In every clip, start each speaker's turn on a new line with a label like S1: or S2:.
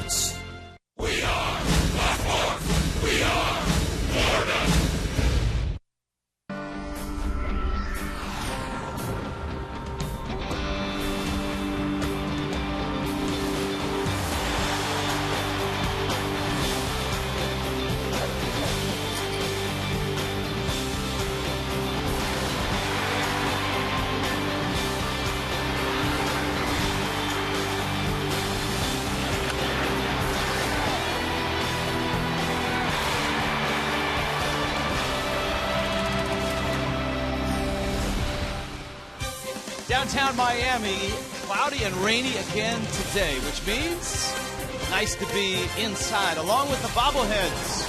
S1: sports.
S2: We are Blackmore. We are Florida.
S3: Downtown Miami, cloudy and rainy again today, which means nice to be inside, along with the bobbleheads.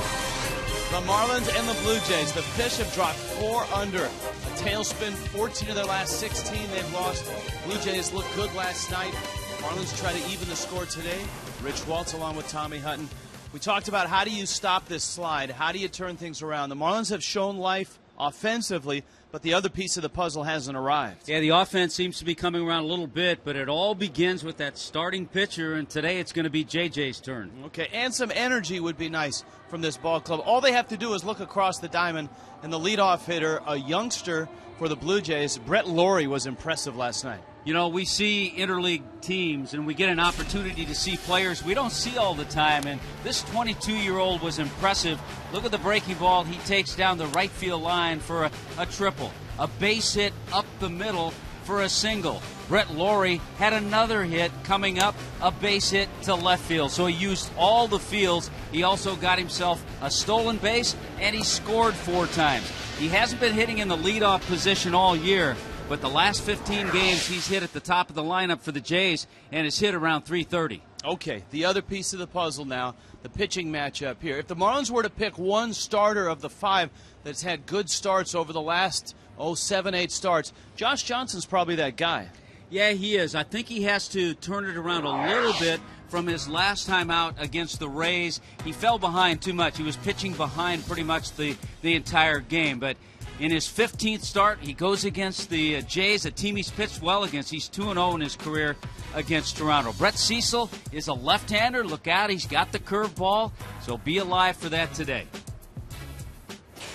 S3: The Marlins and the Blue Jays. The Fish have dropped 4 under. A tailspin, 14 of their last 16 they've lost. Blue Jays looked good last night. Marlins try to even the score today. Rich Waltz along with Tommy Hutton. We talked about how do you stop this slide? How do you turn things around? The Marlins have shown life offensively, but the other piece of the puzzle hasn't arrived.
S4: Yeah, the offense seems to be coming around a little bit, but it all begins with that starting pitcher, and today it's going to be JJ's turn.
S3: Okay, and some energy would be nice from this ball club. All they have to do is look across the diamond, and the leadoff hitter, a youngster for the Blue Jays, Brett Lawrie, was impressive last night.
S4: You know, we see interleague teams, and we get an opportunity to see players we don't see all the time, and this 22-year-old was impressive. Look at the breaking ball he takes down the right field line for a triple. A base hit up the middle for a single. Brett Lawrie had another hit coming up, a base hit to left field. So he used all the fields. He also got himself a stolen base, and he scored 4 times. He hasn't been hitting in the leadoff position all year, but the last 15 games he's hit at the top of the lineup for the Jays and has hit around .330.
S3: Okay, the other piece of the puzzle now, the pitching matchup here. If the Marlins were to pick one starter of the 5 that's had good starts over the last 7, 8 starts, Josh Johnson's probably that guy.
S4: Yeah, he is. I think he has to turn it around a little bit from his last time out against the Rays. He fell behind too much. He was pitching behind pretty much the entire game, but in his 15th start, he goes against the Jays, a team he's pitched well against. He's 2-0 in his career against Toronto. Brett Cecil is a left-hander. Look out, he's got the curveball, so be alive for that today.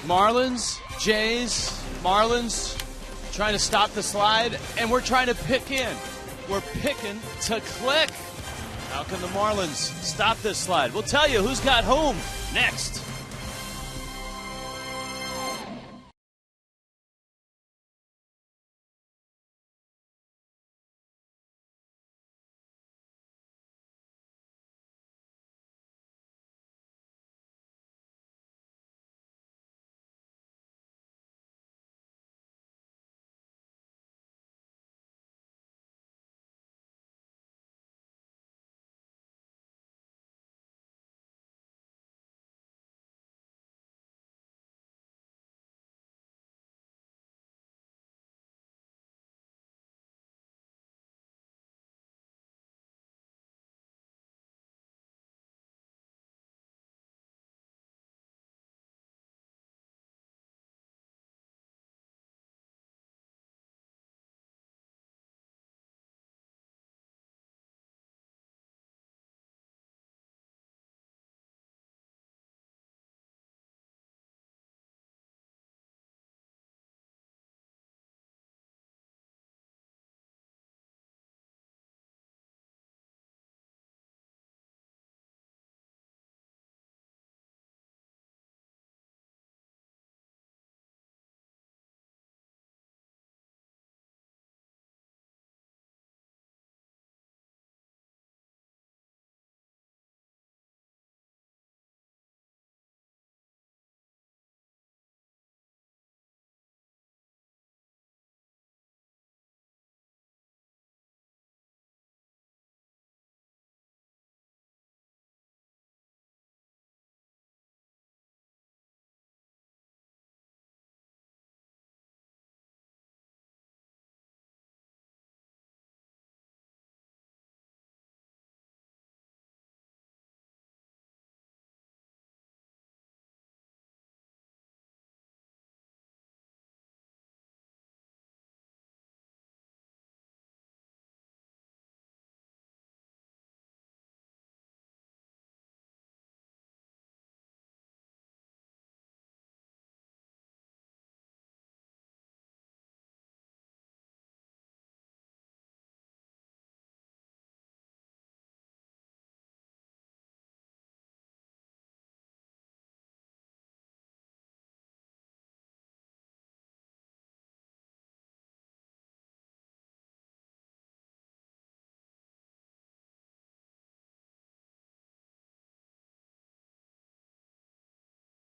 S3: Marlins, Jays, Marlins trying to stop the slide, and we're trying to pick in. We're picking to click. How can the Marlins stop this slide? We'll tell you who's got whom next.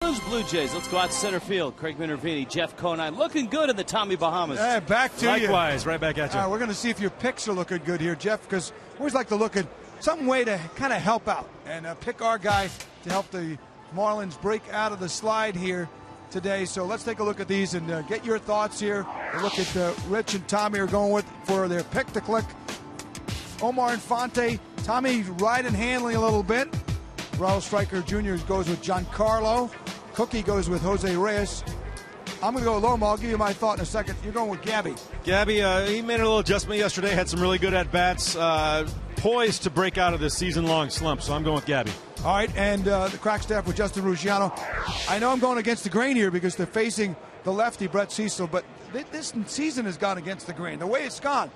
S3: Marlins Blue Jays. Let's go out to center field. Craig Minervini, Jeff Conine, looking good in the Tommy Bahamas.
S1: Hey, back to you.
S5: Likewise, right back at you.
S1: We're going to see if your picks are looking good here, Jeff, because we always like to look at some way to kind of help out and pick our guy to help the Marlins break out of the slide here today. So let's take a look at these and get your thoughts here. A look at Rich and Tommy are going with for their pick to click. Omar Infante, Tommy riding handling a little bit. Raul Stryker Jr. goes with Giancarlo. Cookie goes with Jose Reyes. I'm going to go with Loma. I'll give you my thought in a second. You're going with Gabby.
S5: Gabby, he made a little adjustment yesterday, had some really good at-bats, poised to break out of this season-long slump, so I'm going with Gabby.
S1: All right, and the crack staff with Justin Ruggiano. I know I'm going against the grain here because they're facing the lefty, Brett Cecil, but this season has gone against the grain. The way it's gone,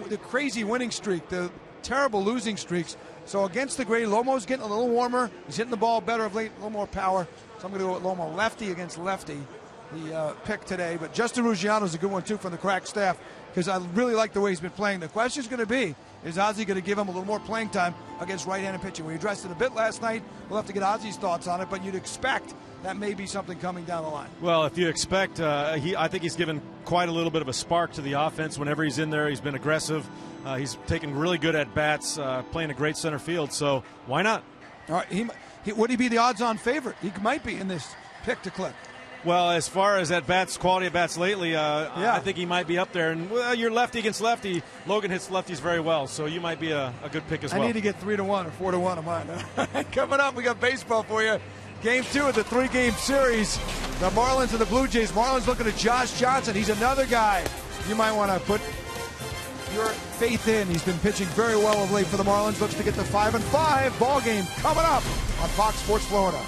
S1: the crazy winning streak, the terrible losing streaks. So against the grain, Lomo's getting a little warmer. He's hitting the ball better of late, a little more power. So I'm going to go with Lomo, lefty against lefty, the pick today. But Justin Ruggiano's a good one, too, from the crack staff because I really like the way he's been playing. The question is going to be, is Ozzie going to give him a little more playing time against right-handed pitching? We addressed it a bit last night. We'll have to get Ozzie's thoughts on it, but you'd expect that may be something coming down the line.
S5: Well, if you expect, I think he's given quite a little bit of a spark to the offense. Whenever he's in there, he's been aggressive. He's taking really good at-bats, playing a great center field, so why not?
S1: All right, would he be the odds-on favorite? He might be in this pick to click.
S5: Well, as far as at-bats, quality at-bats lately, I think he might be up there. And, well, you're lefty against lefty. Logan hits lefties very well, so you might be a good pick as well.
S1: I need to get 3-1 or 4-1 of mine. Coming up, we got baseball for you. Game 2 of the 3-game series. The Marlins and the Blue Jays. Marlins looking at Josh Johnson. He's another guy you might want to put your faith in. He's been pitching very well of late for the Marlins. Looks to get the 5-5 ball game coming up on Fox Sports Florida.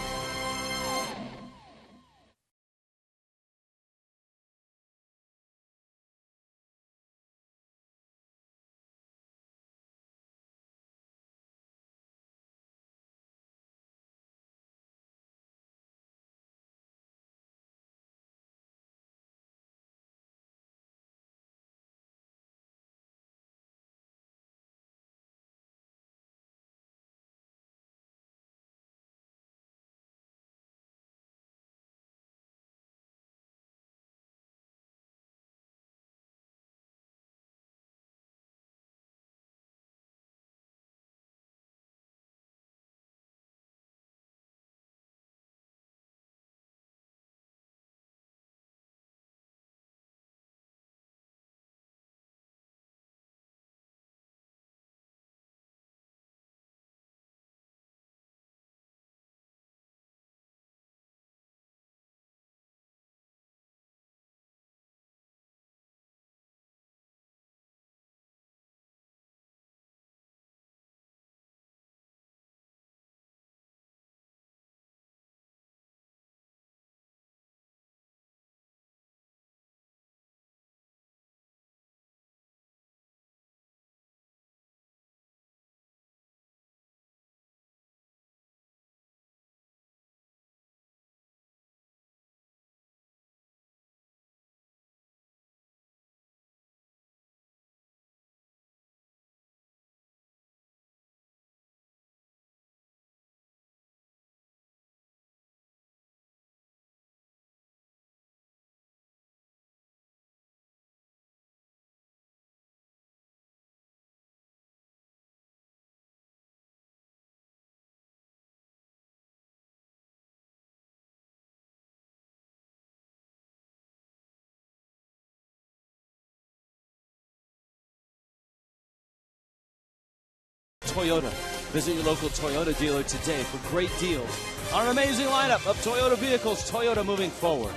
S3: Toyota. Visit your local Toyota dealer today for great deals on an amazing lineup of Toyota vehicles. Toyota moving forward.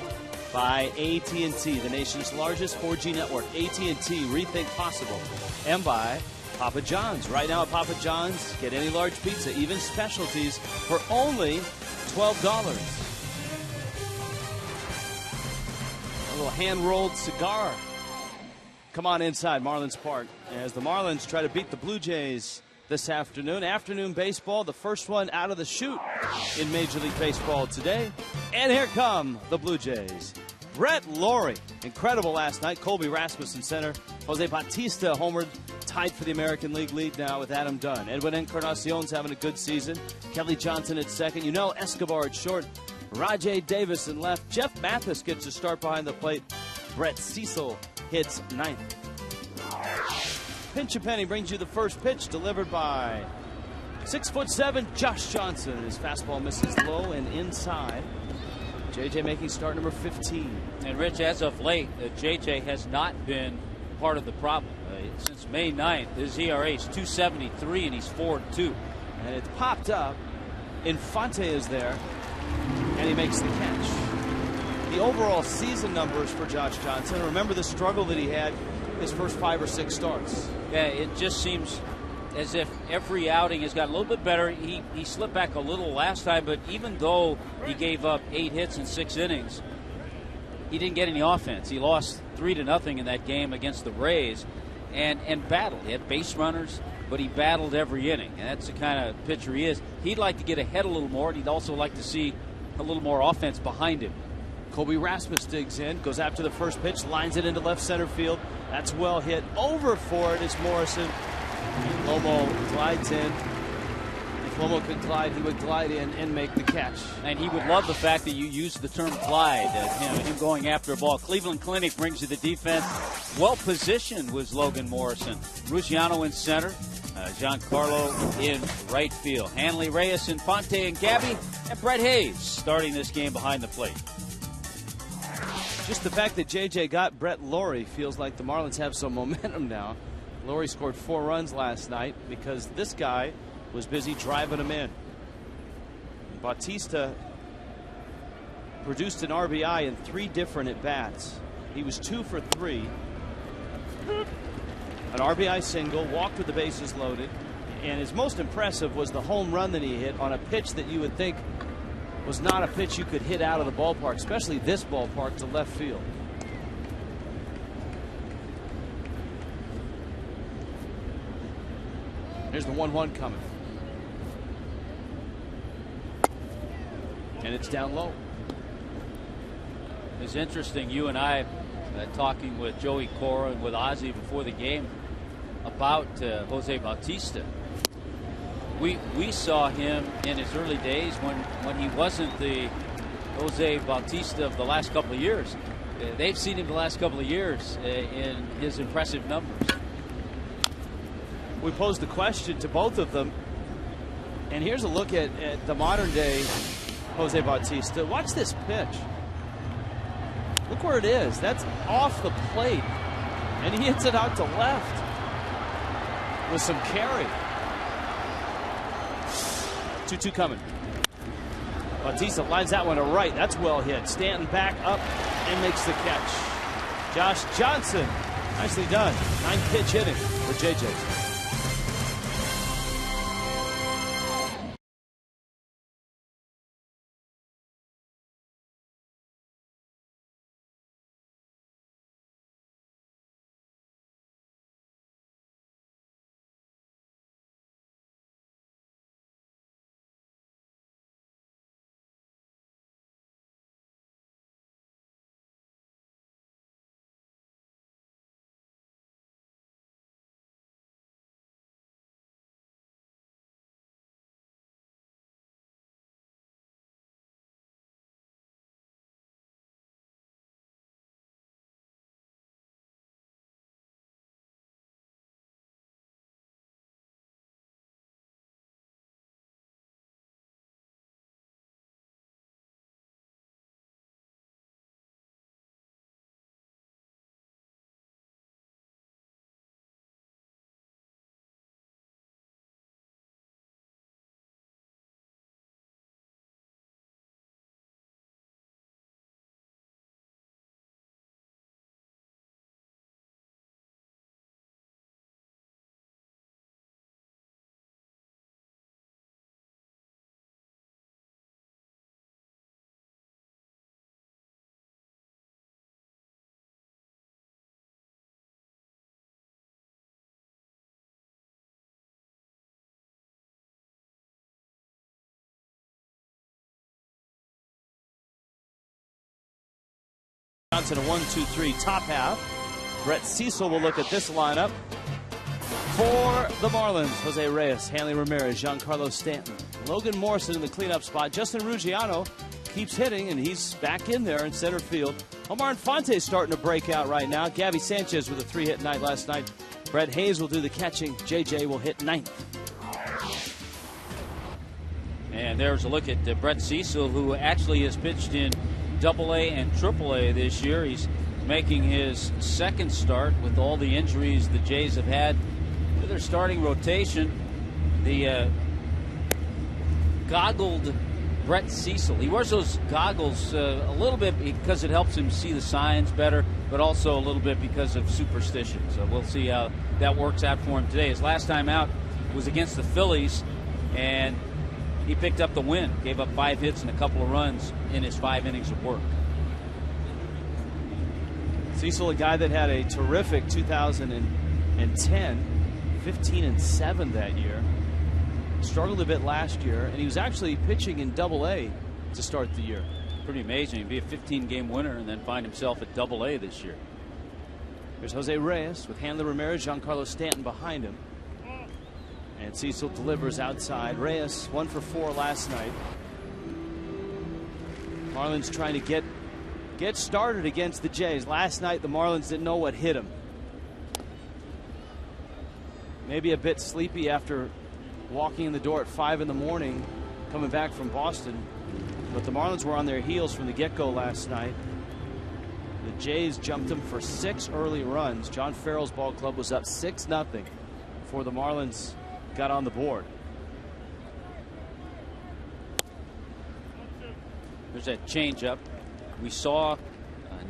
S3: By AT&T, the nation's largest 4G network. AT&T, rethink possible. And by Papa John's. Right now at Papa John's, get any large pizza, even specialties, for only $12. A little hand-rolled cigar. Come on inside Marlins Park as the Marlins try to beat the Blue Jays this afternoon. Afternoon baseball, the first one out of the chute in Major League Baseball today. And here come the Blue Jays. Brett Lawrie, incredible last night. Colby Rasmussen center. Jose Bautista homered, tied for the American League lead now with Adam Dunn. Edwin Encarnacion's having a good season. Kelly Johnson at second. You know Escobar at short. Rajay Davis in left. Jeff Mathis gets a start behind the plate. Brett Cecil hits ninth. Pinch a Penny brings you the first pitch, delivered by 6'7" Josh Johnson. His fastball misses low and inside. JJ making start number 15.
S4: And Rich, as of late, JJ has not been part of the problem. Since May 9th, his ERA is 2.73 and he's 4-2.
S3: And it's popped up. Infante is there, and he makes the catch. The overall season numbers for Josh Johnson, remember the struggle that he had his first 5 or 6 starts.
S4: Yeah, it just seems as if every outing has got a little bit better. He slipped back a little last time, but even though he gave up 8 hits in 6 innings, he didn't get any offense. He lost 3-0 in that game against the Rays and battled. He had base runners, but he battled every inning, and that's the kind of pitcher he is. He'd like to get ahead a little more, and he'd also like to see a little more offense behind him.
S3: Colby Rasmus digs in, goes after the first pitch, lines it into left center field. That's well hit. Over for it is Morrison. Lomo glides in. If Lomo could glide, he would glide in and make the catch.
S4: And he would love the fact that you used the term glide, him going after a ball. Cleveland Clinic brings you the defense. Well positioned was Logan Morrison. Ruggiano in center. Giancarlo in right field. Hanley, Reyes, Infante, and Gabby, and Brett Hayes starting this game behind the plate.
S3: Just the fact that JJ got Brett Laurie feels like the Marlins have some momentum now. Laurie scored 4 runs last night because this guy was busy driving them in. Bautista produced an RBI in 3 different at-bats. He was 2 for 3. An RBI single, walked with the bases loaded, and his most impressive was the home run that he hit on a pitch that you would think was not a pitch you could hit out of the ballpark, especially this ballpark, to left field. Here's the 1-1 coming. And it's down low.
S4: It's interesting, you and I talking with Joey Cora and with Ozzie before the game about Jose Bautista. We saw him in his early days when he wasn't the Jose Bautista of the last couple of years. They've seen him the last couple of years in his impressive numbers.
S3: We posed the question to both of them, and here's a look at the modern day Jose Bautista. Watch this pitch. Look where it is. That's off the plate, and he hits it out to left with some carry. 2-2 coming. Bautista lines that one to right. That's well hit. Stanton back up and makes the catch. Josh Johnson, nicely done. 9-pitch hitting for JJ. Johnson, a 1-2-3 top half. Brett Cecil will look at this lineup. For the Marlins, Jose Reyes, Hanley Ramirez, Giancarlo Stanton, Logan Morrison in the cleanup spot. Justin Ruggiano keeps hitting, and he's back in there in center field. Omar Infante is starting to break out right now. Gabby Sanchez with a 3-hit night last night. Brett Hayes will do the catching. JJ will hit 9th.
S4: And there's a look at Brett Cecil, who actually has pitched in AA and AAA this year. He's making his second start with all the injuries the Jays have had to their starting rotation. The goggled Brett Cecil. He wears those goggles a little bit because it helps him see the signs better, but also a little bit because of superstition. So we'll see how that works out for him today. His last time out was against the Phillies, and he picked up the win. Gave up 5 hits and a couple of runs in his 5 innings of work.
S3: Cecil, a guy that had a terrific 2010, 15-7 that year. Struggled a bit last year, and he was actually pitching in AA to start the year.
S4: Pretty amazing. He'd be a 15-game winner and then find himself at AA this year.
S3: There's Jose Reyes with Hanley Ramirez, Giancarlo Stanton behind him. And Cecil delivers outside. Reyes 1 for 4 last night. Marlins trying to get started against the Jays. Last night the Marlins didn't know what hit him. Maybe a bit sleepy after walking in the door at 5 in the morning coming back from Boston. But the Marlins were on their heels from the get-go last night. The Jays jumped them for 6 early runs. John Farrell's ball club was up 6-0 before the Marlins got on the board.
S4: There's that changeup. We saw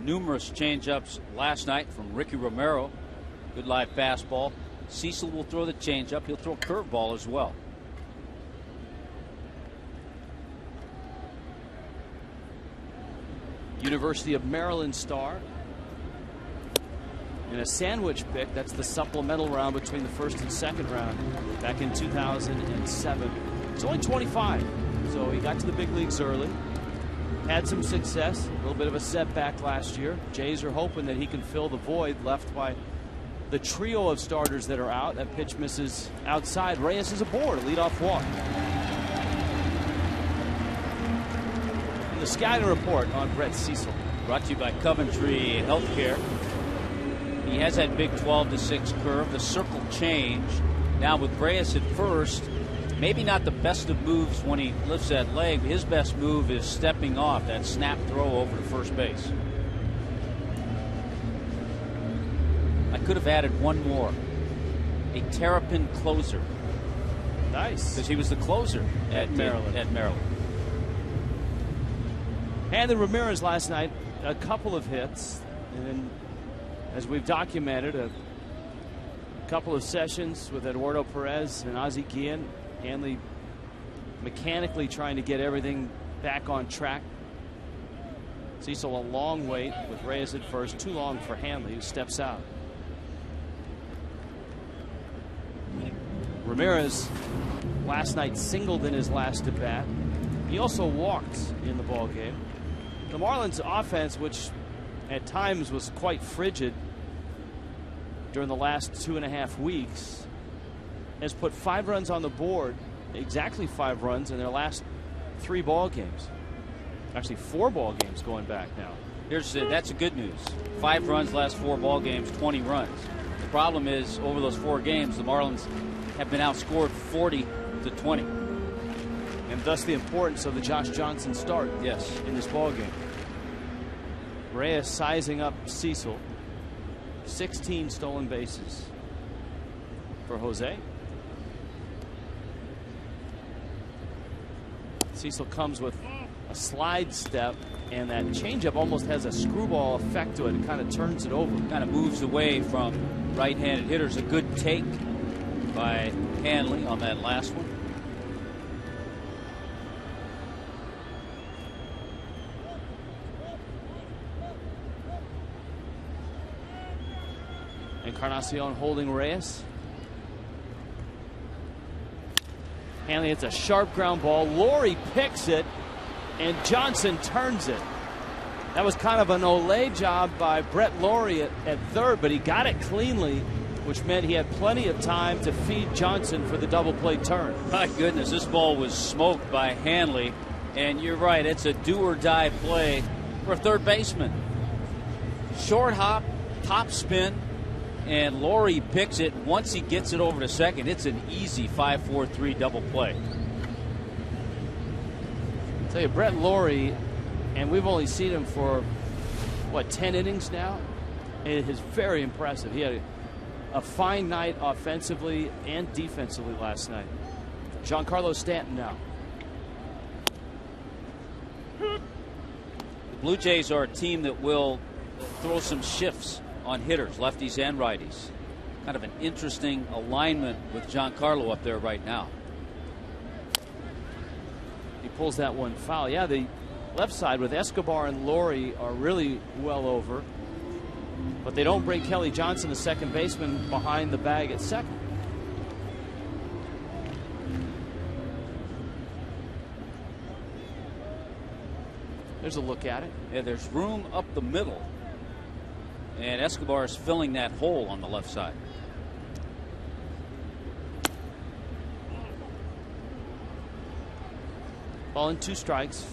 S4: numerous changeups last night from Ricky Romero. Good live fastball. Cecil will throw the changeup. He'll throw a curveball as well.
S3: University of Maryland star. In a sandwich pick, that's the supplemental round between the first and second round back in 2007. He's only 25, so he got to the big leagues early. Had some success, a little bit of a setback last year. Jays are hoping that he can fill the void left by the trio of starters that are out. That pitch misses outside. Reyes is aboard, a leadoff walk. And the scouting report on Brett Cecil.
S4: Brought to you by Coventry Healthcare. He has that big 12-6 curve, the circle change. Now with Reyes at first, maybe not the best of moves when he lifts that leg. His best move is stepping off, that snap throw over to first base. I could have added one more. A Terrapin closer.
S3: Nice.
S4: Because he was the closer at Maryland.
S3: Hanley Ramirez last night, a couple of hits. And then, as we've documented, a couple of sessions with Eduardo Perez and Ozzie Guillen. Hanley mechanically trying to get everything back on track. Cecil a long wait with Reyes at first. Too long for Hanley, who steps out. Ramirez last night singled in his last at bat. He also walked in the ball game. The Marlins offense, which at times was quite frigid during the last 2.5 weeks, has put 5 runs on the board, exactly 5 runs in their last 3 ball games. Actually 4 ball games going back now.
S4: That's the good news. 5 runs last 4 ball games, 20 runs. The problem is over those 4 games the Marlins have been outscored 40-20.
S3: And thus the importance of the Josh Johnson start.
S4: Yes,
S3: in this ball game. Reyes sizing up Cecil. 16 stolen bases for Jose. Cecil comes with a slide step, and that changeup almost has a screwball effect to it. It kind of turns it over.
S4: Kind of moves away from right-handed hitters. A good take by Hanley on that last one.
S3: Encarnacion holding Reyes. Hanley hits a sharp ground ball. Laurie picks it, and Johnson turns it. That was kind of an Olay job by Brett Laurie at third, but he got it cleanly, which meant he had plenty of time to feed Johnson for the double play turn.
S4: My goodness, this ball was smoked by Hanley. And you're right, it's a do-or-die play for a third baseman. Short hop, top spin, and Laurie picks it. Once he gets it over to second, it's an easy 5-4-3 double play.
S6: I'll tell you, Brett Laurie, and we've only seen him for, what, 10 innings now? It is very impressive. He had a fine night offensively and defensively last night. Giancarlo Stanton now.
S4: The Blue Jays are a team that will throw some shifts on hitters, lefties and righties. Kind of an interesting alignment with Giancarlo up there right now.
S6: He pulls that one foul. Yeah, the left side with Escobar and Laurie are really well over. But they don't bring Kelly Johnson, the second baseman, behind the bag at second. There's a look at it.
S4: Yeah, there's room up the middle. And Escobar is filling that hole on the left side.
S6: Ball and 2 strikes.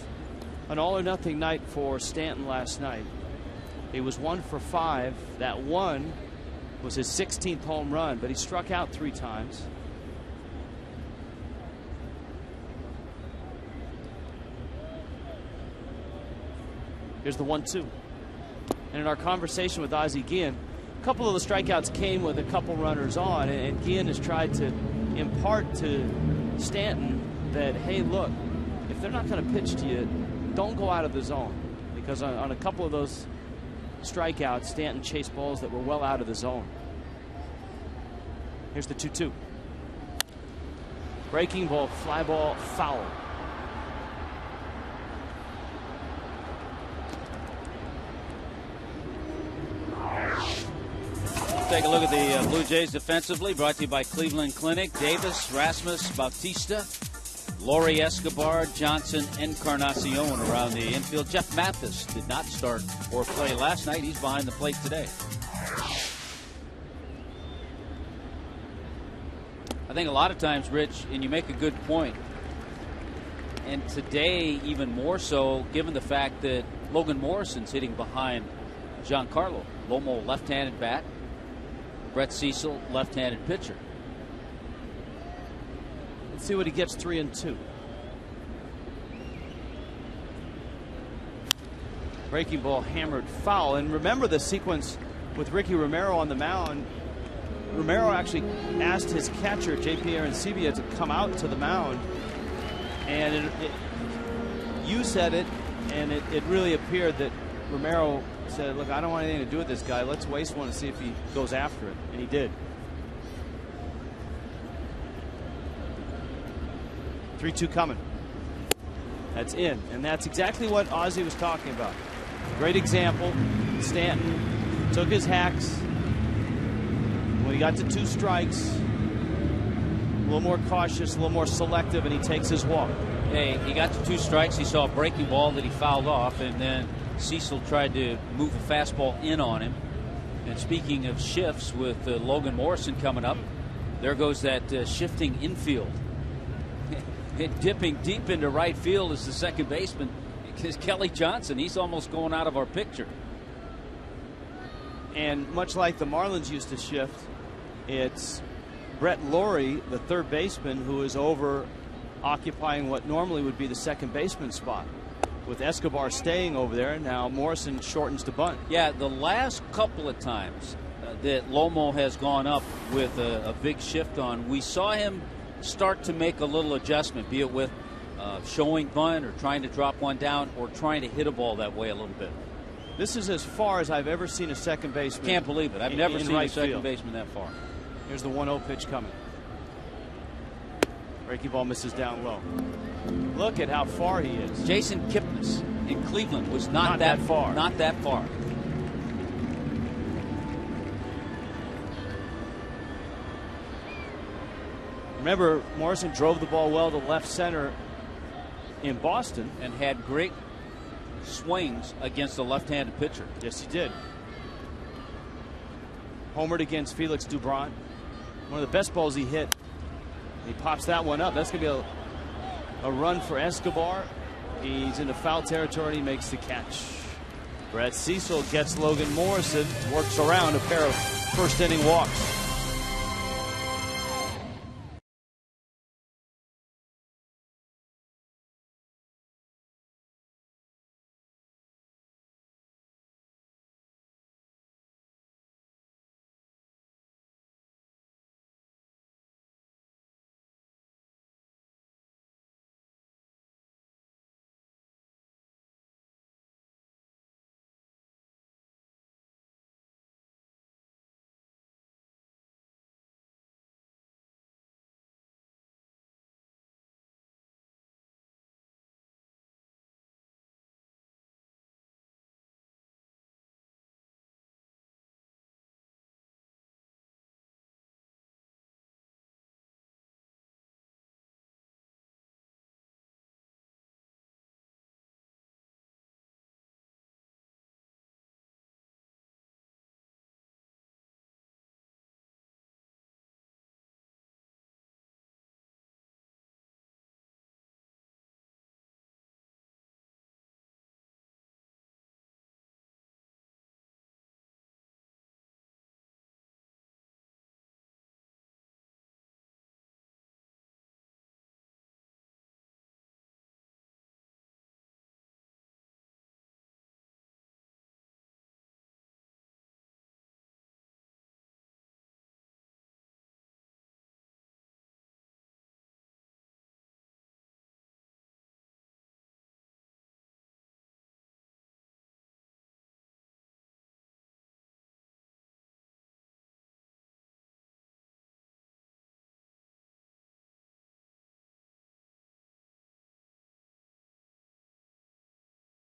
S6: An all-or-nothing night for Stanton last night. He was 1 for 5. That one was his 16th home run, but he struck out 3 times. Here's the 1-2. And in our conversation with Ozzie Guillen, a couple of the strikeouts came with a couple runners on, and Guillen has tried to impart to Stanton that, hey, look, if they're not going to pitch to you, don't go out of the zone. Because on a couple of those strikeouts, Stanton chased balls that were well out of the zone. Here's the 2-2. Breaking ball, fly ball, foul.
S4: Take a look at the Blue Jays defensively, brought to you by Cleveland Clinic. Davis, Rasmus, Bautista, Laurie, Escobar, Johnson, Encarnacion around the infield. Jeff Mathis did not start or play last night. He's behind the plate today. I think a lot of times, Rich, and you make a good point, and today even more so, given the fact that Logan Morrison's hitting behind Giancarlo. Lomo, left-handed bat. Brett Cecil, left-handed pitcher.
S6: Let's see what he gets. 3-2. Breaking ball hammered foul. And remember the sequence with Ricky Romero on the mound. Romero actually asked his catcher, J.P. Arancibia, to come out to the mound. And you said it, and it really appeared that Romero said, look, I don't want anything to do with this guy. Let's waste one and see if he goes after it. And he did. 3-2 coming. That's in. And that's exactly what Ozzie was talking about. Great example. Stanton took his hacks. When he got to 2 strikes, a little more cautious, a little more selective, and he takes his walk.
S4: Hey, he got to 2 strikes. He saw a breaking ball that he fouled off, and then Cecil tried to move a fastball in on him. And speaking of shifts, with Logan Morrison coming up, there goes that shifting infield. Dipping deep into right field is the second baseman. Because Kelly Johnson, he's almost going out of our picture.
S6: And much like the Marlins used to shift, it's Brett Laurie, the third baseman, who is over occupying what normally would be the second baseman spot. With Escobar staying over there, now Morrison shortens the bunt.
S4: Yeah, the last couple of times that Lomo has gone up with a big shift on, we saw him start to make a little adjustment, be it with showing bunt or trying to drop one down or trying to hit a ball that way a little bit.
S6: This is as far as I've ever seen a second baseman.
S4: Can't believe it. I've never seen
S6: right
S4: a second
S6: field.
S4: baseman that far.
S6: Here's the 1-0 pitch coming. Breaking ball misses down low. Look at how far he is.
S4: Jason Kipnis in Cleveland was not that
S6: far.
S4: Not that far.
S6: Remember, Morrison drove the ball well to left center in Boston.
S4: And had great swings against a left-handed pitcher.
S6: Yes, he did. Homered against Felix Dubron. One of the best balls he hit. He pops that one up. That's going to be a run for Escobar. He's into foul territory. He makes the catch. Brett Cecil gets Logan Morrison, works around a pair of first inning walks.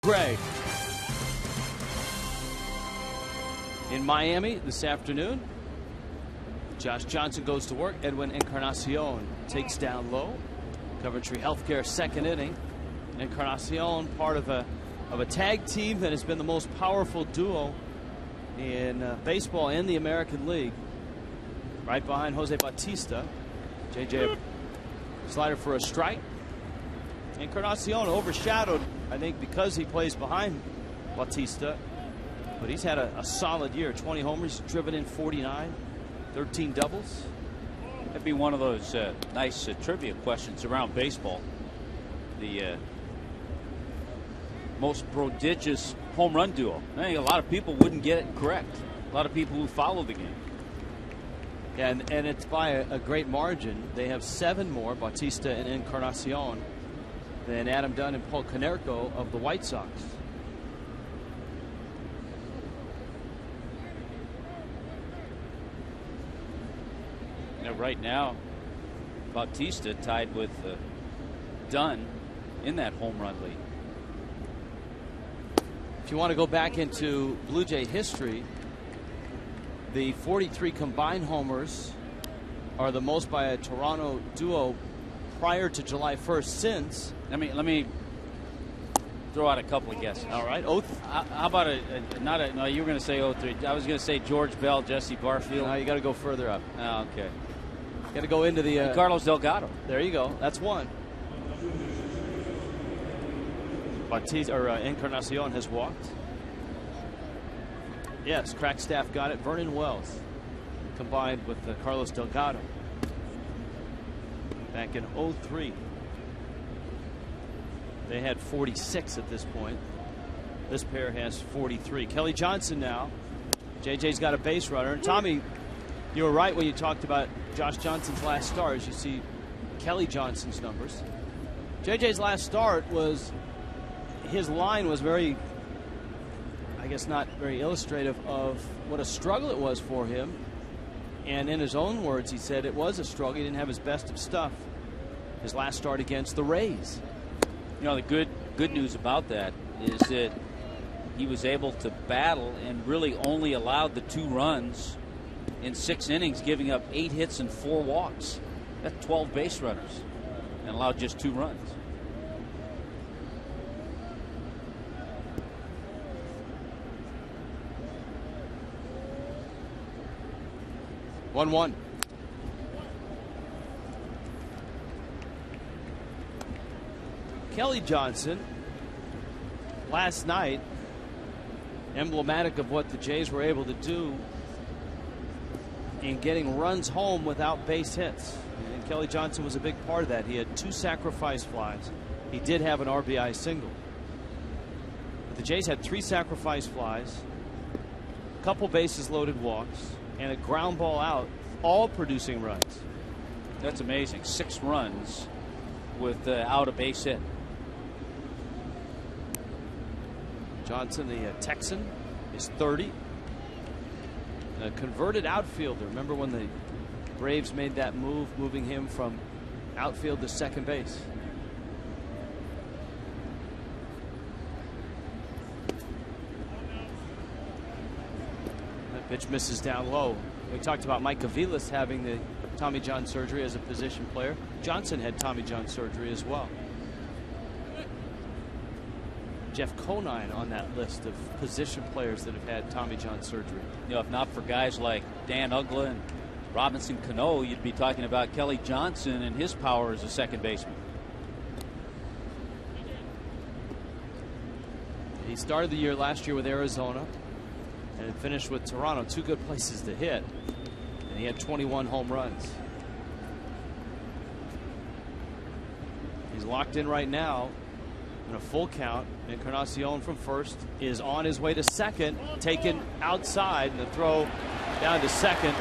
S6: Gray. In Miami this afternoon, Josh Johnson goes to work. Edwin Encarnacion takes down low. Coventry Healthcare second inning. Encarnacion, part of a tag team that has been the most powerful duo in baseball and the American League. Right behind Jose Bautista. JJ slider for a strike. Encarnacion overshadowed, I think, because he plays behind Bautista. But he's had a solid year. 20 homers, driven in 49, 13 doubles.
S4: That'd be one of those nice trivia questions around baseball. The most prodigious home run duo. I think a lot of people wouldn't get it correct. A lot of people who follow the game.
S6: Yeah, and it's by a great margin. They have 7 more, Bautista and Encarnacion, than Adam Dunn and Paul Konerko of the White Sox.
S4: Yeah, right now, Bautista tied with Dunn in that home run lead.
S6: If you want to go back into Blue Jay history, the 43 combined homers are the most by a Toronto duo prior to July 1st since.
S4: Let me throw out a couple of guesses.
S6: All right.
S4: How about no, you were going to say 03. I was going to say George Bell, Jesse Barfield.
S6: No, you got to go further up.
S4: Oh, okay.
S6: Got to go into the
S4: Carlos Delgado.
S6: There you go. That's one. Bautista or Encarnacion has walked. Yes, Crackstaff got it. Vernon Wells combined with Carlos Delgado back in 03. They had 46 at this point. This pair has 43. Kelly Johnson now. JJ's got a base runner. And Tommy, you were right when you talked about Josh Johnson's last start. As you see Kelly Johnson's numbers. JJ's last start was, his line was very, I guess not very illustrative of what a struggle it was for him. And in his own words, he said it was a struggle. He didn't have his best of stuff his last start against the Rays.
S4: You know, the good news about that is that he was able to battle and really only allowed the 2 runs in 6 innings, giving up 8 hits and 4 walks. That's 12 base runners and allowed just 2 runs.
S6: One. Kelly Johnson last night, emblematic of what the Jays were able to do in getting runs home without base hits. And Kelly Johnson was a big part of that. He had 2 sacrifice flies. He did have an RBI single. But the Jays had 3 sacrifice flies, a couple bases loaded walks, and a ground ball out, all producing runs.
S4: That's amazing. 6 runs without a base hit.
S6: Johnson, the Texan, is 30. A converted outfielder. Remember when the Braves made that move, moving him from outfield to second base? That pitch misses down low. We talked about Mike Aviles having the Tommy John surgery as a position player. Johnson had Tommy John surgery as well. Jeff Conine on that list of position players that have had Tommy John surgery.
S4: You know, if not for guys like Dan Uggla and Robinson Cano, you'd be talking about Kelly Johnson and his power as a second baseman.
S6: He started the year last year with Arizona and finished with Toronto. 2 good places to hit. And he had 21 home runs. He's locked in right now in a full count. Encarnacion from first is on his way to second, taken outside, and the throw down to second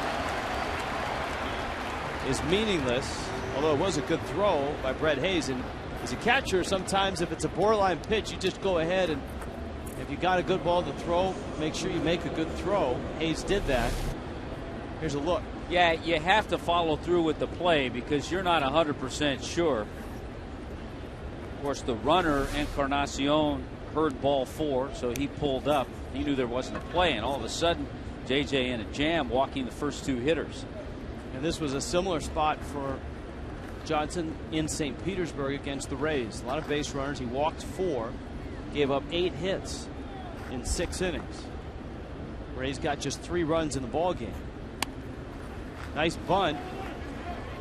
S6: is meaningless, although it was a good throw by Brett Hayes. And as a catcher, sometimes if it's a borderline pitch, you just go ahead, and if you got a good ball to throw, make sure you make a good throw. Hayes did that. Here's a look.
S4: Yeah, you have to follow through with the play because you're not 100% sure. Of course, the runner, Encarnacion, heard ball 4, so he pulled up. He knew there wasn't a play, and all of a sudden, JJ in a jam, walking the first 2 hitters.
S6: And this was a similar spot for Johnson in St. Petersburg against the Rays. A lot of base runners. He walked 4, gave up 8 hits in 6 innings. Rays got just 3 runs in the ball game. Nice bunt.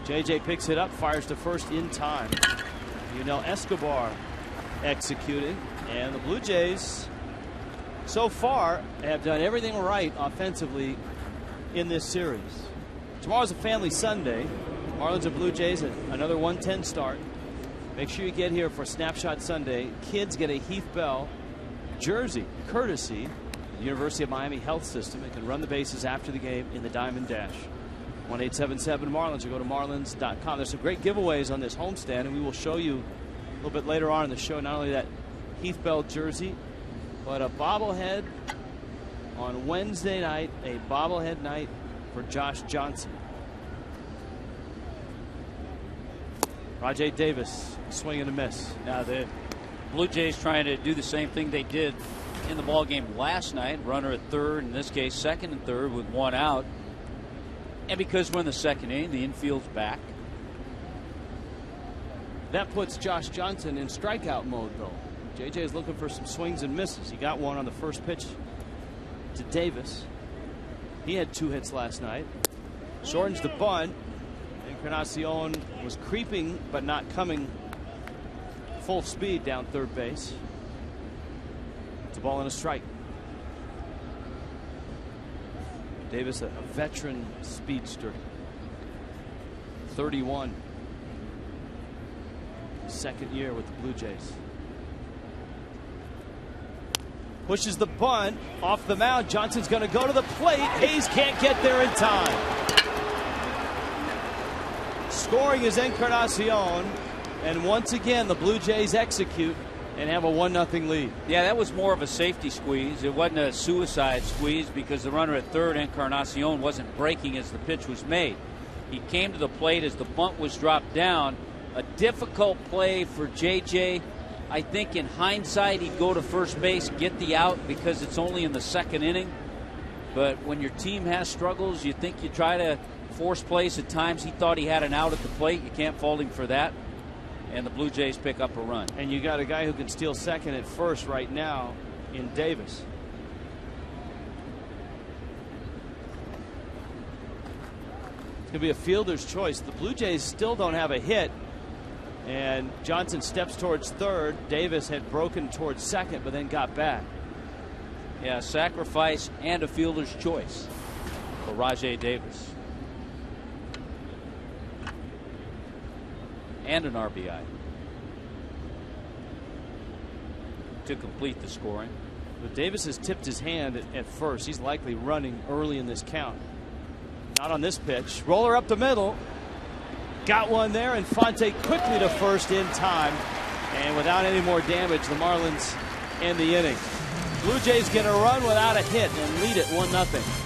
S6: JJ picks it up, fires to first in time. Escobar executed, and the Blue Jays so far have done everything right offensively in this series. Tomorrow's a family Sunday. Marlins and Blue Jays at another 1:10 start. Make sure you get here for Snapshot Sunday. Kids get a Heath Bell jersey courtesy of the University of Miami Health System and can run the bases after the game in the Diamond Dash. 1-877-MARLINS, or go to marlins.com. There's some great giveaways on this homestand, and we will show you a little bit later on in the show not only that Heath Bell jersey, but a bobblehead on Wednesday night, a bobblehead night for Josh Johnson. Rajay Davis, swing and a miss.
S4: Now the Blue Jays trying to do the same thing they did in the ball game last night. Runner at third, in this case second and third with 1 out. And because we're in the second inning, the infield's back.
S6: That puts Josh Johnson in strikeout mode, though. JJ is looking for some swings and misses. He got one on the first pitch to Davis. He had 2 hits last night. Shortens the bunt. Encarnacion was creeping, but not coming full speed down third base. It's a ball and a strike. Davis, a veteran speedster, 31, second year with the Blue Jays. Pushes the bunt off the mound. Johnson's going to go to the plate. Hayes can't get there in time. Scoring is Encarnacion, and once again the Blue Jays execute and have a 1-0 lead.
S4: Yeah, that was more of a safety squeeze. It wasn't a suicide squeeze because the runner at third, Encarnacion, wasn't breaking as the pitch was made. He came to the plate as the bunt was dropped down. A difficult play for JJ. I think in hindsight he'd go to first base, get the out because it's only in the second inning. But when your team has struggles, you think you try to force plays at times. He thought he had an out at the plate. You can't fault him for that. And the Blue Jays pick up a run.
S6: And you got a guy who can steal second at first right now in Davis. It's going to be a fielder's choice. The Blue Jays still don't have a hit And Johnson steps towards third. Davis had broken towards second, but then got back.
S4: Yeah, sacrifice and a fielder's choice for Rajai Davis. And an RBI to complete the scoring.
S6: But Davis has tipped his hand at first. He's likely running early in this count. Not on this pitch. Roller up the middle. Got one there, and Fonte quickly to first in time. And without any more damage, the Marlins end the inning. Blue Jays get a run without a hit and lead it 1-0.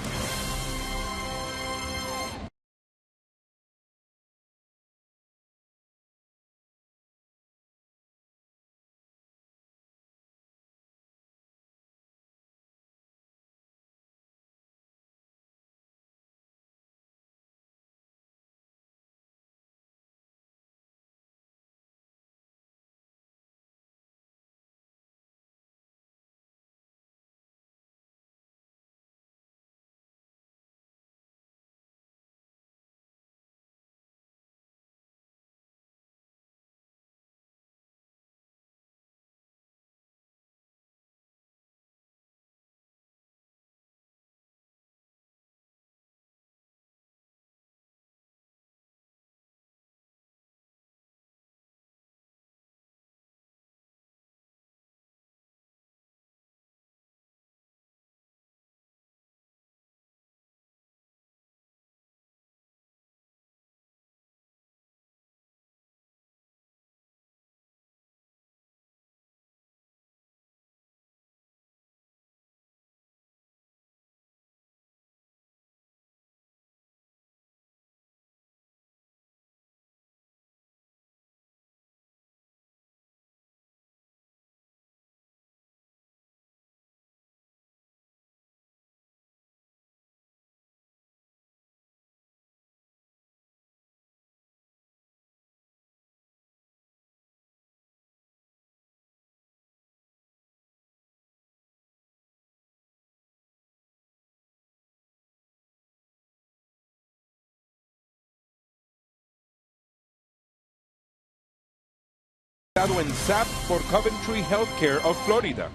S7: And SAP for Coventry Healthcare of Florida.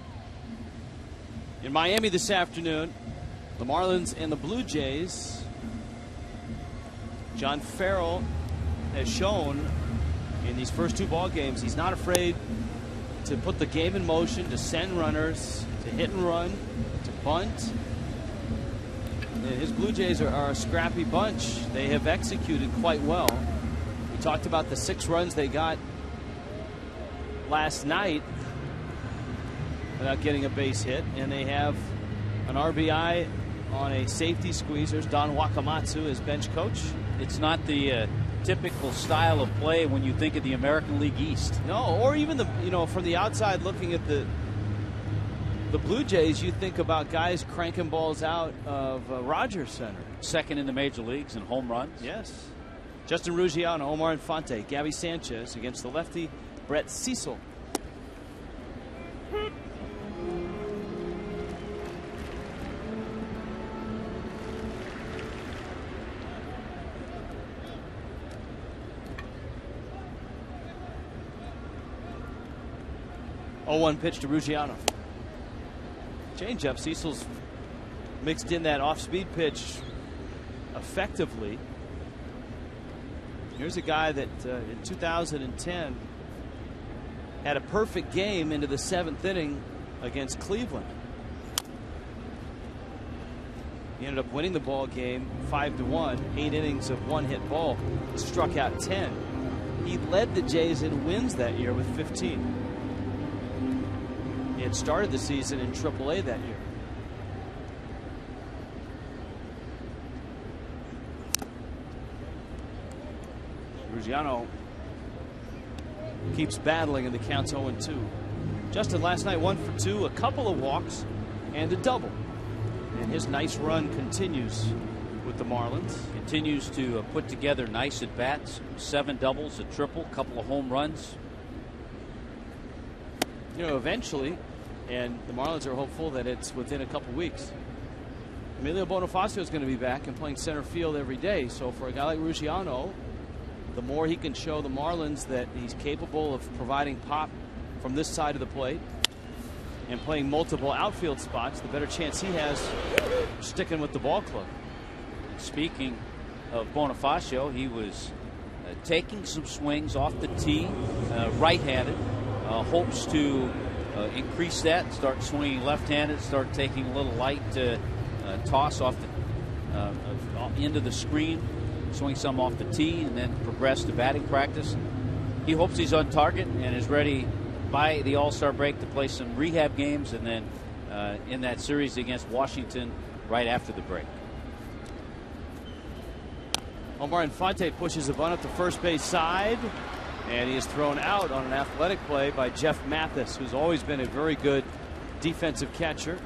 S6: In Miami this afternoon, the Marlins and the Blue Jays. John Farrell has shown in these first two ball games he's not afraid to put the game in motion, to send runners, to hit and run, to bunt. And his Blue Jays are a scrappy bunch. They have executed quite well. We talked about the 6 runs they got last night without getting a base hit, and they have an RBI on a safety squeeze. There's Don Wakamatsu as bench coach.
S4: It's not the typical style of play when you think of the American League East.
S6: No, or even the, from the outside looking at the Blue Jays, you think about guys cranking balls out of Rogers Center.
S4: Second in the major leagues in home runs.
S6: Yes. Justin Ruggiano, Omar Infante, Gabby Sanchez against the lefty Brett Cecil. Oh, 1 pitch to Ruggiano. Changeup. Cecil's mixed in that off-speed pitch effectively. Here's a guy that in 2010 had a perfect game into the 7th inning against Cleveland. He ended up winning the ball game 5-1, 8 innings of 1-hit ball. Struck out 10. He led the Jays in wins that year with 15. He had started the season in AAA that year. Ruggiano keeps battling, and the count's 0-2. Justin last night 1 for 2, a couple of walks and a double. And his nice run continues with the Marlins.
S4: Continues to put together nice at-bats. 7 doubles, a triple, couple of home runs.
S6: Eventually, and the Marlins are hopeful that it's within a couple weeks, Emilio Bonifacio is going to be back and playing center field every day. So for a guy like Ruggiano, the more he can show the Marlins that he's capable of providing pop from this side of the plate and playing multiple outfield spots, the better chance he has sticking with the ball club.
S4: Speaking of Bonifacio, he was taking some swings off the tee, right-handed, hopes to increase that, start swinging left-handed, start taking a little light toss off the into the screen, swing some off the tee, and then progress to batting practice. He hopes he's on target and is ready by the All-Star break to play some rehab games, and then in that series against Washington right after the break.
S6: Omar Infante pushes the bunt up the first base side, and he is thrown out on an athletic play by Jeff Mathis, who's always been a very good defensive catcher.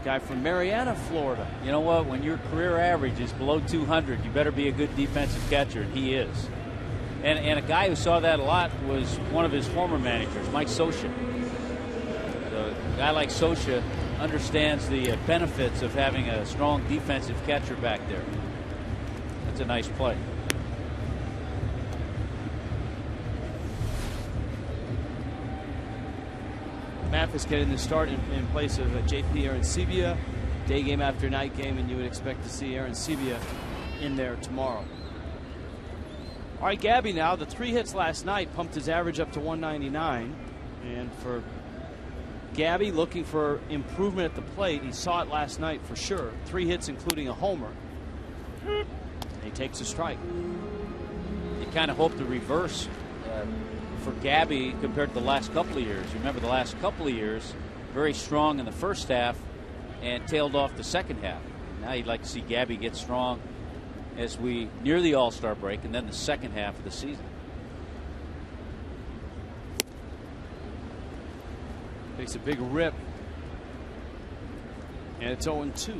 S6: Guy from Marietta, Florida.
S4: You know what? When your career average is below 200, you better be a good defensive catcher, and he is. And a guy who saw that a lot was one of his former managers, Mike Scioscia. So a guy like Scioscia understands the benefits of having a strong defensive catcher back there. That's a nice play.
S6: Mathis getting the start in place of JP Arancibia. Day game after night game, and you would expect to see Arancibia in there tomorrow. All right, Gabby now. The 3 hits last night pumped his average up to 199. And for Gabby, looking for improvement at the plate, he saw it last night for sure. 3 hits, including a homer. And he takes a strike.
S4: You kind of hope to reverse for Gabby compared to the last couple of years. You remember the last couple of years, very strong in the first half and tailed off the second half. Now you'd like to see Gabby get strong as we near the All-Star break and then the second half of the season.
S6: Takes a big rip. And it's 0-2.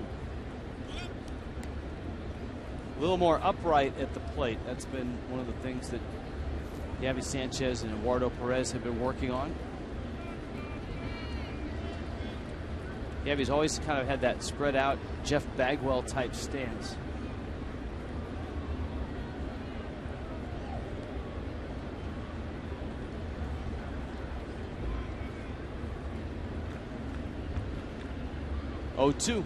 S6: A little more upright at the plate. That's been one of the things that Gabby Sanchez and Eduardo Perez have been working on. Gabby's always kind of had that spread out Jeff Bagwell type stance. Oh-2.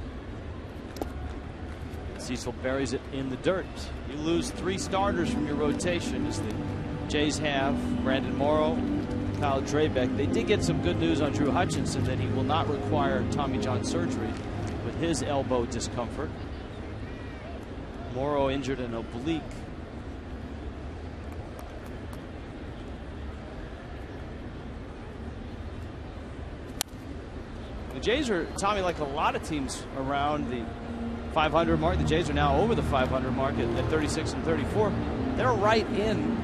S6: Cecil buries it in the dirt. You lose 3 starters from your rotation as the Jays have Brandon Morrow, Kyle Drabeck. They did get some good news on Drew Hutchinson that he will not require Tommy John surgery with his elbow discomfort. Morrow injured an oblique. The Jays are, Tommy, like a lot of teams around the 500 mark. The Jays are now over the 500 mark at 36 and 34. They're right in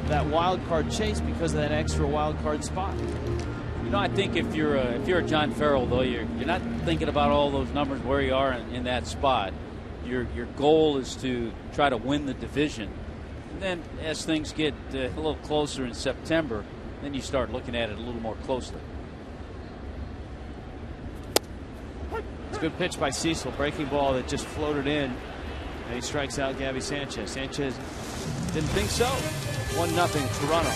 S6: that wild card chase because of that extra wild card spot.
S4: You know, I think if you're a John Farrell, though, you're not thinking about all those numbers where you are in that spot. Your goal is to try to win the division. And then as things get a little closer in September, then you start looking at it a little more closely.
S6: It's a good pitch by Cecil. Breaking ball that just floated in. And he strikes out Gabby Sanchez. Sanchez didn't think so. 1-0 Toronto.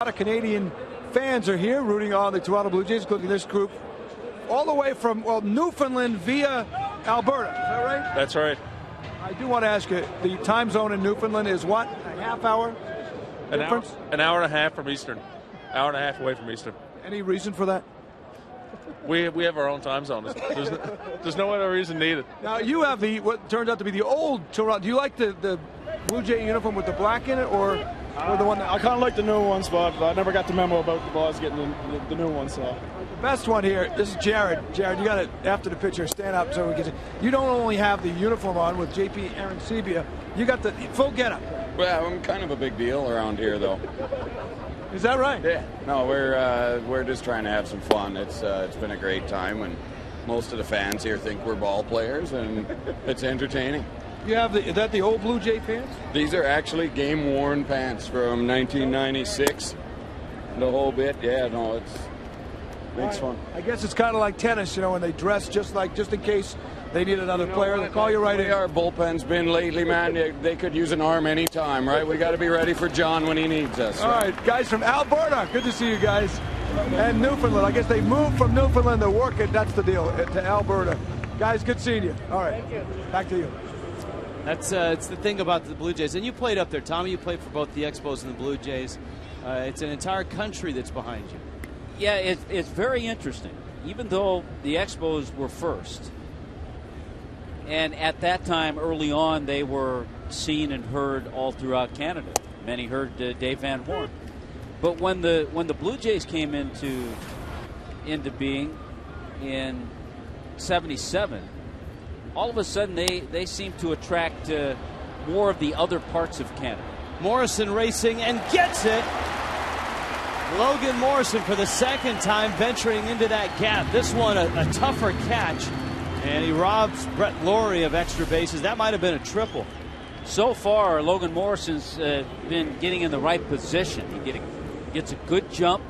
S1: A lot of Canadian fans are here rooting on the Toronto Blue Jays, including this group, all the way from, well, Newfoundland via Alberta. Is that right?
S8: That's right.
S1: I do want to ask you, the time zone in Newfoundland is what? A half hour difference?
S8: An hour and a half from Eastern. Hour and a half away from Eastern.
S1: Any reason for that?
S8: We have our own time zone. There's no other reason needed.
S1: Now, you have what turns out to be the old Toronto. Do you like the Blue Jay uniform with the black in it, or the one that...
S9: I kind of like the new ones, but I never got the memo about the boys getting the new ones. So.
S1: The best one here, this is Jared. Jared, you got to, after the picture, stand up so we can see. You don't only have the uniform on with JP Arancibia, you got the full getup.
S10: Well, I'm kind of a big deal around here, though.
S1: Is that right?
S10: Yeah. No, we're just trying to have some fun. It's been a great time, and most of the fans here think we're ball players, and it's entertaining.
S1: You have is that the old Blue Jay pants?
S10: These are actually game-worn pants from 1996. The whole bit. Yeah, no, makes fun.
S1: I guess it's kind of like tennis, when they dress just in case they need another player. They'll call you right in.
S10: Our bullpen's been lately, man. They could use an arm anytime, right? We got to be ready for John when he needs us.
S1: All right, guys from Alberta. Good to see you guys. And Newfoundland. I guess they moved from Newfoundland to work it. That's the deal, to Alberta. Guys, good seeing you. All right. Back to you.
S6: That's it's the thing about the Blue Jays. And you played up there, Tommy. You played for both the Expos and the Blue Jays. It's an entire country that's behind you.
S4: Yeah, it's very interesting. Even though the Expos were first, and at that time, early on, they were seen and heard all throughout Canada. Many heard Dave Van Horn. But when the Blue Jays came into being in '77, all of a sudden they seemed to attract more of the other parts of Canada.
S6: Morrison racing and gets it. Logan Morrison for the second time venturing into that gap. This one a tougher catch. And he robs Brett Laurie of extra bases. That might have been a triple.
S4: So far, Logan Morrison's been getting in the right position. He gets a good jump,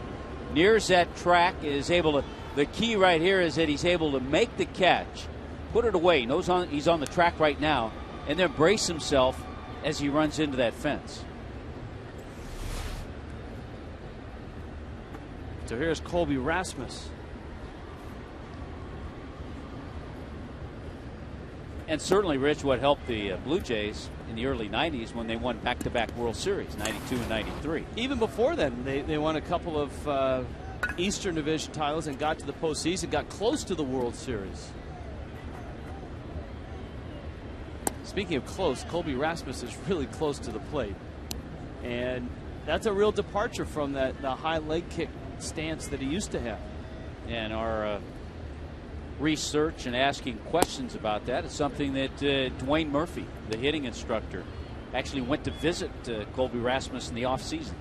S4: nears that track, is able to. The key right here is that he's able to make the catch, put it away. He's on the track right now, and then brace himself as he runs into that fence.
S6: So here's Colby Rasmus.
S4: And certainly, Rich, what helped the Blue Jays in the early 90s when they won back-to-back World Series, 92 and 93.
S6: Even before then, they won a couple of Eastern Division titles and got to the postseason, got close to the World Series. Speaking of close, Colby Rasmus is really close to the plate. And that's a real departure from the high leg kick stance that he used to have.
S4: And our research and asking questions about that is something that Dwayne Murphy, the hitting instructor, actually went to visit Colby Rasmus in the offseason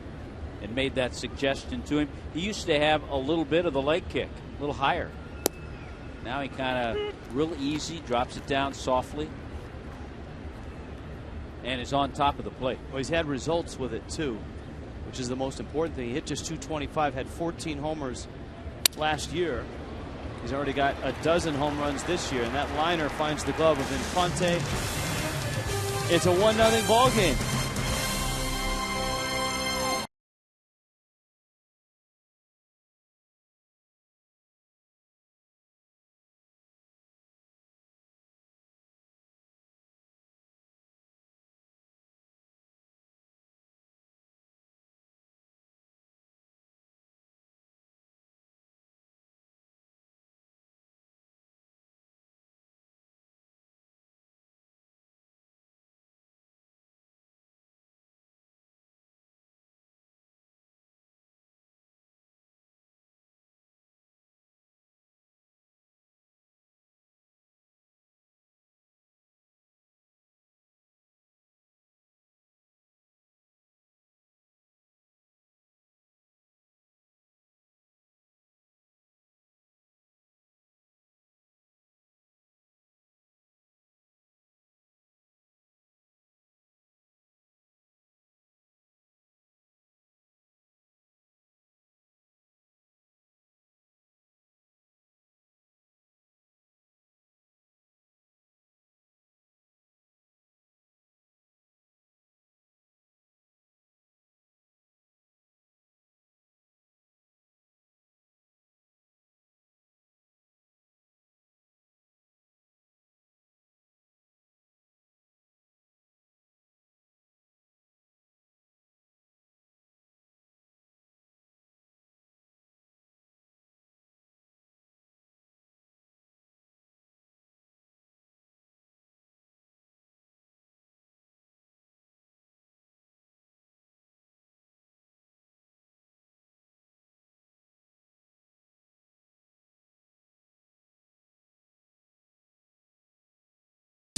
S4: and made that suggestion to him. He used to have a little bit of the leg kick, a little higher. Now he kind of real easy, drops it down softly, and is on top of the plate.
S6: Well, he's had results with it too, which is the most important thing. He hit just .225, had 14 homers last year. He's already got a dozen home runs this year, and that liner finds the glove of Infante. It's a 1-0 ball game.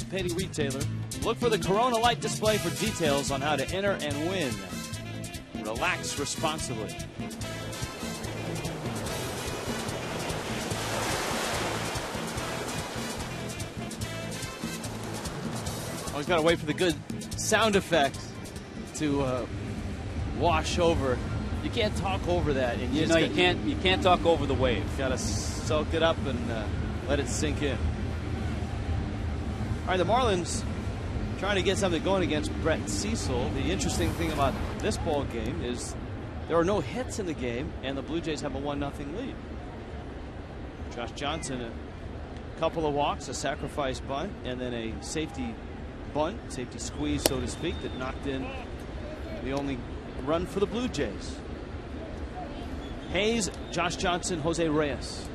S6: participating retailer. Look for the Corona Light display for details on how to enter and win. Relax responsibly. Always got to wait for the good sound effect to wash over. You can't talk over that. And
S4: You can't talk over the wave.
S6: You got to soak it up and let it sink in. All right, the Marlins trying to get something going against Brett Cecil. The interesting thing about this ball game is there are no hits in the game, and the Blue Jays have a 1-0 lead. Josh Johnson, a couple of walks, a sacrifice bunt, and then a safety bunt, safety squeeze, so to speak, that knocked in the only run for the Blue Jays. Hayes, Josh Johnson, Jose Reyes.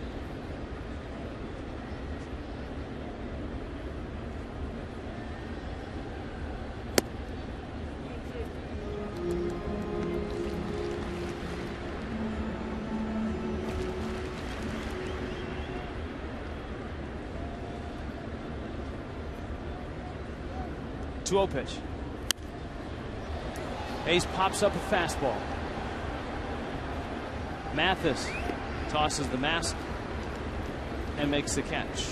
S6: Two-0 pitch. Hayes pops up a fastball. Mathis tosses the mask and makes the catch.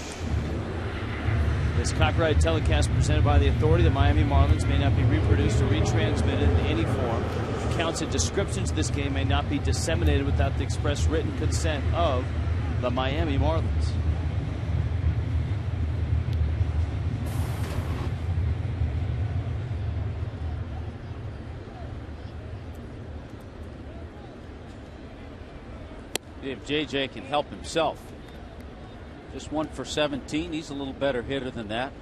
S6: This copyrighted telecast presented by the authority, the Miami Marlins, may not be reproduced or retransmitted in any form. Accounts and descriptions of this game may not be disseminated without the express written consent of the Miami Marlins.
S4: If JJ can help himself. Just 1 for 17. He's a little better hitter than that.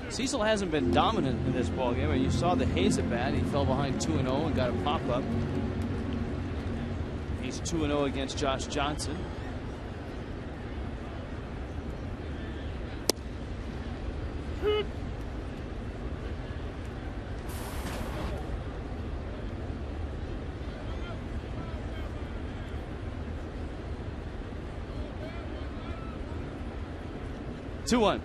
S6: Cecil hasn't been dominant in this ballgame. You saw the Hayes at bat. He fell behind 2-0 and got a pop up. He's 2-0 against Josh Johnson. Two-one.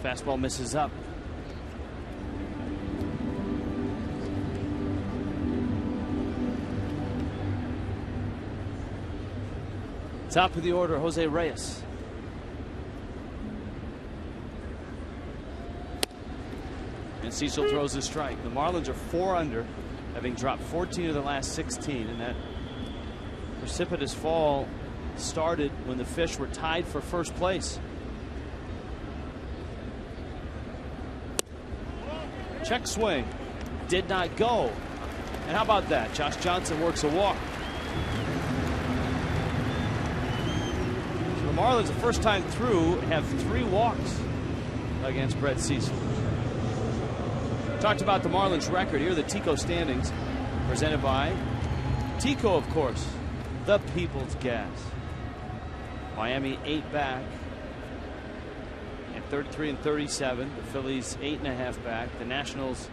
S6: Fastball misses up. Top of the order, Jose Reyes. And Cecil throws a strike. The Marlins are 4 under, having dropped 14 of the last 16, and that precipitous fall started when the Fish were tied for first place. Check swing. Did not go. And how about that? Josh Johnson works a walk. So the Marlins, the first time through, have 3 walks against Brett Cecil. Talked about the Marlins record. Here are the Tico standings presented by Tico, of course, the People's Gas. Miami 8 back at 33 and 37. The Phillies 8.5 back. The Nationals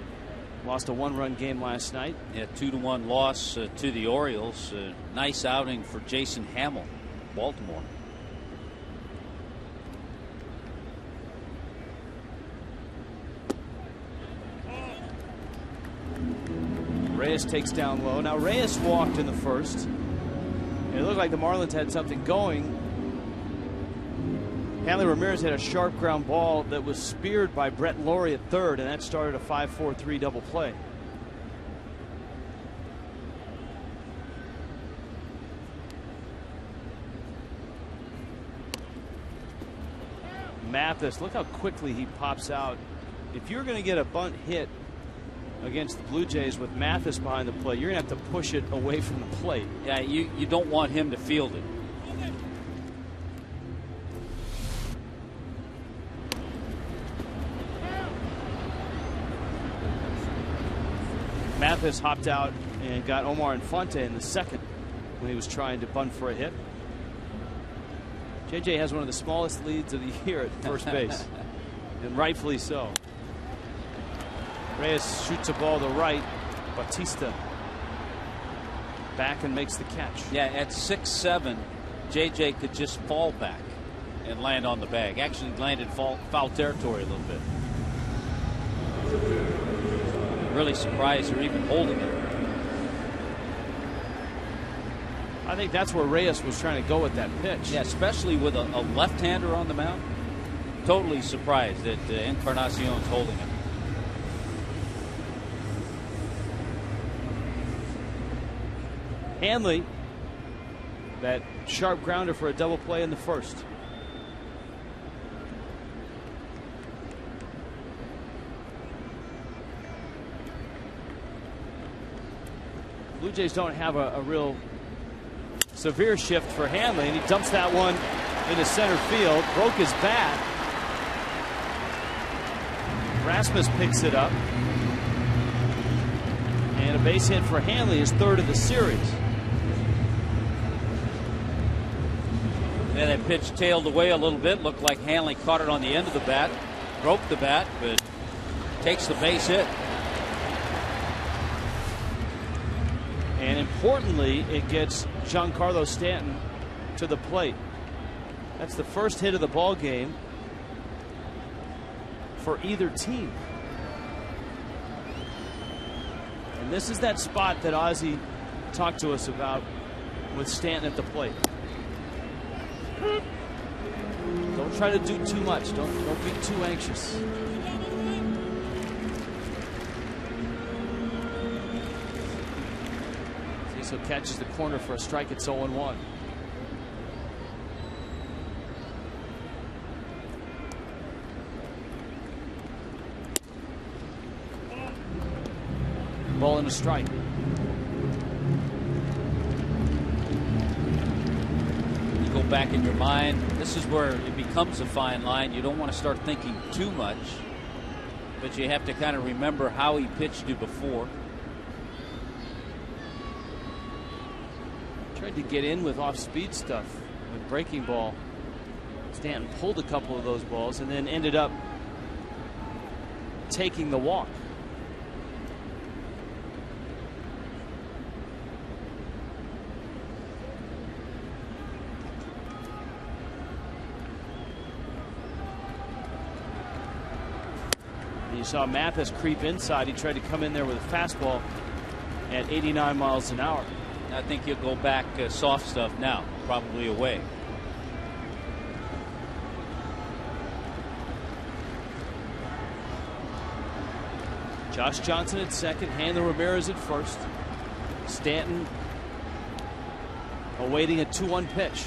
S6: lost a 1-run game last night.
S4: Yeah, 2-1 loss to the Orioles. Nice outing for Jason Hamill, Baltimore.
S6: Reyes takes down low. Now Reyes walked in the first. And it looked like the Marlins had something going. Hanley Ramirez had a sharp ground ball that was speared by Brett Laurie at third, and that started a 5-4-3 double play. Mathis, look how quickly he pops out. If you're going to get a bunt hit against the Blue Jays with Mathis behind the plate, you're going to have to push it away from the plate.
S4: Yeah, you don't want him to field it.
S6: Mathis hopped out and got Omar Infante in the second when he was trying to bunt for a hit. JJ has one of the smallest leads of the year at first base, and rightfully so. Reyes shoots a ball to right. Bautista back and makes the catch.
S4: Yeah, at 6'7", JJ could just fall back and land on the bag. Actually landed foul territory a little bit. Really surprised they're even holding it.
S6: I think that's where Reyes was trying to go with that pitch.
S4: Yeah, especially with a left-hander on the mound. Totally surprised that Encarnacion's holding it.
S6: Hanley, that sharp grounder for a double play in the first. Blue Jays don't have a real severe shift for Hanley, and he dumps that one into center field. Broke his bat. Rasmus picks it up. And a base hit for Hanley, his third of the series.
S4: Yeah, that pitch tailed away a little bit. Looked like Hanley caught it on the end of the bat. Broke the bat, but takes the base hit.
S6: And importantly, it gets Giancarlo Stanton to the plate. That's the first hit of the ball game for either team. And this is that spot that Ozzie talked to us about with Stanton at the plate. Don't try to do too much. Don't be too anxious. Cecil catches the corner for a strike. It's 0-1. Ball and a strike.
S4: You go back in your mind. This is where it becomes a fine line. You don't want to start thinking too much, but you have to kind of remember how he pitched you before.
S6: Tried to get in with off-speed stuff with breaking ball. Stanton pulled a couple of those balls and then ended up taking the walk. You saw Mathis creep inside. He tried to come in there with a fastball at 89 miles an hour.
S4: I think you'll go back soft stuff now, probably away.
S6: Josh Johnson at second, Hanley Ramirez at first. Stanton awaiting a 2-1 pitch.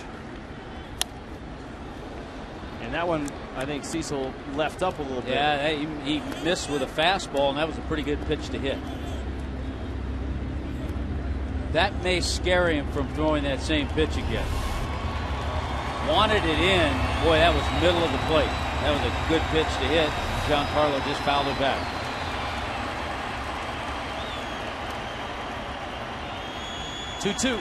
S6: And that one, I think Cecil left up a little bit.
S4: Yeah, he missed with a fastball, and that was a pretty good pitch to hit. That may scare him from throwing that same pitch again. Wanted it in. Boy, that was middle of the plate. That was a good pitch to hit. Giancarlo just fouled it back.
S6: Two.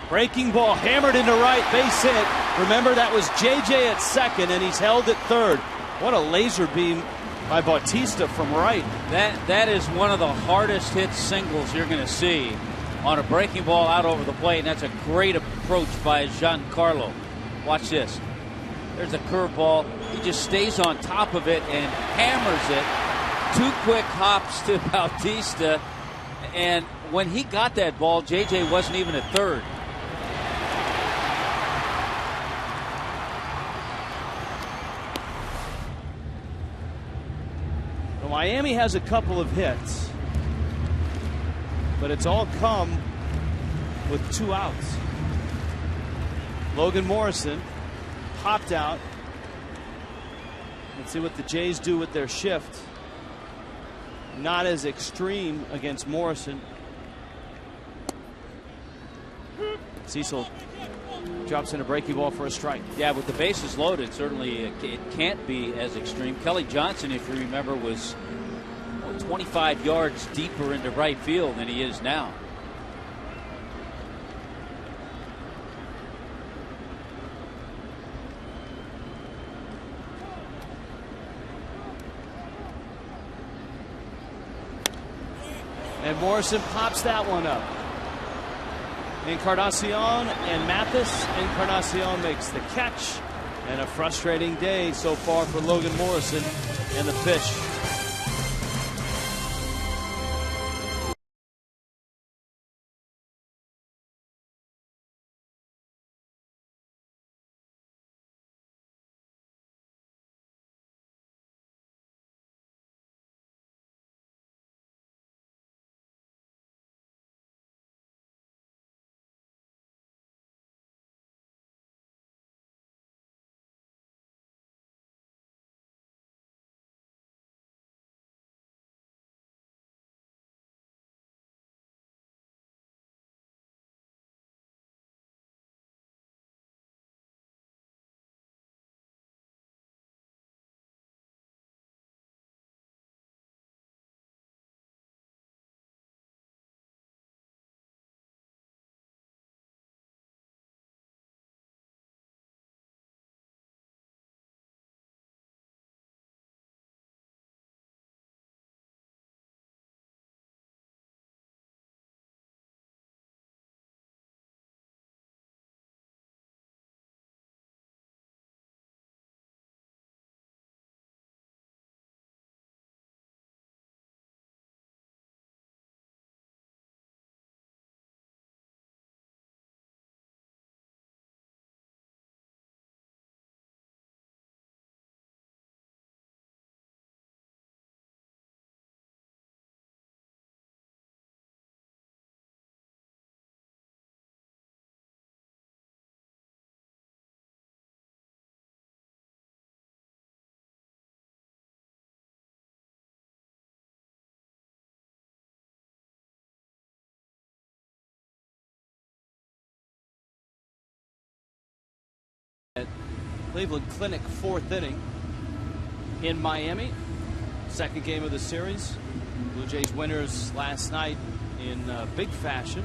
S6: Breaking ball hammered into right, base hit. Remember, that was JJ at second, and he's held at third. What a laser beam by Bautista from right.
S4: That is one of the hardest hit singles you're going to see on a breaking ball out over the plate, and that's a great approach by Giancarlo. Watch this. There's a curveball. He just stays on top of it and hammers it. 2 quick hops to Bautista, and when he got that ball, JJ wasn't even at third.
S6: Well, Miami has a couple of hits, but it's all come with 2 outs. Logan Morrison popped out. Let's see what the Jays do with their shift. Not as extreme against Morrison. Cecil drops in a breaking ball for a strike.
S4: Yeah, with the bases loaded, certainly it can't be as extreme. Kelly Johnson, if you remember, was 25 yards deeper into right field than he is now.
S6: And Morrison pops that one up. Encarnacion and Mathis. Encarnacion makes the catch. And a frustrating day so far for Logan Morrison and the Fish. Cleveland Clinic, 4th inning in Miami. Second game of the series. Blue Jays winners last night in big fashion.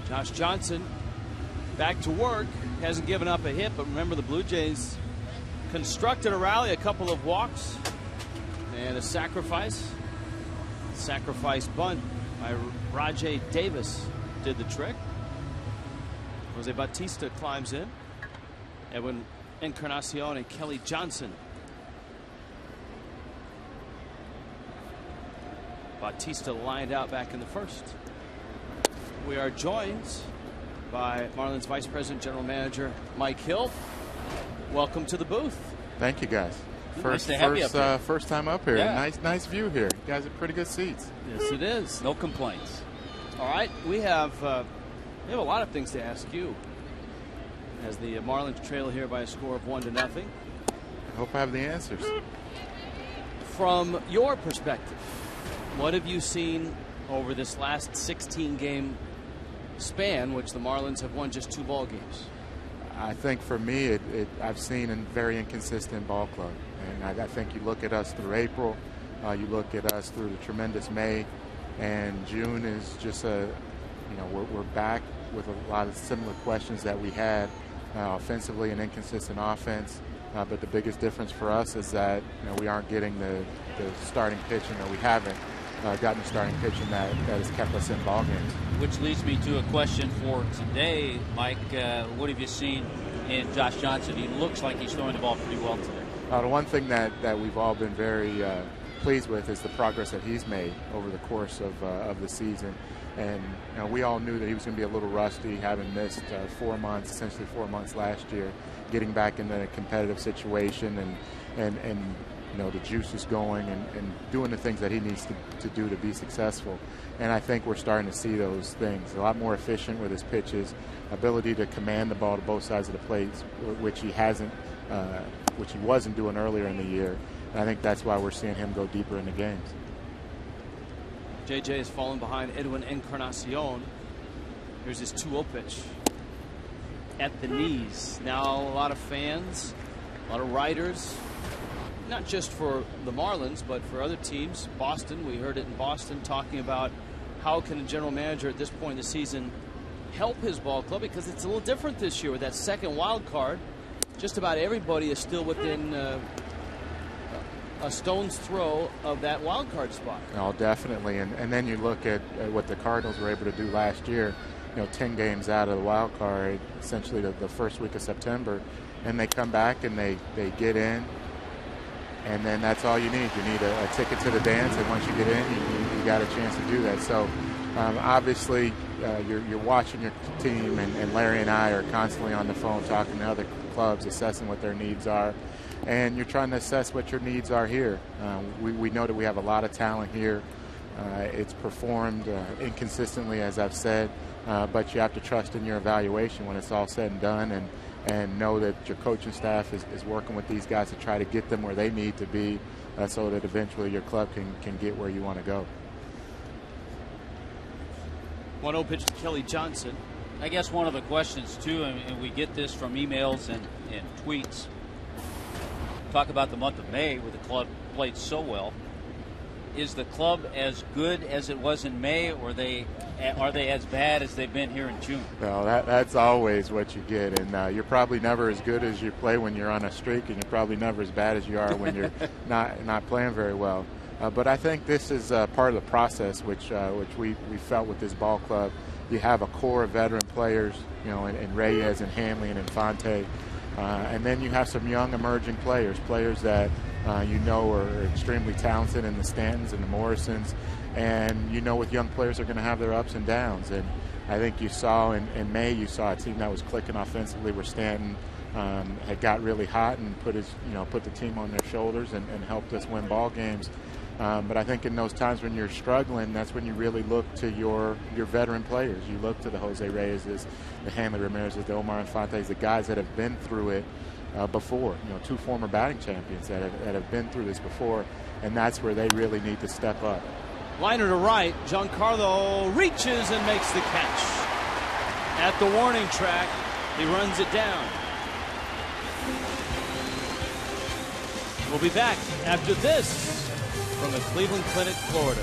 S6: Josh Johnson back to work. Hasn't given up a hit, but remember the Blue Jays constructed a rally, a couple of walks, and a sacrifice. Sacrifice bunt by Rajay Davis did the trick. Jose Bautista climbs in. Edwin Encarnacion and Kelly Johnson. Bautista lined out back in the first. We are joined by Marlins Vice President General Manager Mike Hill. Welcome to the booth.
S11: Thank you, guys.
S3: Nice to have you up here.
S11: First time up here.
S3: Yeah.
S11: Nice view here. You guys have pretty good seats.
S6: Yes, it is.
S3: No complaints.
S6: All right, we have a lot of things to ask you. As the Marlins trail here by a score of 1-0.
S11: I hope I have the answers.
S6: From your perspective, what have you seen over this last 16-game span, which the Marlins have won just 2 ball games?
S11: I think for me, I've seen a very inconsistent ball club. And I think you look at us through April, you look at us through the tremendous May, and June is just we're back with a lot of similar questions that we had. Offensively, an inconsistent offense, but the biggest difference for us is that we aren't getting the starting pitching, or we haven't gotten the starting pitching that has kept us in ball games.
S4: Which leads me to a question for today, Mike. What have you seen in Josh Johnson? He looks like he's throwing the ball pretty well today.
S11: The one thing that we've all been very pleased with is the progress that he's made over the course of the season. And we all knew that he was going to be a little rusty, having missed 4 months, essentially 4 months last year, getting back into a competitive situation and the juice is going and doing the things that he needs to do to be successful. And I think we're starting to see those things. A lot more efficient with his pitches, ability to command the ball to both sides of the plate, which he wasn't doing earlier in the year. And I think that's why we're seeing him go deeper into games.
S6: JJ has fallen behind Edwin Encarnacion. Here's his 2-0 pitch at the knees. Now a lot of fans, a lot of writers, not just for the Marlins, but for other teams. Boston, we heard it in Boston, talking about how can a general manager at this point in the season help his ball club, because it's a little different this year with that second wild card. Just about everybody is still within a stone's throw of that wild card spot.
S11: Oh, definitely. And then you look at what the Cardinals were able to do last year, 10 games out of the wild card, essentially the first week of September, and they come back and they get in, and then that's all you need. You need a ticket to the dance, and once you get in, you got a chance to do that. So obviously you're watching your team, and Larry and I are constantly on the phone talking to other clubs, assessing what their needs are, and you're trying to assess what your needs are here. We know that we have a lot of talent here. It's performed inconsistently, as I've said, but you have to trust in your evaluation when it's all said and done, and know that your coaching staff is working with these guys to try to get them where they need to be, so that eventually your club can get where you want to go.
S6: 1-0 pitch to Kelly Johnson.
S4: I guess one of the questions, too, and we get this from emails and tweets, talk about the month of May where the club played so well. Is the club as good as it was in May, or are they as bad as they've been here in June?
S11: Well, that's always what you get, and you're probably never as good as you play when you're on a streak, and you're probably never as bad as you are when you're not playing very well. But I think this is part of the process, which we felt with this ball club. You have a core of veteran players, in Reyes and Hanley and Infante, and then you have some young emerging players that are extremely talented in the Stantons and the Morrisons, and with young players are going to have their ups and downs. And I think you saw in May, you saw a team that was clicking offensively where Stanton had got really hot and put the team on their shoulders and helped us win ball games. But I think in those times when you're struggling, that's when you really look to your veteran players. You look to the Jose Reyes, the Hanley Ramirez's, the Omar Infantes, the guys that have been through it before. 2 former batting champions that have been through this before, and that's where they really need to step up.
S6: Liner to right. Giancarlo reaches and makes the catch. At the warning track, he runs it down. We'll be back after this from the Cleveland Clinic, Florida.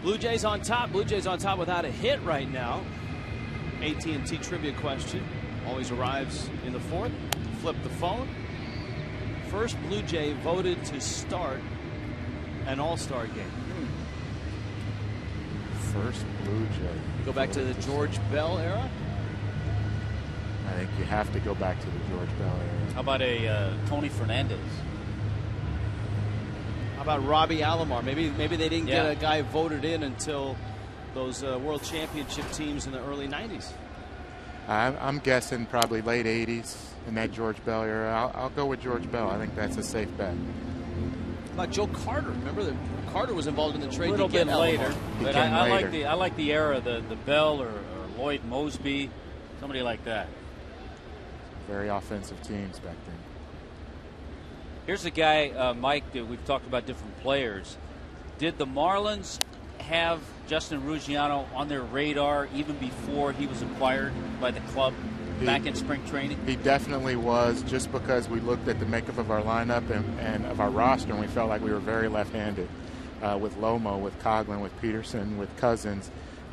S6: Blue Jays on top. Blue Jays on top without a hit right now. AT&T trivia question always arrives in the 4th. Flip the phone. First Blue Jay voted to start an All-Star game.
S11: First Blue Jay.
S6: Go back to the George Bell era.
S11: I think you have to go back to the George Bell era.
S4: How about a Tony Fernandez?
S6: How about Robbie Alomar? Maybe they didn't get a guy voted in until those World Championship teams in the early 90s.
S11: I'm guessing probably late 80s in that George Bell era. I'll go with George Bell. I think that's a safe bet.
S6: How about Joe Carter? Remember that Carter was involved in the trade
S4: a little bit later. But I like the era, the Bell or Lloyd Mosby, somebody like that.
S11: Very offensive teams back then.
S4: Here's a guy, Mike, that we've talked about different players. Did the Marlins have Justin Ruggiano on their radar even before he was acquired by the club back in spring training?
S11: He definitely was, just because we looked at the makeup of our lineup and of our roster, and we felt like we were very left-handed with Lomo, with Coughlin, with Peterson, with Cousins.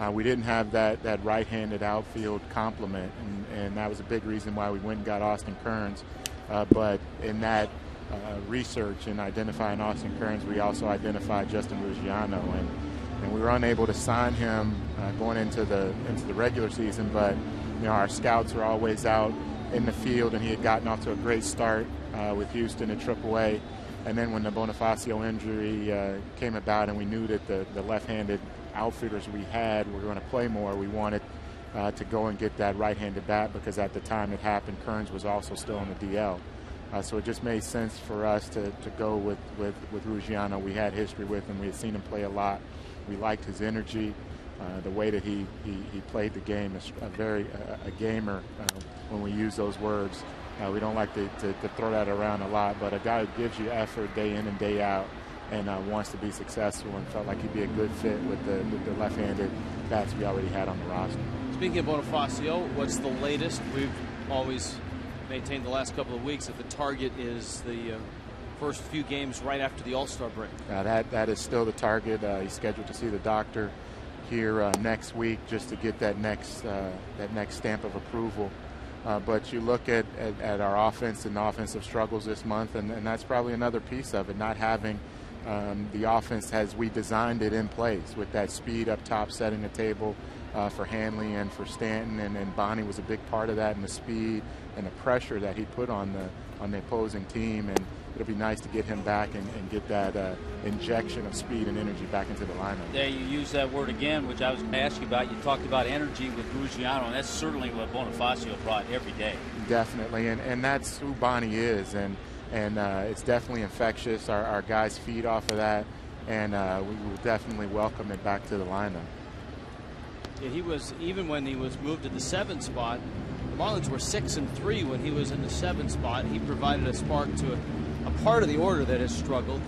S11: We didn't have that right-handed outfield complement, and that was a big reason why we went and got Austin Kearns. But in that research and identifying Austin Kearns, we also identified Justin Ruggiano, and we were unable to sign him going into the regular season. But our scouts were always out in the field, and he had gotten off to a great start with Houston at AAA. And then when the Bonifacio injury came about, and we knew that the left-handed outfielders we had were going to play more, we wanted to go and get that right-handed bat, because at the time it happened, Kearns was also still on the DL. So it just made sense for us to go with Ruggiano. We had history with him. We had seen him play a lot. We liked his energy, the way that he played the game. A gamer, when we use those words. We don't like to throw that around a lot, but a guy who gives you effort day in and day out and wants to be successful, and felt like he'd be a good fit with the left-handed bats we already had on the roster.
S6: Speaking of Bonifacio, what's the latest? We've always maintained the last couple of weeks that the target is the first few games right after the All-Star break.
S11: That is still the target. He's scheduled to see the doctor here next week, just to get that next stamp of approval. But you look at our offense and the offensive struggles this month, and that's probably another piece of it, not having the offense as we designed it in place, with that speed up top, setting the table for Hanley and for Stanton, and Bonnie was a big part of that, and the speed and the pressure that he put on the opposing team. And it'll be nice to get him back and get that injection of speed and energy back into the lineup.
S4: Yeah, you used that word again, which I was going to ask you about. You talked about energy with Ruggiano, and that's certainly what Bonifacio brought every day.
S11: Definitely, and that's who Bonnie is, and it's definitely infectious. Our guys feed off of that, and we will definitely welcome it back to the lineup.
S6: Yeah, he was, even when he was moved to the 7th spot, the Marlins were 6-3 when he was in the 7th spot. He provided a spark to a part of the order that has struggled,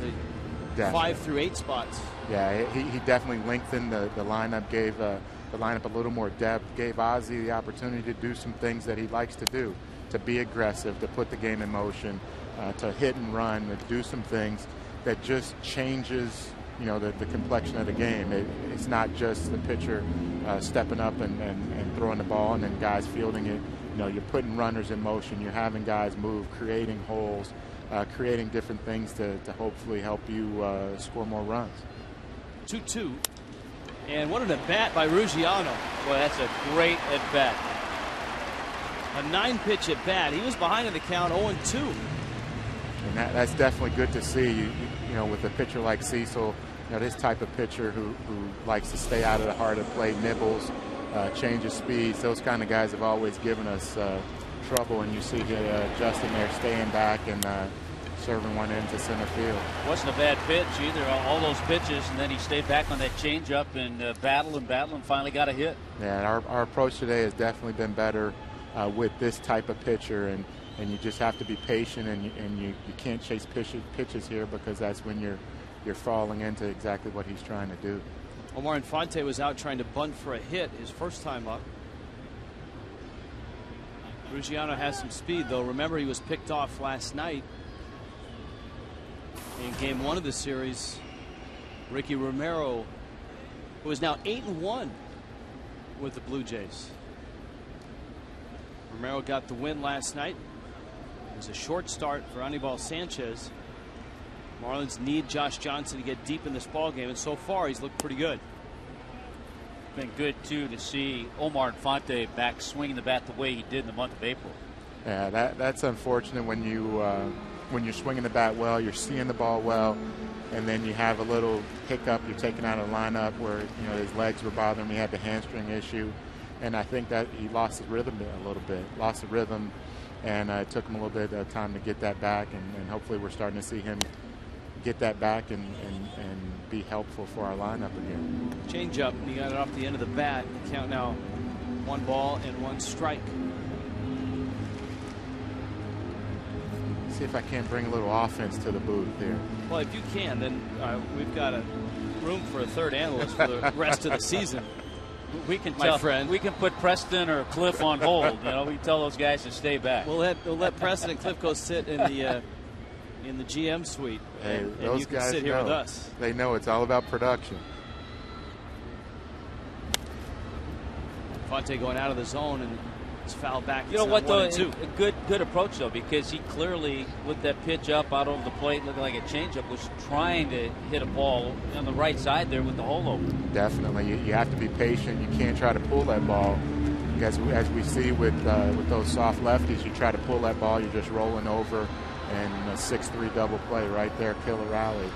S6: the 5 through 8 spots.
S11: Yeah, he definitely lengthened the lineup, gave the lineup a little more depth, gave Ozzie the opportunity to do some things that he likes to do, to be aggressive, to put the game in motion, to hit and run, to do some things that just changes the complexion of the game. It's not just the pitcher stepping up and throwing the ball and then guys fielding it. You're putting runners in motion. You're having guys move, creating holes, creating different things to hopefully help you score more runs.
S6: 2-2. And what an at-bat by Ruggiano.
S4: Boy, that's a great at-bat.
S6: A 9-pitch at-bat. He was behind in the count, 0-2.
S11: And that's definitely good to see. With a pitcher like Cecil, this type of pitcher who likes to stay out of the heart of play, nibbles, changes speeds. Those kind of guys have always given us trouble, and you see Justin there staying back and serving one into center field.
S4: Wasn't a bad pitch either, all those pitches, and then he stayed back on that changeup and battled and finally got a hit.
S11: Yeah, our approach today has definitely been better with this type of pitcher, and you just have to be patient, and you can't chase pitches here, because that's when you're falling into exactly what he's trying to do.
S6: Omar Infante was out trying to bunt for a hit his first time up. Ruggiano has some speed, though. Remember, he was picked off last night in game 1 of the series. Ricky Romero, who is now 8-1 with the Blue Jays. Romero got the win last night. It was a short start for Anibal Sanchez. Marlins need Josh Johnson to get deep in this ball game, and so far he's looked pretty good.
S4: Been good too to see Omar Infante back swinging the bat the way he did in the month of April.
S11: Yeah, that's unfortunate when you're swinging the bat well, you're seeing the ball well, and then you have a little hiccup. You're taken out of the lineup where his legs were bothering him. He had the hamstring issue, and I think that he lost his rhythm a little bit. Lost the rhythm, and it took him a little bit of time to get that back, and hopefully we're starting to see him get that back and be helpful for our lineup again.
S6: Change up, and he got it off the end of the bat. Count now 1 ball and 1 strike.
S11: see if I can bring a little offense to the booth here.
S6: Well, if you can, then we've got a room for a third analyst for the rest of the season.
S4: We can
S6: my friend.
S4: We can put Preston or Cliff on hold. You know, we tell those guys to stay back.
S6: We'll let Preston and Cliff go sit in the GM suite, and
S11: those
S6: you can
S11: guys
S6: sit here
S11: know.
S6: with us.
S11: They know it's all about production.
S6: Fonte going out of the zone, and it's fouled back.
S4: You know what, though?
S6: A
S4: good approach, though, because he clearly, with that pitch up out over the plate, looking like a changeup, was trying to hit a ball on the right side there with the hole open.
S11: Definitely. You have to be patient. You can't try to pull that ball. As we see with those soft lefties, you try to pull that ball, you're just rolling over, and a 6-3 double play right there, killer rally.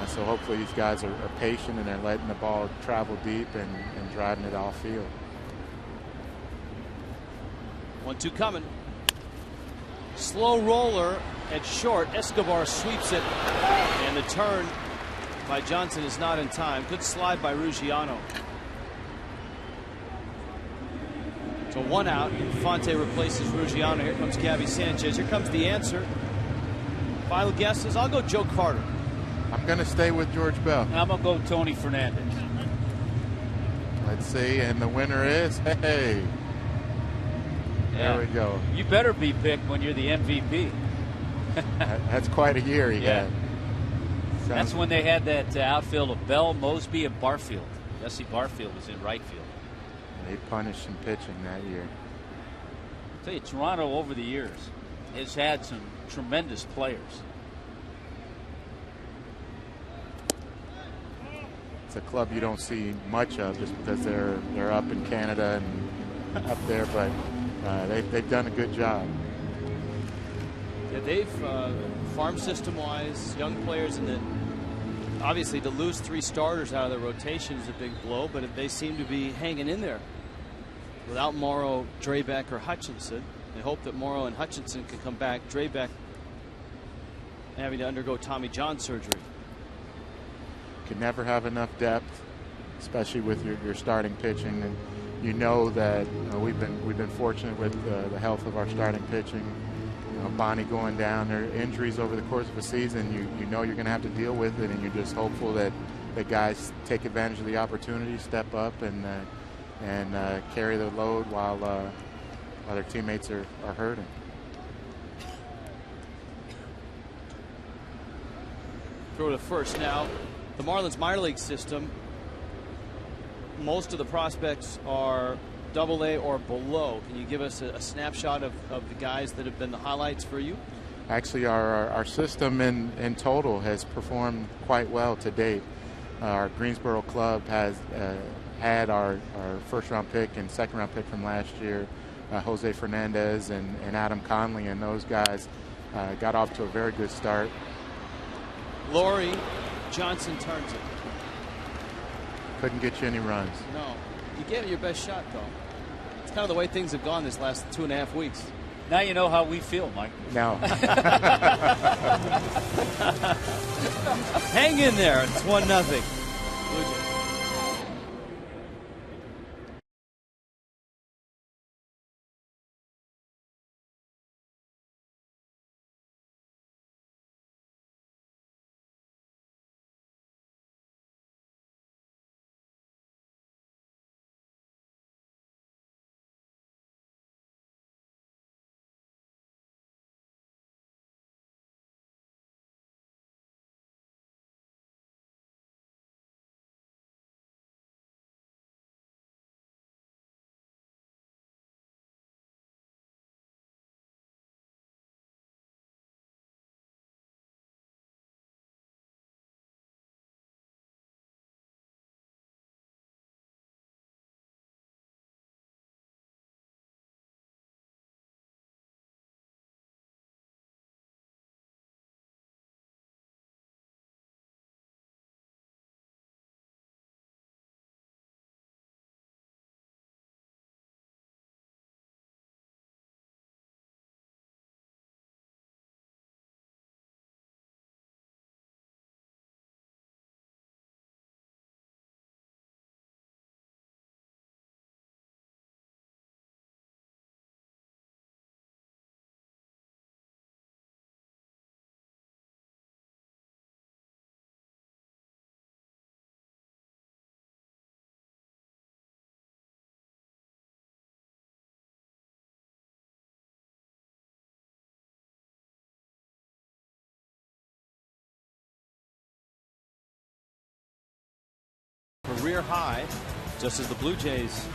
S11: So hopefully these guys are patient and they're letting the ball travel deep and driving it off field.
S6: 1-2 coming. Slow roller at short. Escobar sweeps it, and the turn by Johnson is not in time. Good slide by Ruggiano. So 1 out. Fonte replaces Ruggiano. Here comes Gabby Sanchez. Here comes the answer. Final guesses. I'll go Joe Carter.
S11: I'm going to stay with George Bell.
S4: And I'm going to go Tony Fernandez.
S11: Let's see, and the winner is, hey. There we go.
S4: You better be picked when you're the MVP.
S11: That's quite a year he had.
S4: That's when they had that outfield of Bell, Mosby, and Barfield. Jesse Barfield was in right field.
S11: They punished some pitching that year.
S4: I'll tell you, Toronto over the years has had some tremendous players.
S11: It's a club you don't see much of just because they're up in Canada and up there, but they've done a good job.
S6: Yeah, they've farm system wise, young players, and obviously to lose 3 starters out of the rotation is a big blow, but they seem to be hanging in there without Morrow, Drabek, or Hutchinson. They hope that Morrow and Hutchinson can come back. Drabek having to undergo Tommy John surgery.
S11: Can never have enough depth, especially with your starting pitching. And you know that we've been fortunate with the health of our starting pitching. You know, Bonnie going down, there are injuries over the course of a season. You know you're going to have to deal with it, and you're just hopeful that the guys take advantage of the opportunity, step up, and carry the load while their teammates are hurting.
S6: Throw to first now. The Marlins minor league system, most of the prospects are Double-A or below. Can you give us a snapshot of the guys that have been the highlights for you?
S11: Actually, our system in total has performed quite well to date. Our Greensboro club has had our first-round pick and second-round pick from last year, Jose Fernandez and Adam Conley, and those guys got off to a very good start.
S6: Laurie Johnson turns it.
S11: Couldn't get you any runs.
S6: No. You gave it your best shot, though. It's kind of the way things have gone this last 2.5 weeks.
S4: Now you know how we feel, Mike.
S11: No.
S6: Hang in there. It's 1-0. Blue Jays. career high. Just as the Blue Jays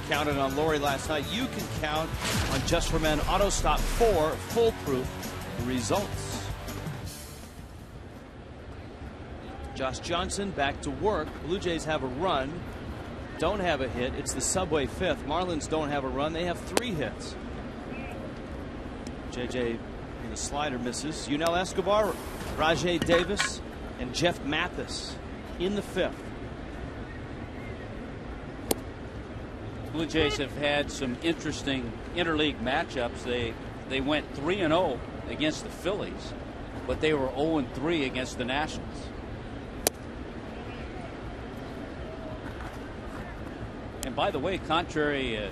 S6: counted on Laurie last night, you can count on Just for Men Auto Stop 4 foolproof results. Josh Johnson back to work. Blue Jays have a run, don't have a hit. It's the Subway fifth. Marlins don't have a run. They have 3 hits. JJ in the slider misses. Yunel Escobar, Rajay Davis, and Jeff Mathis in the 5th.
S4: Blue Jays have had some interesting interleague matchups. They went 3-0 against the Phillies, but they were 0-3 against the Nationals. And by the way, contrary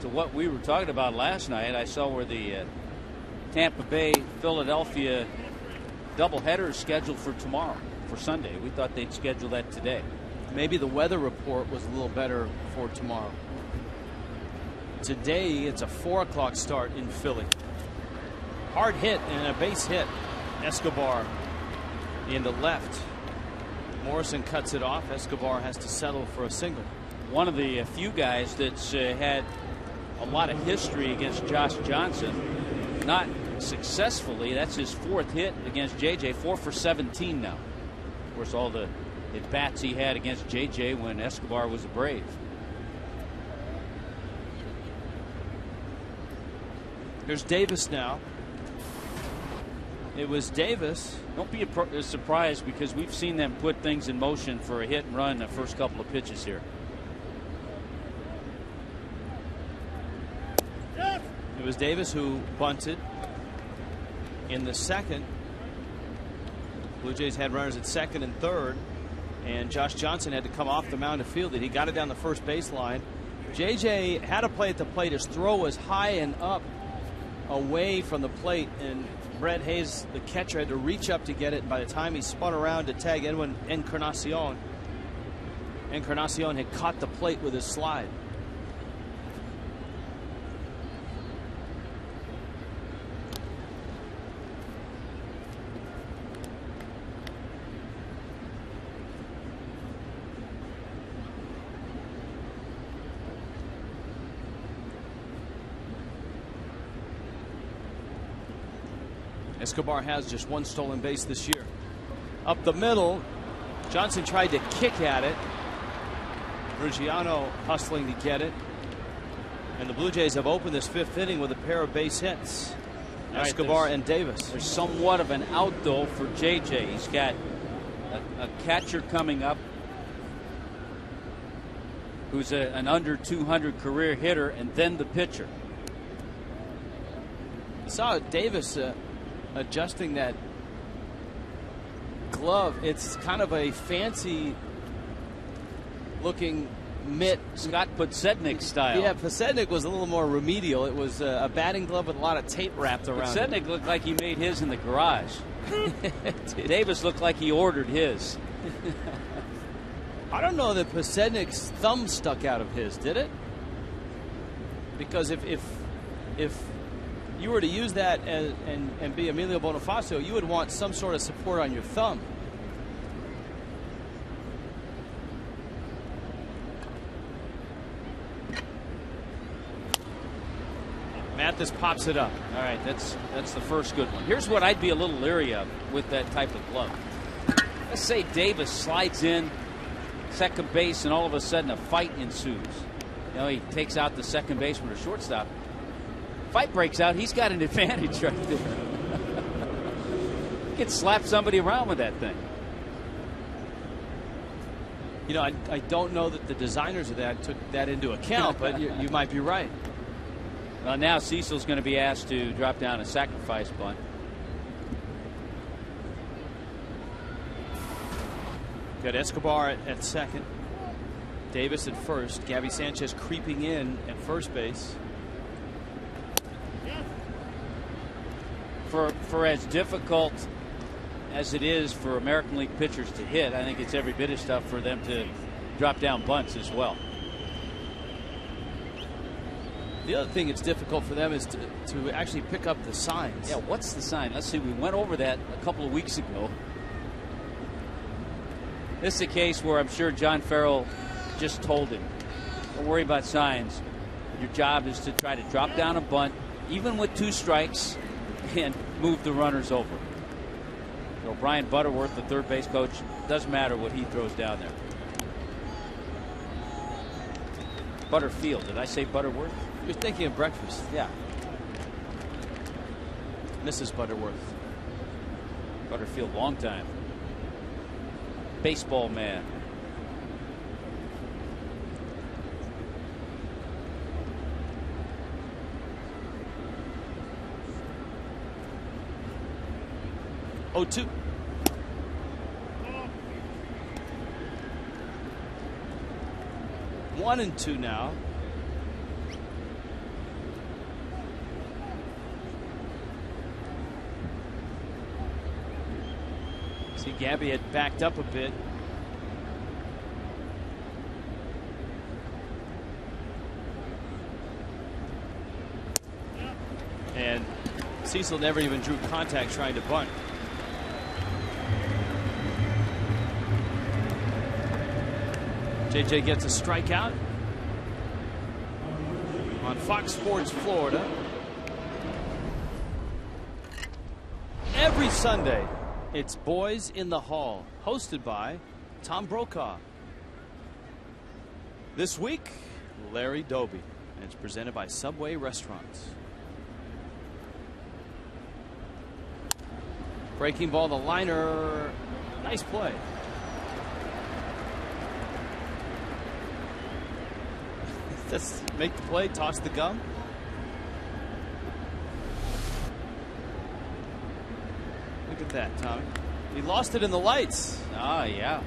S4: to what we were talking about last night, I saw where the Tampa Bay Philadelphia doubleheader is scheduled for tomorrow, for Sunday. We thought they'd schedule that today.
S6: Maybe the weather report was a little better for tomorrow. Today it's a 4 o'clock start in Philly. Hard hit and a base hit. Escobar in the left. Morrison cuts it off. Escobar has to settle for a single.
S4: One of the few guys that's had a lot of history against Josh Johnson, not successfully. That's his 4th hit against JJ, 4 for 17 now. Of course, all the at-bats he had against JJ when Escobar was a Brave.
S6: Here's Davis now. It was Davis.
S4: Don't be surprised, because we've seen them put things in motion for a hit and run the first couple of pitches here.
S6: It was Davis who bunted in the 2nd. Blue Jays had runners at 2nd and 3rd, and Josh Johnson had to come off the mound to field it. He got it down the first baseline. JJ had a play at the plate. His throw was high and up away from the plate, and Brett Hayes, the catcher, had to reach up to get it. And by the time he spun around to tag Edwin Encarnacion had caught the plate with his slide. Escobar has just 1 stolen base this year. Up the middle, Johnson tried to kick at it. Ruggiano hustling to get it. And the Blue Jays have opened this 5th inning with a pair of base hits. Escobar and Davis.
S4: There's somewhat of an out, though, for JJ. He's got a catcher coming up who's an under 200 career hitter, and then the pitcher.
S6: You saw Davis adjusting that glove. It's kind of a fancy looking mitt.
S4: Scott Podsednik style.
S6: Yeah, Podsednik was a little more remedial. It was a batting glove with a lot of tape wrapped around it.
S4: Podsednik looked like he made his in the garage. Davis looked like he ordered his.
S6: I don't know that Podsednik's thumb stuck out of his, did it? Because if you were to use that and be Emilio Bonifacio, you would want some sort of support on your thumb. Mathis pops it up.
S4: All right, that's the first good one. Here's what I'd be a little leery of with that type of glove. Let's say Davis slides in second base, and all of a sudden a fight ensues. You know, he takes out the second baseman or shortstop. Fight breaks out. He's got an advantage right there. He can slap somebody around with that thing.
S6: You know, I don't know that the designers of that took that into account, but you might be right.
S4: Well, now Cecil's going to be asked to drop down a sacrifice bunt.
S6: Got Escobar at second. Davis at first. Gabby Sanchez creeping in at first base.
S4: For as difficult as it is for American League pitchers to hit, I think it's every bit as tough for them to drop down bunts as well.
S6: The other thing that's difficult for them is to actually pick up the signs.
S4: Yeah, what's the sign? Let's see. We went over that a couple of weeks ago. This is a case where I'm sure John Farrell just told him, don't worry about signs. Your job is to try to drop down a bunt, even with 2 strikes, and move the runners over. So Brian Butterworth, the third base coach, doesn't matter what he throws down there. Butterfield. Did I say Butterworth?
S6: You're thinking of breakfast.
S4: Yeah.
S6: Mrs. Butterworth.
S4: Butterfield, long time. Baseball man.
S6: Oh, 2. One and 2 now. See, Gabby had backed up a bit. And Cecil never even drew contact trying to bunt. JJ gets a strikeout on Fox Sports Florida. Every Sunday, it's Boys in the Hall, hosted by Tom Brokaw. This week, Larry Doby, and it's presented by Subway Restaurants. Breaking ball, the liner. Nice play. Let's make the play, toss the gum. Look at that, Tommy. He lost it in the lights.
S4: Ah, yeah.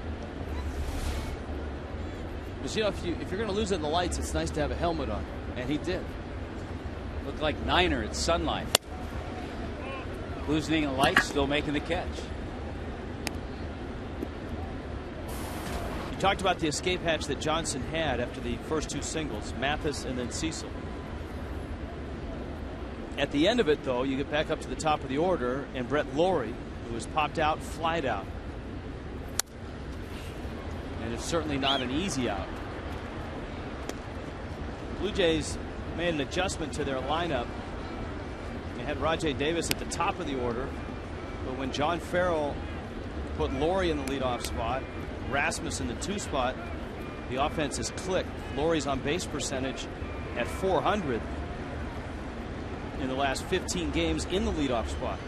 S6: Because, you know, if you're going to lose it in the lights, it's nice to have a helmet on. And he did.
S4: Looked like Niner at Sun Life. Losing a light, still making the catch.
S6: You talked about the escape hatch that Johnson had after the first 2 singles, Mathis and then Cecil. At the end of it, though, you get back up to the top of the order, and Brett Lawrie, who was popped out, flied out. And it's certainly not an easy out. Blue Jays made an adjustment to their lineup. They had Rajai Davis at the top of the order, but when John Farrell put Lawrie in the leadoff spot, Rasmus in the 2 spot, the offense has clicked. Laurie's on base percentage at .400 in the last 15 games in the leadoff spot.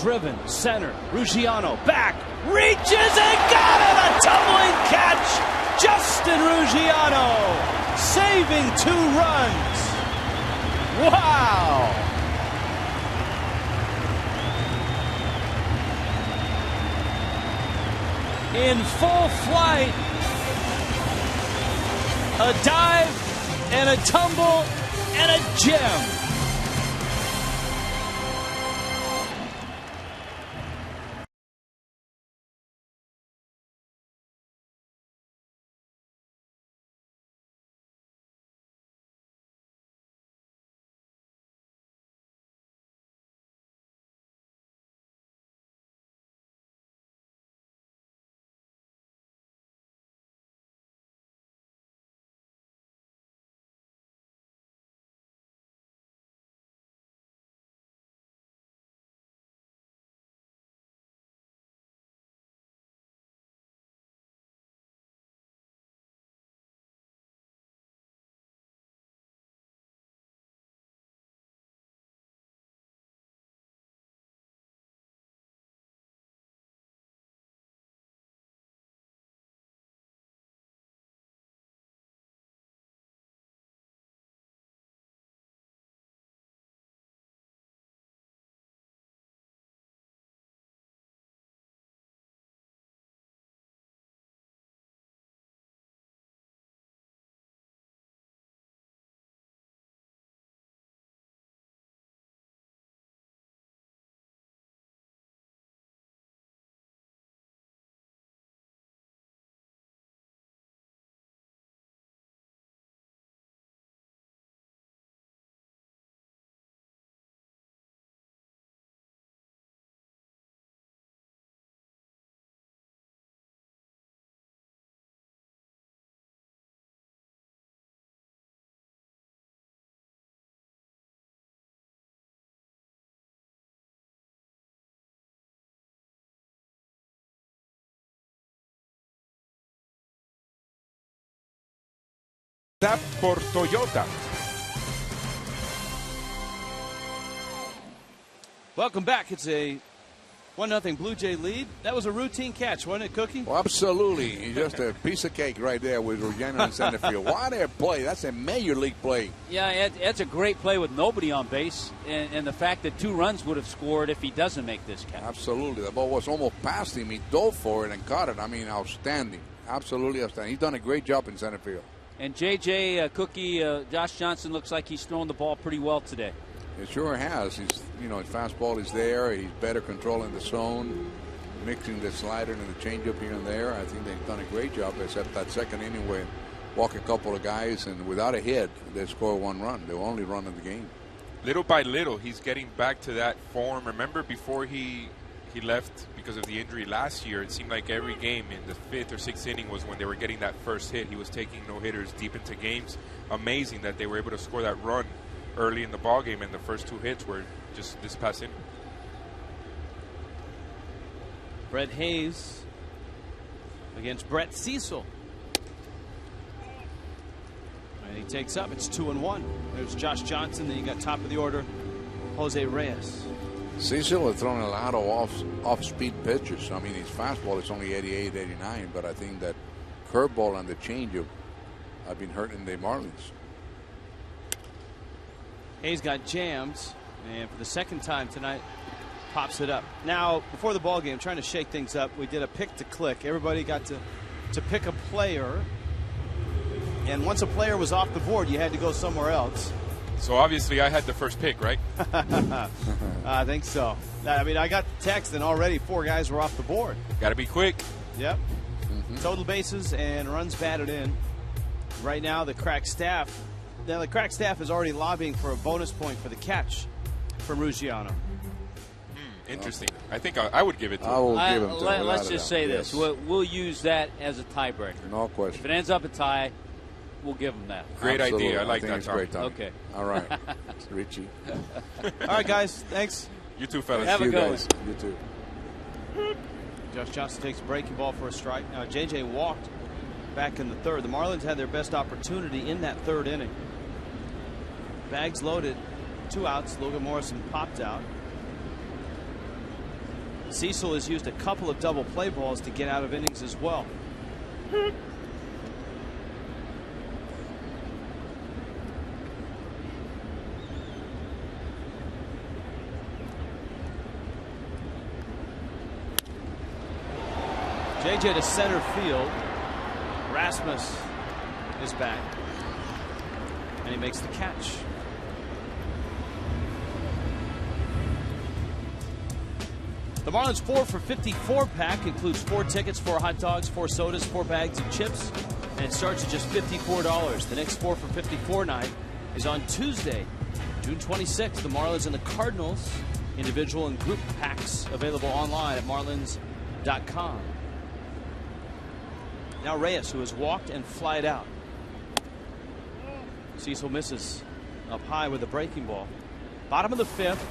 S6: Driven center, Ruggiano back, reaches and got it! A tumbling catch! Justin Ruggiano saving 2 runs. Wow! In full flight, a dive and a tumble and a gem.
S7: step for Toyota.
S6: Welcome back. It's a 1-0 Blue Jay lead. That was a routine catch, wasn't it, Cookie?
S12: Well, absolutely. Just a piece of cake right there with Ruggiero in center field. What a play. That's a major league play.
S4: Yeah, it's a great play with nobody on base, and the fact that 2 runs would have scored if he doesn't make this catch.
S12: Absolutely. The ball was almost past him. He dove for it and caught it. I mean, outstanding. Absolutely outstanding. He's done a great job in center field.
S4: And J.J. Cookie, Josh Johnson looks like he's throwing the ball pretty well today.
S12: It sure has. His fastball is there. He's better controlling the zone, mixing the slider and the changeup here and there. I think they've done a great job, except that second inning where walk a couple of guys and without a hit, they score 1 run. The only run of the game.
S7: Little by little, he's getting back to that form. Remember, before he left because of the injury last year, it seemed like every game in the 5th or 6th inning was when they were getting that first hit. He was taking no-hitters deep into games. Amazing that they were able to score that run early in the ball game, and the first 2 hits were just this past inning.
S6: Brett Hayes against Brett Cecil. And he takes up. It's 2-1. There's Josh Johnson. Then you got top of the order, Jose Reyes.
S12: Cecil has thrown a lot of off-speed pitches. I mean, his fastball is only 88, 89, but I think that curveball and the changeup have been hurting the Marlins.
S6: Hayes got jammed, and for the second time tonight, pops it up. Now, before the ball game, trying to shake things up, we did a pick to click. Everybody got to pick a player, and once a player was off the board, you had to go somewhere else.
S7: So obviously I had the first pick, right?
S6: I think so. I mean, I got the text, and already 4 guys were off the board.
S7: Got to be quick.
S6: Yep. Total bases and runs batted in. Right now, the crack staff is already lobbying for a bonus point for the catch from Ruggiero.
S7: Interesting. I think I would give it to him.
S12: I will give him to him.
S4: Let's just say this. We'll use that as a tiebreaker.
S12: No question.
S4: If it ends up a tie, we'll give him that.
S7: Great
S12: Absolutely.
S7: idea. I like
S12: think
S7: that,
S12: it's
S7: Tom.
S12: great, Tom.
S4: Okay.
S12: All right. Richie.
S6: All right, guys. Thanks.
S7: You too, fellas.
S4: Have a good
S12: guys. You too.
S6: Josh Johnson takes a breaking ball for a strike. Now, J.J. walked back in the 3rd. The Marlins had their best opportunity in that 3rd inning. Bags loaded, 2 outs. Logan Morrison popped out. Cecil has used a couple of double play balls to get out of innings as well. JJ to center field. Rasmus is back, and he makes the catch. The Marlins 4 for 54 pack includes 4 tickets, 4 hot dogs, 4 sodas, 4 bags of chips, and it starts at just $54. The next 4 for 54 night is on Tuesday, June 26th. The Marlins and the Cardinals, individual and group packs available online at marlins.com. Now Reyes, who has walked and flied out. Cecil misses up high with a breaking ball. Bottom of the 5th,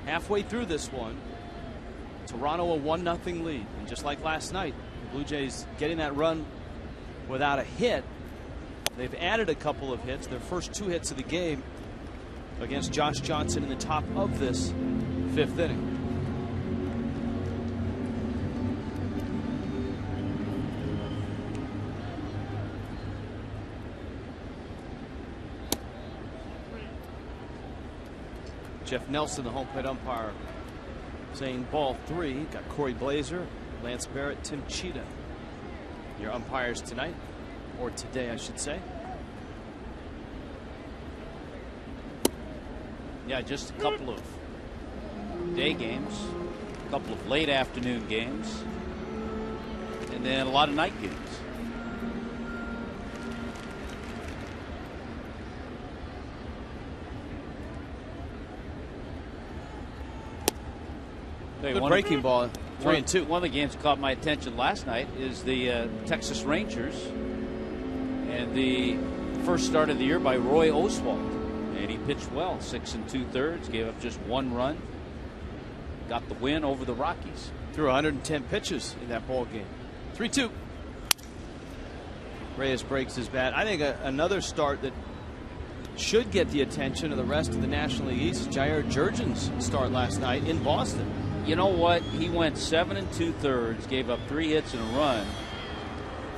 S6: halfway through this one. Toronto a 1-0 lead, and just like last night, the Blue Jays getting that run without a hit. They've added a couple of hits, their first 2 hits of the game against Josh Johnson in the top of this 5th inning. Jeff Nelson, the home plate umpire, saying ball 3. Got Corey Blazer, Lance Barrett, Tim Cheetah. Your umpires tonight, or today, I should say.
S4: Yeah, just a couple of day games, a couple of late afternoon games, and then a lot of night games.
S6: Good breaking ball. 3-2.
S4: One of the games that caught my attention last night is the Texas Rangers and the first start of the year by Roy Oswalt. And he pitched well, 6 2/3, gave up just 1 run, got the win over the Rockies.
S6: Threw 110 pitches in that ball game. 3-2. Reyes breaks his bat. I think another start that should get the attention of the rest of the National League East, Jair Jurgen's start last night in Boston.
S4: You know what? He went 7 2/3, gave up 3 hits and a run,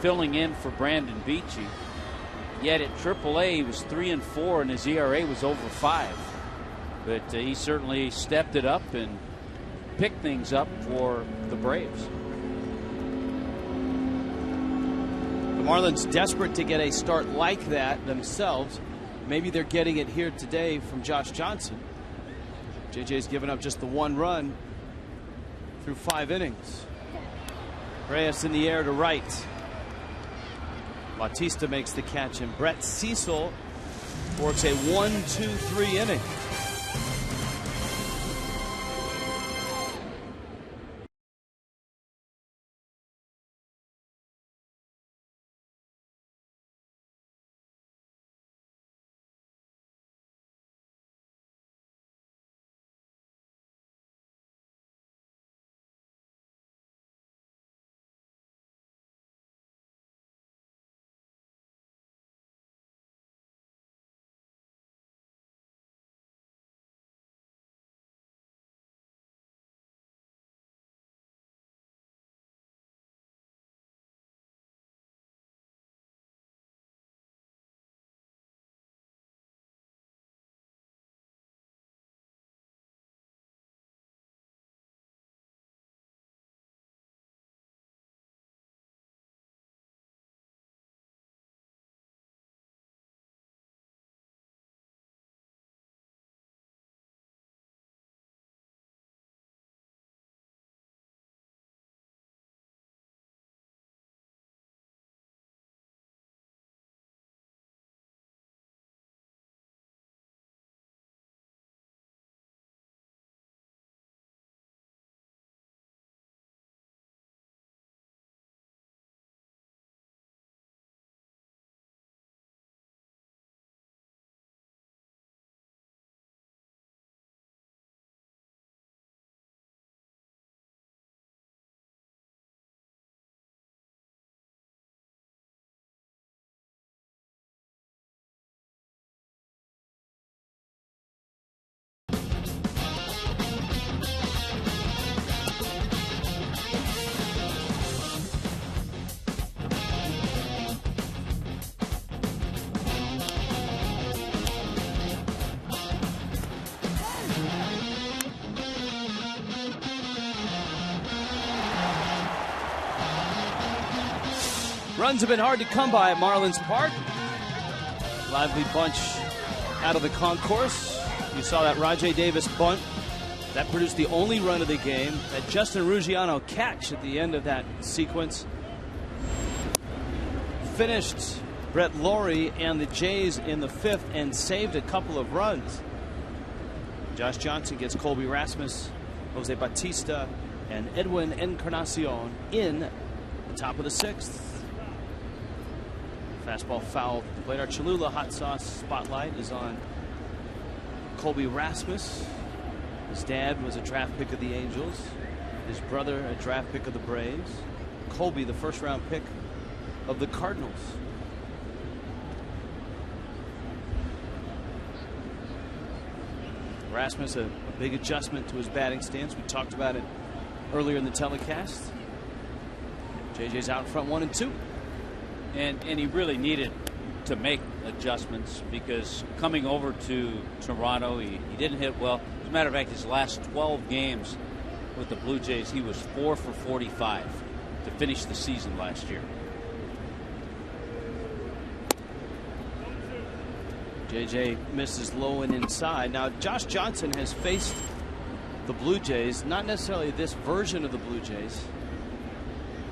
S4: filling in for Brandon Beachy. Yet at AAA, he was 3-4, and his ERA was over 5. But he certainly stepped it up and picked things up for the Braves.
S6: The Marlins desperate to get a start like that themselves. Maybe they're getting it here today from Josh Johnson. JJ's given up just the 1 run through 5 innings. Reyes in the air to right. Bautista makes the catch, and Brett Cecil works a 1-2-3 inning. Runs have been hard to come by at Marlins Park. Lively bunch out of the concourse. You saw that Rajai Davis bunt. That produced the only run of the game. That Justin Ruggiano catch at the end of that sequence finished Brett Lawrie and the Jays in the 5th and saved a couple of runs. Josh Johnson gets Colby Rasmus, Jose Bautista, and Edwin Encarnacion in the top of the 6th. Fastball foul. Bladar Cholula hot sauce spotlight is on Colby Rasmus. His dad was a draft pick of the Angels. His brother a draft pick of the Braves. Colby the 1st round pick of the Cardinals. Rasmus a big adjustment to his batting stance. We talked about it earlier in the telecast. JJ's out front 1 and 2.
S4: And he really needed to make adjustments because coming over to Toronto, he didn't hit well. As a matter of fact, his last 12 games with the Blue Jays, he was 4 for 45 to finish the season last year.
S6: JJ misses low and inside. Now, Josh Johnson has faced the Blue Jays, not necessarily this version of the Blue Jays.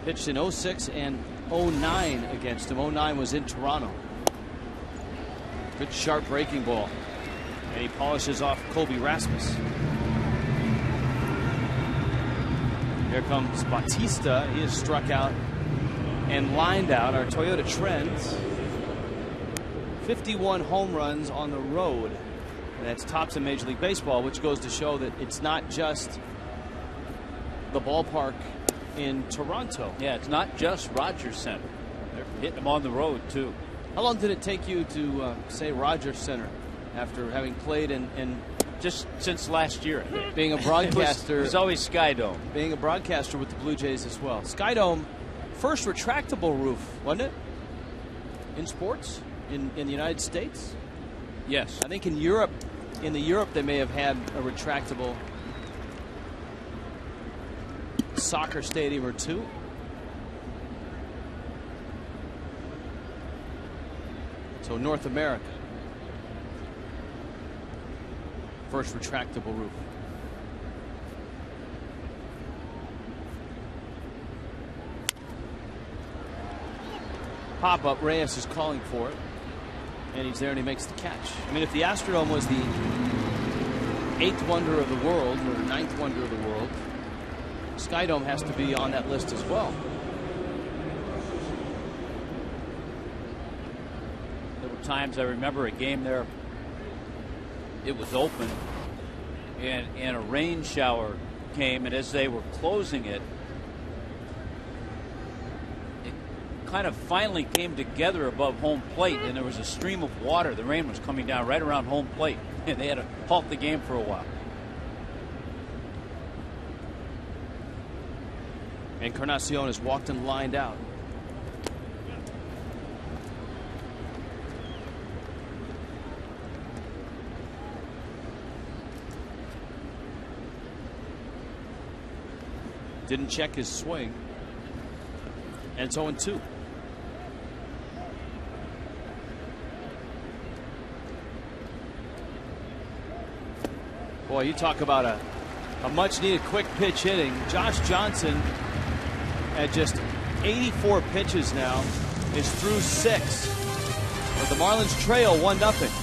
S6: Pitched in 06 and 09 against him. 09 was in Toronto. Good sharp breaking ball. And he polishes off Colby Rasmus. Here comes Bautista. He is struck out and lined out. Our Toyota Trends. 51 home runs on the road. And that's tops in Major League Baseball, which goes to show that it's not just the ballpark in Toronto.
S4: Yeah, it's not just Rogers Center. They're hitting them on the road, too.
S6: How long did it take you to say Rogers Center after having played in
S4: just since last year?
S6: Being a broadcaster.
S4: It was always Sky Dome.
S6: Being a broadcaster with the Blue Jays as well. Sky Dome, first retractable roof, wasn't it? In sports? In the United States?
S4: Yes.
S6: I think in Europe, they may have had a retractable soccer stadium or two. So North America, first retractable roof. Pop-up, Reyes is calling for it. And he's there and he makes the catch. I mean, if the Astrodome was the 8th wonder of the world, or 9th wonder of the world, Skydome has to be on that list as well.
S4: There were times I remember a game there, it was open, and a rain shower came, and as they were closing it, kind of finally came together above home plate, and there was a stream of water. The rain was coming down right around home plate, and they had to halt the game for a while.
S6: Encarnacion has walked and lined out. Didn't check his swing. And it's 0-2. Boy, you talk about a much-needed quick pitch hitting. Josh Johnson, at just 84 pitches now, is through 6. But the Marlins trail 1-0.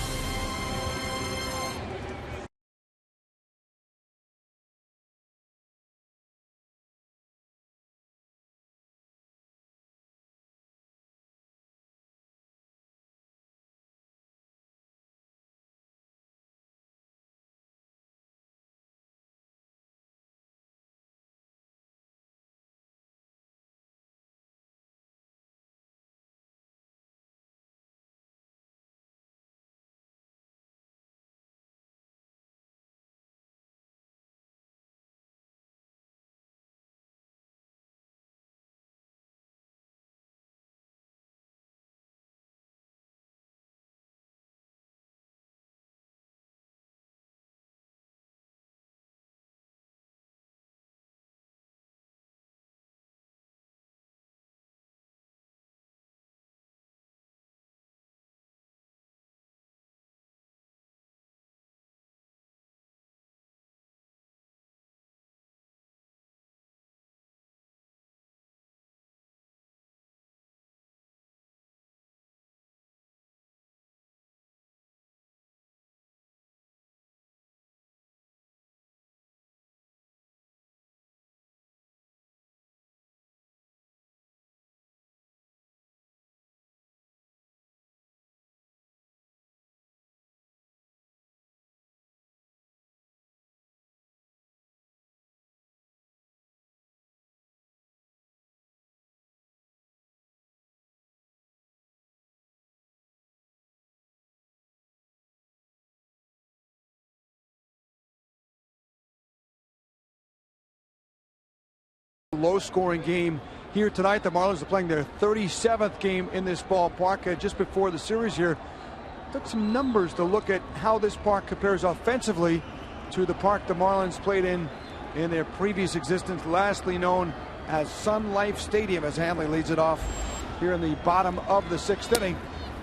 S1: Low-scoring game here tonight. The Marlins are playing their 37th game in this ballpark. Just before the series here, took some numbers to look at how this park compares offensively to the park the Marlins played in their previous existence, lastly known as Sun Life Stadium, as Hanley leads it off here in the bottom of the 6th inning.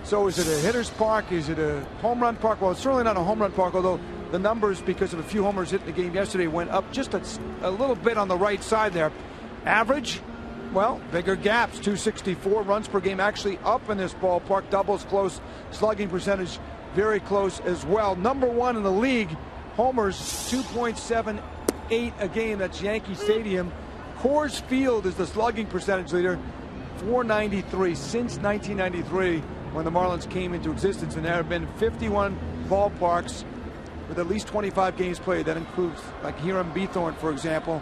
S1: So is it a hitter's park? Is it a home run park? Well, it's certainly not a home run park, although the numbers, because of a few homers hit in the game yesterday, went up just a little bit on the right side there. Average, well, bigger gaps, 264 runs per game, actually up in this ballpark. Doubles close, slugging percentage very close as well. Number 1 in the league, homers 2.78 a game. That's Yankee Stadium. Coors Field is the slugging percentage leader, 493 since 1993 when the Marlins came into existence, and there have been 51 ballparks with at least 25 games played. That includes like Hiram Bithorn, for example.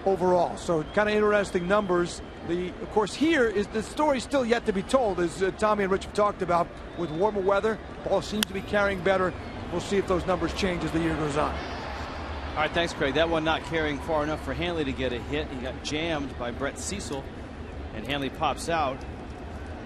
S1: overall. So kind of interesting numbers. Of course, here is the story still yet to be told, as Tommy and Rich have talked about. With warmer weather, ball seems to be carrying better. We'll see if those numbers change as the year goes on.
S6: All right, thanks, Craig. That one not carrying far enough for Hanley to get a hit. He got jammed by Brett Cecil, and Hanley pops out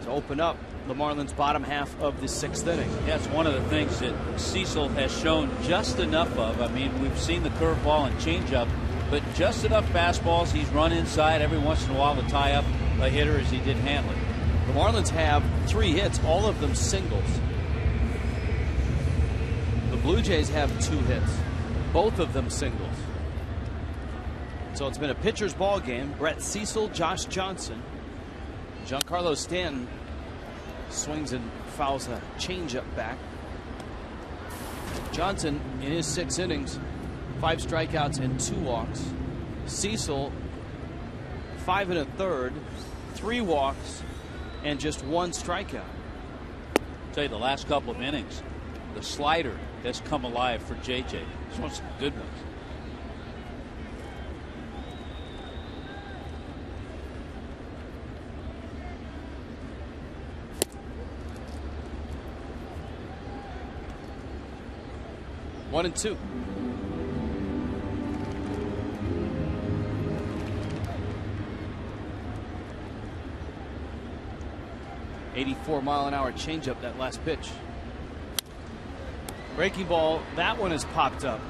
S6: to open up the Marlins' bottom half of the 6th inning.
S4: Yeah, it's one of the things that Cecil has shown just enough of. I mean, we've seen the curveball and changeup, but just enough fastballs. He's run inside every once in a while to tie up a hitter as he did Hanley.
S6: The Marlins have 3 hits, all of them singles. The Blue Jays have 2 hits, both of them singles. So it's been a pitcher's ball game. Brett Cecil, Josh Johnson, Giancarlo Stanton swings and fouls a changeup back. Johnson in his 6 innings, 5 strikeouts and 2 walks. Cecil 5 1/3, 3 walks and just 1 strikeout.
S4: I'll tell you, the last couple of innings, the slider has come alive for JJ. This one's some good ones.
S6: One and 2. .84-mile-an-hour changeup, that last pitch. Breaking ball, that one has popped up.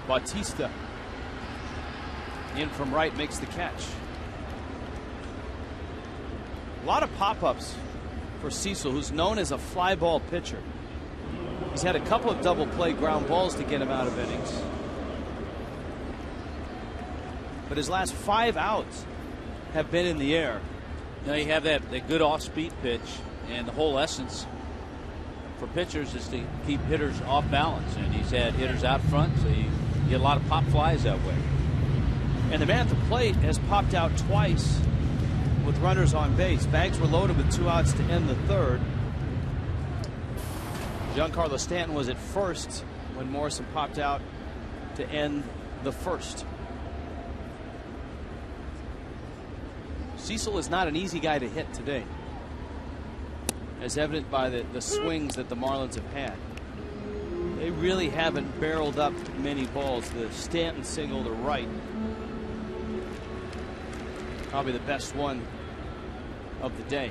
S6: Bautista in from right, makes the catch. A lot of pop-ups for Cecil, who's known as a fly ball pitcher. He's had a couple of double play ground balls to get him out of innings. But his last 5 outs have been in the air.
S4: Now you have that good off-speed pitch, and the whole essence for pitchers is to keep hitters off balance. And he's had hitters out front, so you get a lot of pop flies that way.
S6: And the man at the plate has popped out twice with runners on base. Bags were loaded with 2 outs to end the 3rd. Giancarlo Stanton was at first when Morrison popped out to end the 1st. Cecil is not an easy guy to hit today, as evident by the swings that the Marlins have had. They really haven't barreled up many balls. The Stanton single to right, probably the best one of the day.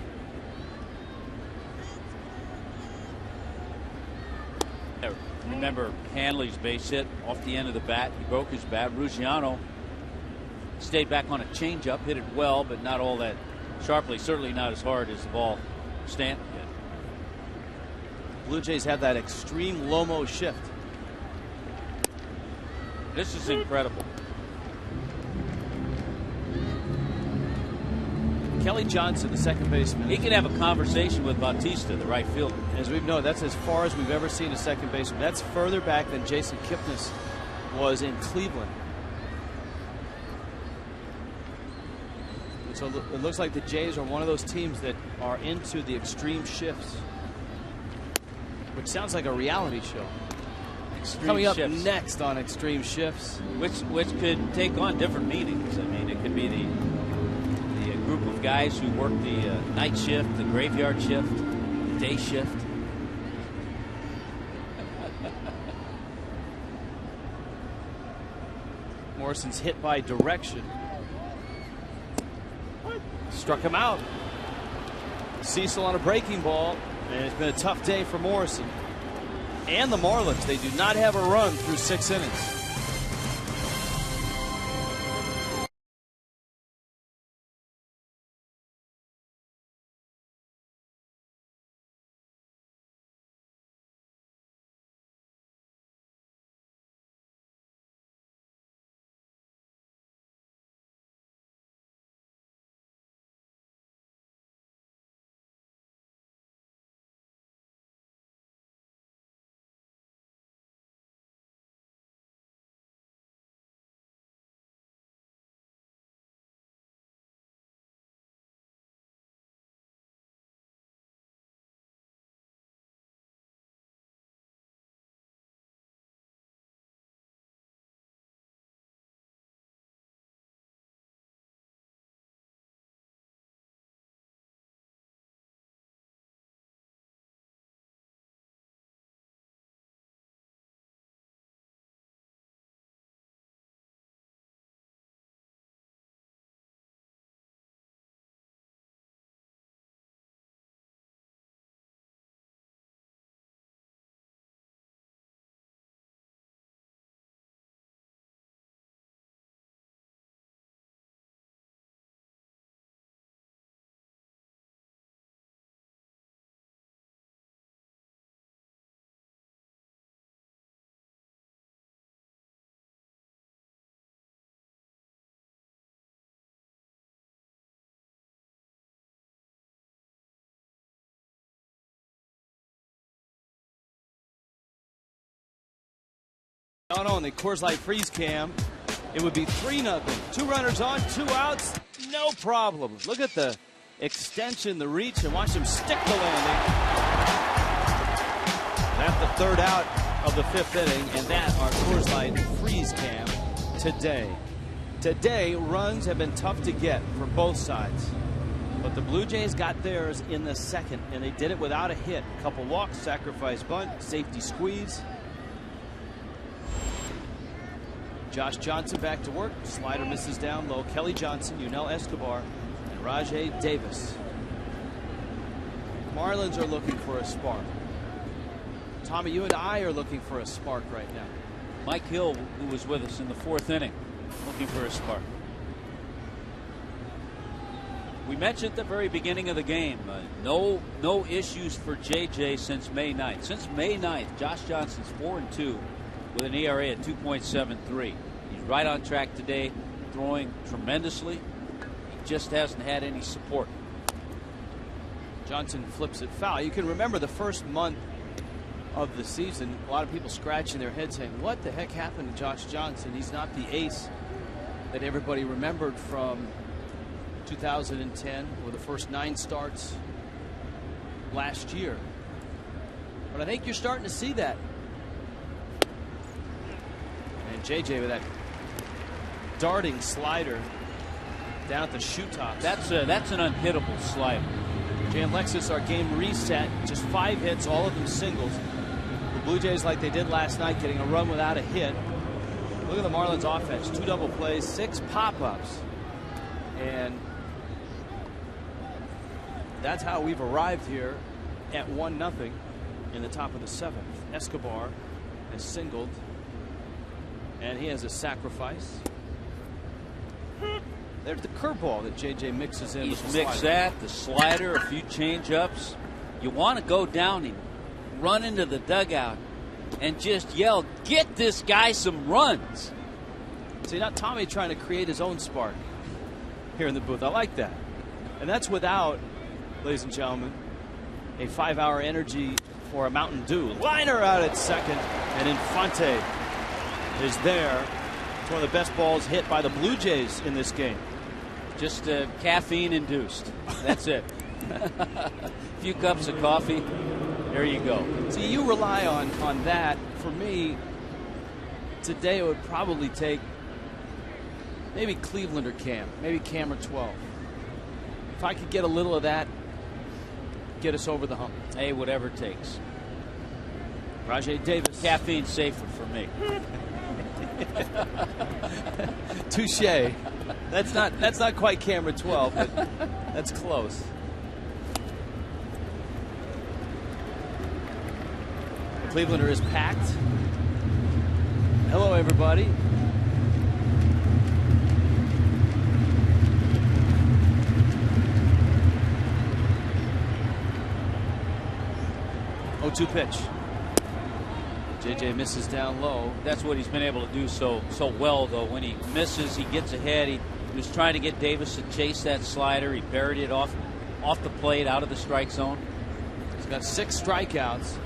S4: Remember Hanley's base hit off the end of the bat. He broke his bat. Ruggiano stayed back on a changeup, hit it well, but not all that sharply. Certainly not as hard as the ball Stanton hit.
S6: Blue Jays have that extreme Lomo shift.
S4: This is incredible.
S6: Kelly Johnson, the second baseman.
S4: He can have a conversation with Bautista, the right fielder.
S6: As we've known, that's as far as we've ever seen a second baseman. That's further back than Jason Kipnis was in Cleveland. And so it looks like the Jays are one of those teams that are into the extreme shifts, which sounds like a reality show.
S4: Extreme
S6: Coming up
S4: shifts.
S6: next on Extreme Shifts.
S4: Which could take on different meanings. I mean, it could be the group of guys who work the night shift, the graveyard shift, the day shift.
S6: Morrison's hit by direction. Struck him out. Cecil on a breaking ball, and it's been a tough day for Morrison. And the Marlins, they do not have a run through 6 innings. On the Coors Light freeze cam, it would be 3-0. 2 runners on, 2 outs, no problem. Look at the extension, the reach, and watch him stick the landing. That's the 3rd out of the 5th inning, and that our Coors Light freeze cam today. Today, runs have been tough to get for both sides. But the Blue Jays got theirs in the 2nd, and they did it without a hit. A couple walks, sacrifice bunt, safety squeeze. Josh Johnson back to work. Slider misses down low. Kelly Johnson, Yunel Escobar, and Rajay Davis. Marlins are looking for a spark. Tommy, you and I are looking for a spark right now.
S4: Mike Hill, who was with us in the 4th inning, looking for a spark. We mentioned at the very beginning of the game, no issues for JJ since May 9th. Since May 9th, Josh Johnson's 4-2 with an ERA at 2.73. He's right on track today, throwing tremendously. He just hasn't had any support.
S6: Johnson flips it foul. You can remember the first month of the season, a lot of people scratching their heads saying, what the heck happened to Josh Johnson? He's not the ace that everybody remembered from 2010 or the first 9 starts last year. But I think you're starting to see that. And JJ with that darting slider down at the shoe tops.
S4: That's an unhittable slider.
S6: Jay and Lexus, our game reset. Just 5 hits, all of them singles. The Blue Jays, like they did last night, getting a run without a hit. Look at the Marlins offense. 2 double plays, 6 pop-ups. And that's how we've arrived here at 1-0 in the top of the 7th. Escobar has singled. And he has a sacrifice. There's the curveball that JJ mixes in.
S4: He's mixed that, the slider, a few change-ups. You want to go down and run into the dugout and just yell, get this guy some runs.
S6: See, not Tommy trying to create his own spark here in the booth. I like that. And that's without, ladies and gentlemen, a 5-hour energy or a Mountain Dew. Liner out at second, and Infante is there. It's one of the best balls hit by the Blue Jays in this game.
S4: Just caffeine induced. That's it. A few cups of coffee. There you go.
S6: See, you rely on that. For me, today it would probably take maybe Cleveland or Cam. Maybe Cam or 12. If I could get a little of that, get us over the hump.
S4: Hey, whatever it takes.
S6: Rajay Davis.
S4: Caffeine safer for me.
S6: Touche. That's not quite camera 12, but that's close. The Clevelander is packed. Hello, everybody. Oh, 2 pitch. JJ misses down low.
S4: That's what he's been able to do so well, though. When he misses, he gets ahead. He was trying to get Davis to chase that slider. He buried it off the plate, out of the strike zone.
S6: He's got 6 strikeouts.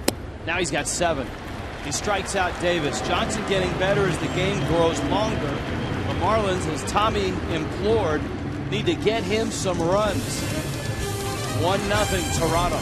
S6: Now he's got 7. He strikes out Davis. Johnson getting better as the game grows longer. The Marlins, as Tommy implored, need to get him some runs. 1-0 Toronto.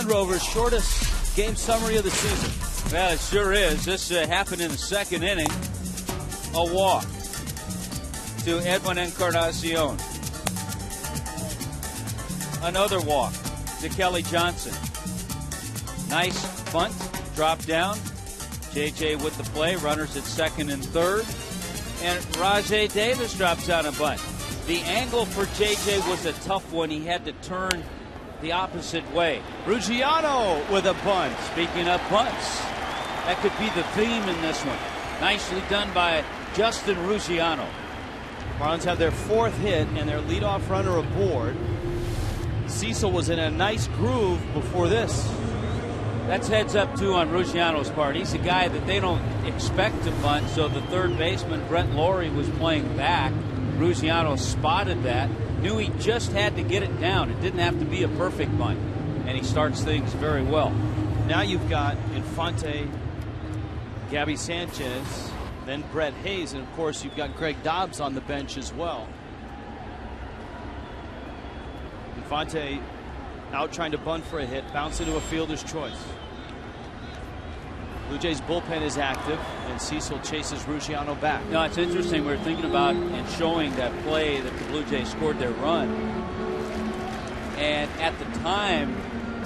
S6: Land Rovers' shortest game summary of the season.
S4: Well, it sure is. This happened in the second inning. A walk to Edwin Encarnacion. Another walk to Kelly Johnson. Nice bunt, drop down. JJ with the play, runners at second and third. And Rajay Davis drops out a bunt. The angle for JJ was a tough one. He had to turn the opposite way.
S6: Ruggiano with a bunt.
S4: Speaking of bunts, that could be the theme in this one. Nicely done by Justin Ruggiano.
S6: Marlins have their fourth hit and their leadoff runner aboard. Cecil was in a nice groove before this.
S4: That's heads up too on Ruggiano's part. He's a guy that they don't expect to bunt, so the third baseman Brent Laurie was playing back. Ruggiano spotted that, knew he just had to get it down. It didn't have to be a perfect bunt, and he starts things very well.
S6: Now you've got Infante, Gabby Sanchez, then Brett Hayes, and of course you've got Greg Dobbs on the bench as well. Infante out trying to bunt for a hit, bounce into a fielder's choice. Blue Jays bullpen is active, and Cecil chases Ruggiano back.
S4: No, it's interesting. We were thinking about and showing that play that the Blue Jays scored their run. And at the time,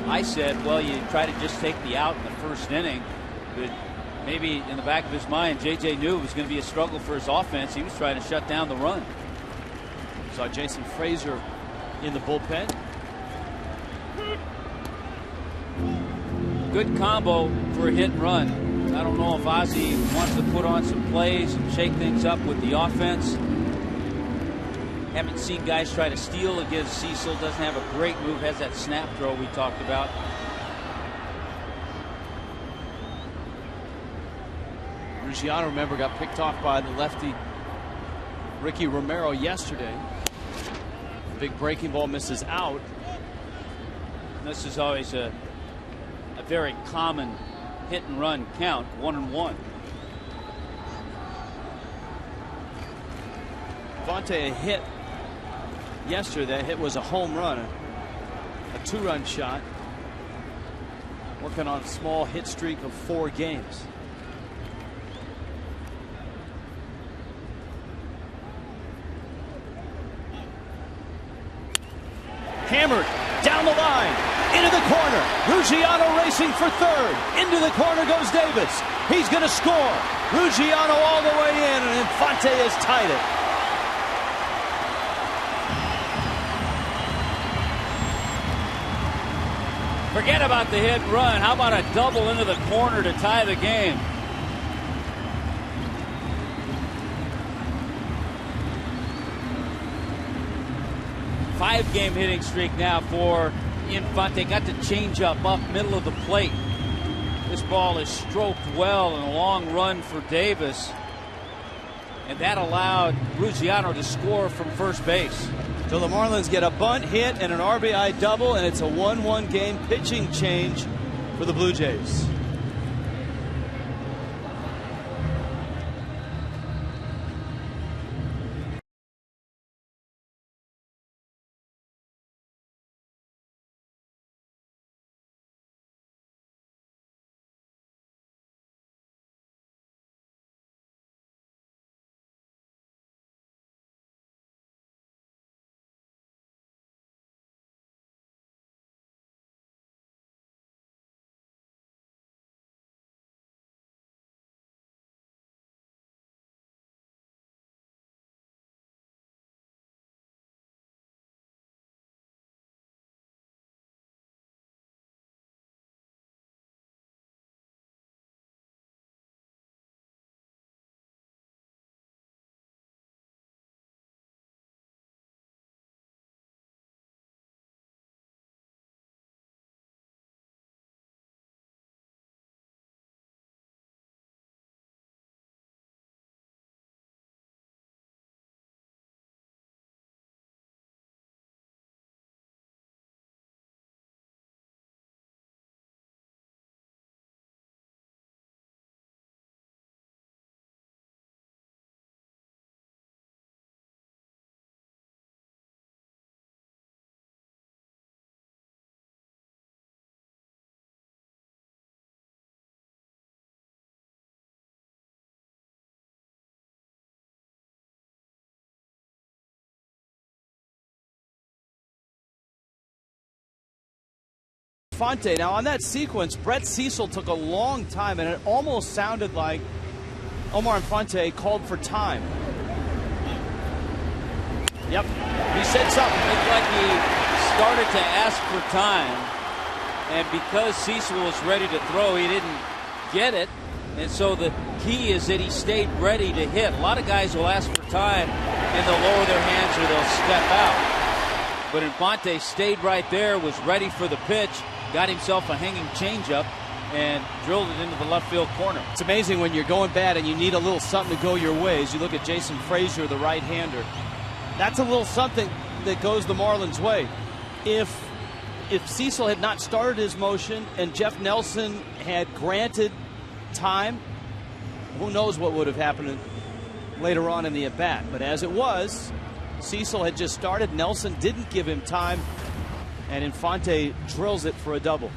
S4: I said, well, you try to just take the out in the first inning. But maybe in the back of his mind, JJ knew it was going to be a struggle for his offense. He was trying to shut down the run.
S6: Saw Jason Frazier in the bullpen.
S4: Good combo for a hit and run. I don't know if Ozzie wants to put on some plays and shake things up with the offense. Haven't seen guys try to steal against Cecil. Doesn't have a great move. Has that snap throw we talked about.
S6: Ruggiano, remember, got picked off by the lefty Ricky Romero yesterday. Big breaking ball misses out.
S4: This is always a very common hit and run count, 1-1.
S6: Fonte a hit yesterday. That hit was a home run, a two-run shot. Working on a small hit streak of 4 games. Hammered down the line, into the corner. Ruggiano racing for third. Into the corner goes Davis. He's going to score. Ruggiano all the way in, and Infante has tied it.
S4: Forget about the hit and run. How about a double into the corner to tie the game? Five-game hitting streak now for Infante. Got the changeup up middle of the plate. This ball is stroked well and a long run for Davis. And that allowed Ruggiano to score from first base.
S6: So the Marlins get a bunt hit and an RBI double, and it's a 1-1 game. Pitching change for the Blue Jays. Infante. Now, on that sequence, Brett Cecil took a long time, and it almost sounded like Omar Infante called for time. Yep, he said something.
S4: It looked like he started to ask for time, and because Cecil was ready to throw, he didn't get it. And so the key is that he stayed ready to hit. A lot of guys will ask for time, and they'll lower their hands or they'll step out. But Infante stayed right there, was ready for the pitch, got himself a hanging changeup, and drilled it into the left field corner.
S6: It's amazing when you're going bad and you need a little something to go your way. As you look at Jason Frazier, the right-hander, that's a little something that goes the Marlins' way. If Cecil had not started his motion and Jeff Nelson had granted time, who knows what would have happened later on in the at-bat. But as it was, Cecil had just started. Nelson didn't give him time, and Infante drills it for a double.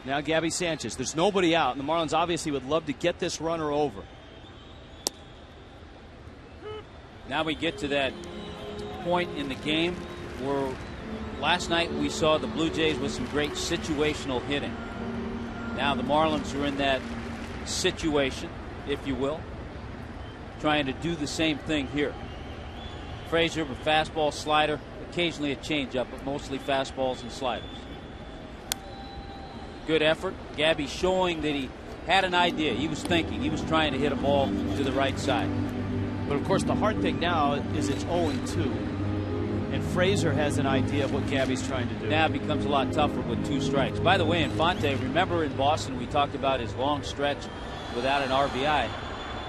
S6: Now Gabby Sanchez. There's nobody out, and the Marlins obviously would love to get this runner over.
S4: Now we get to that point in the game where last night we saw the Blue Jays with some great situational hitting. Now the Marlins are in that situation, if you will, trying to do the same thing here. Frazier with fastball, slider, occasionally a changeup, but mostly fastballs and sliders. Good effort. Gabby showing that he had an idea. He was thinking. He was trying to hit a ball to the right side.
S6: But of course the hard thing now is it's 0-2. And Frazier has an idea of what Gabby's trying to do.
S4: Now it becomes a lot tougher with 2 strikes. By the way, Infante, remember in Boston we talked about his long stretch without an RBI.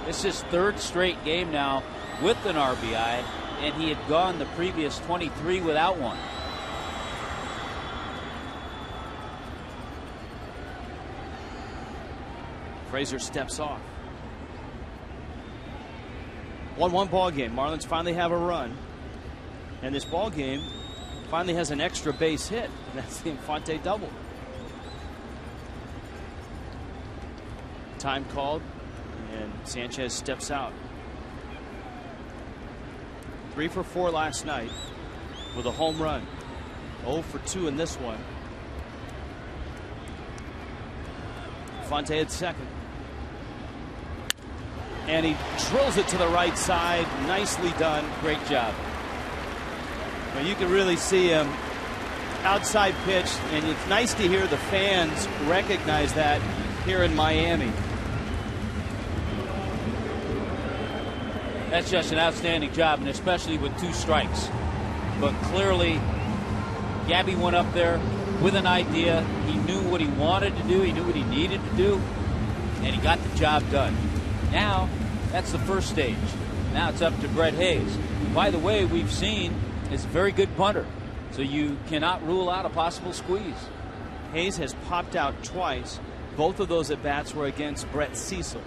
S4: This is his 3rd straight game now with an RBI, and he had gone the previous 23 without one.
S6: Frazier steps off. 1-1 ball game. Marlins finally have a run. And this ball game finally has an extra base hit. And that's the Infante double. Time called, and Sanchez steps out. 3 for 4 last night with a home run. 0 for 2 in this one. Infante at second. And he drills it to the right side. Nicely done.
S4: Great job.
S6: Well, you can really see him outside pitch, and it's nice to hear the fans recognize that here in Miami.
S4: That's just an outstanding job, and especially with 2 strikes. But clearly, Gabby went up there with an idea. He knew what he wanted to do. He knew what he needed to do, and he got the job done. Now, that's the first stage. Now it's up to Brett Hayes. By the way, we've seen is a very good punter, so you cannot rule out a possible squeeze.
S6: Hayes has popped out twice. Both of those at-bats were against Brett Cecil.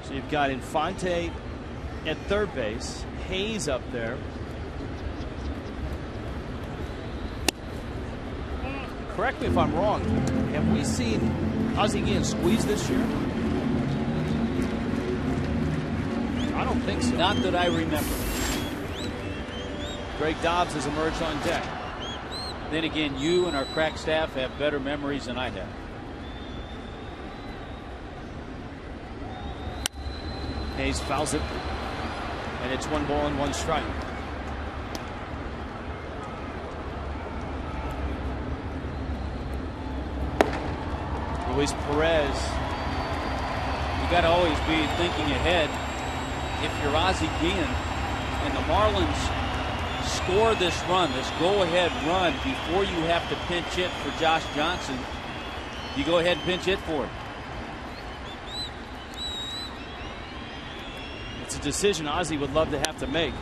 S6: So you've got Infante at third base, Hayes up there. Correct me if I'm wrong. Have we seen Ozzie Guillen squeeze this year? I don't think so.
S4: Not that I remember.
S6: Greg Dobbs has emerged on deck.
S4: Then again, you and our crack staff have better memories than I have.
S6: Hayes fouls it, and it's 1 ball and 1 strike. Luis Perez.
S4: You got to always be thinking ahead. If you're Ozzie Guillen and the Marlins score this run, this go-ahead run, before you have to pinch hit for Josh Johnson, you go ahead and pinch hit for him.
S6: It's a decision Ozzie would love to have to make.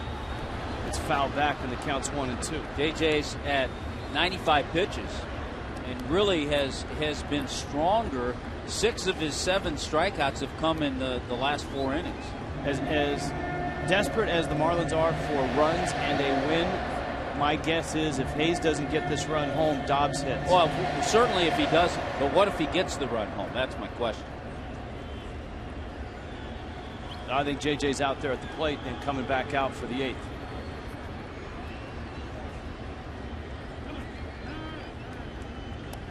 S6: It's fouled back, and the count's 1-2.
S4: JJ's at 95 pitches and really has been stronger. 6 of his 7 strikeouts have come in the last 4 innings.
S6: As desperate as the Marlins are for runs and a win, my guess is if Hayes doesn't get this run home, Dobbs hits.
S4: Well, certainly if he doesn't. But what if he gets the run home? That's my question.
S6: I think JJ's out there at the plate and coming back out for the 8th.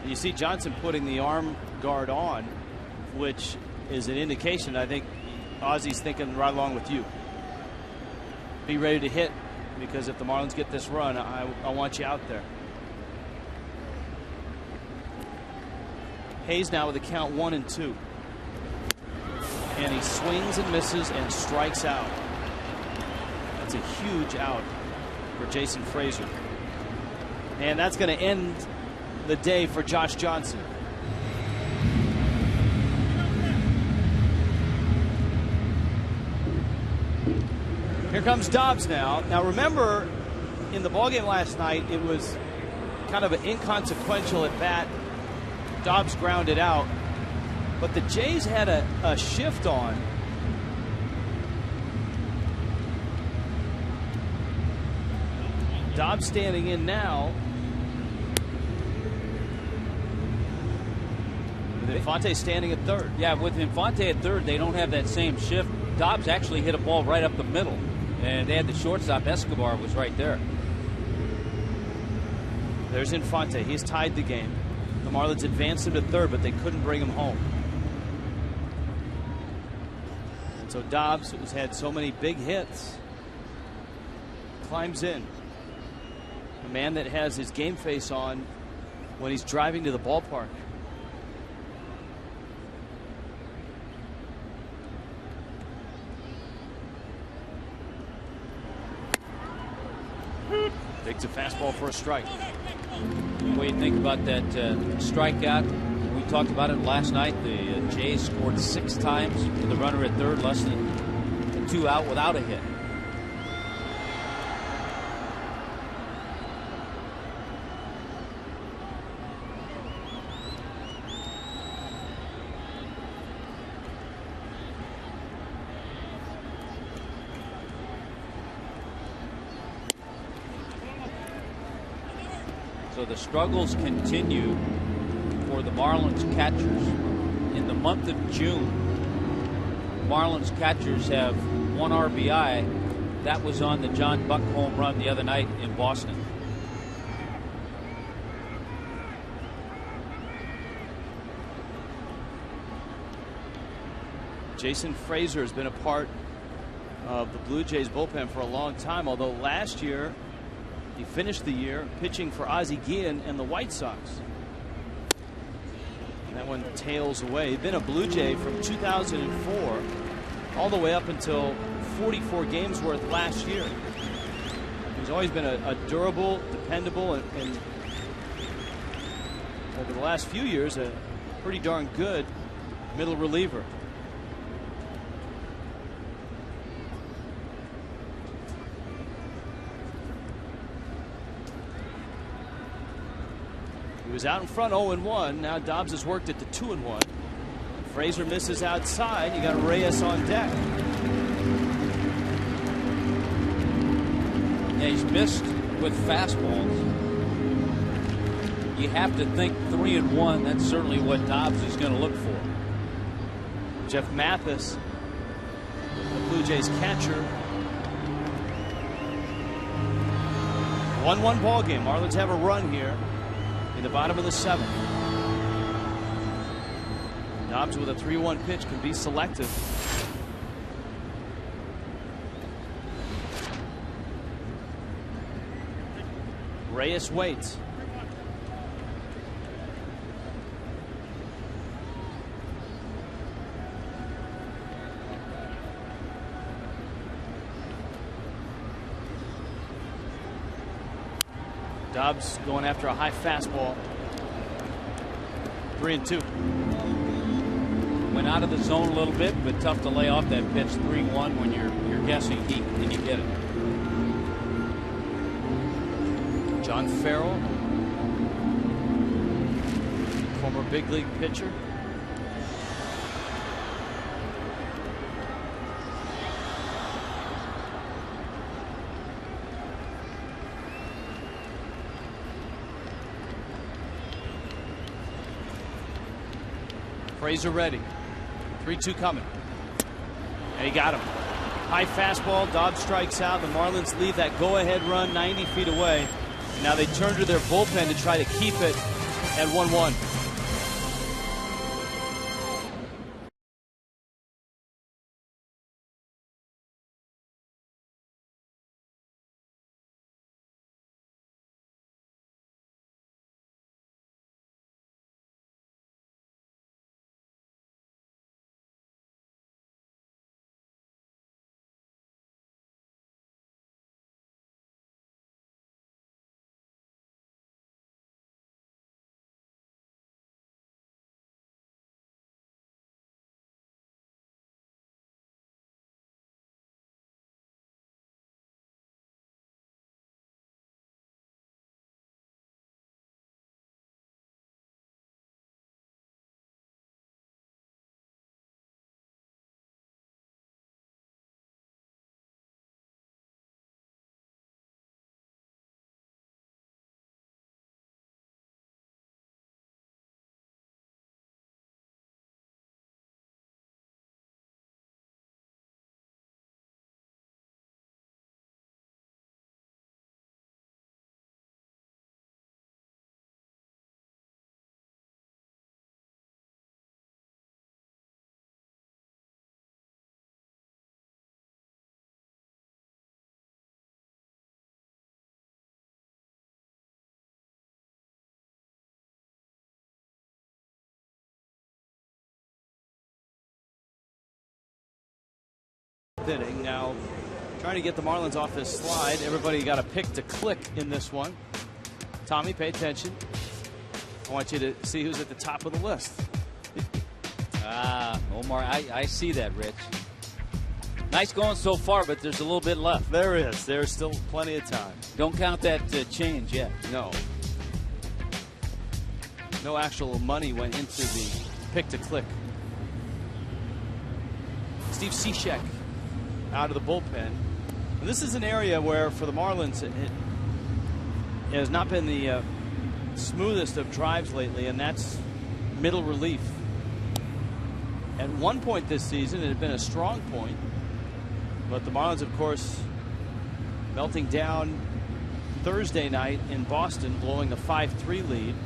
S6: You see Johnson putting the arm guard on, which is an indication. I think Ozzy's thinking right along with you. Be ready to hit, because if the Marlins get this run, I want you out there. Hayes now with a count 1-2. And he swings and misses and strikes out. That's a huge out for Jason Frazier. And that's going to end the day for Josh Johnson. Here comes Dobbs now. Now remember, in the ballgame last night, it was kind of an inconsequential at bat. Dobbs grounded out. But the Jays had a shift on. Dobbs standing in now. With Infante standing at third.
S4: Yeah, with Infante at third, they don't have that same shift. Dobbs actually hit a ball right up the middle. And they had the shortstop, Escobar, was right there.
S6: There's Infante. He's tied the game. The Marlins advanced him to third, but they couldn't bring him home. And so Dobbs, who's had so many big hits, climbs in. A man that has his game face on when he's driving to the ballpark. Takes a fastball for a strike.
S4: What do you think about that strikeout? We talked about it last night. The Jays scored 6 times with the runner at third, less than 2 out without a hit. So the struggles continue for the Marlins catchers. In the month of June, Marlins catchers have 1 RBI. That was on the John Buck home run the other night in Boston.
S6: Jason Frazier has been a part of the Blue Jays bullpen for a long time, although last year he finished the year pitching for Ozzie Guillen and the White Sox. And that one tails away. He'd been a Blue Jay from 2004 all the way up until 44 games worth last year. He's always been a durable, dependable, and over the last few years, a pretty darn good middle reliever. He was out in front 0-1. Now Dobbs has worked it to 2-1. Frazier misses outside. You got Reyes on deck.
S4: Yeah, he's missed with fastballs. You have to think 3-1. That's certainly what Dobbs is going to look for.
S6: Jeff Mathis, the Blue Jays catcher. 1-1 ball game. Marlins have a run here in the bottom of the 7th. Dobbs with a 3-1 pitch can be selective. Reyes waits. Dobbs going after a high fastball. 3-2.
S4: Went out of the zone a little bit, but tough to lay off that pitch. 3-1 when you're guessing heat and you get it.
S6: John Farrell, former big league pitcher. Frazier ready. 3-2 coming. And he got him. High fastball. Dobbs strikes out. The Marlins leave that go-ahead run 90 feet away. And now they turn to their bullpen to try to keep it at 1-1. Inning now, trying to get the Marlins off this slide. Everybody got a pick to click in this one. Tommy, pay attention. I want you to see who's at the top of the list.
S4: Omar, I see that, Rich. Nice going so far, but there's a little bit left.
S6: There is. There's still plenty of time.
S4: Don't count that change yet.
S6: No. No actual money went into the pick to click. Steve Cishek out of the bullpen. And this is an area where, for the Marlins, it has not been the smoothest of drives lately, and that's middle relief. At one point this season, it had been a strong point, but the Marlins, of course, melting down Thursday night in Boston, blowing a 5-3 lead.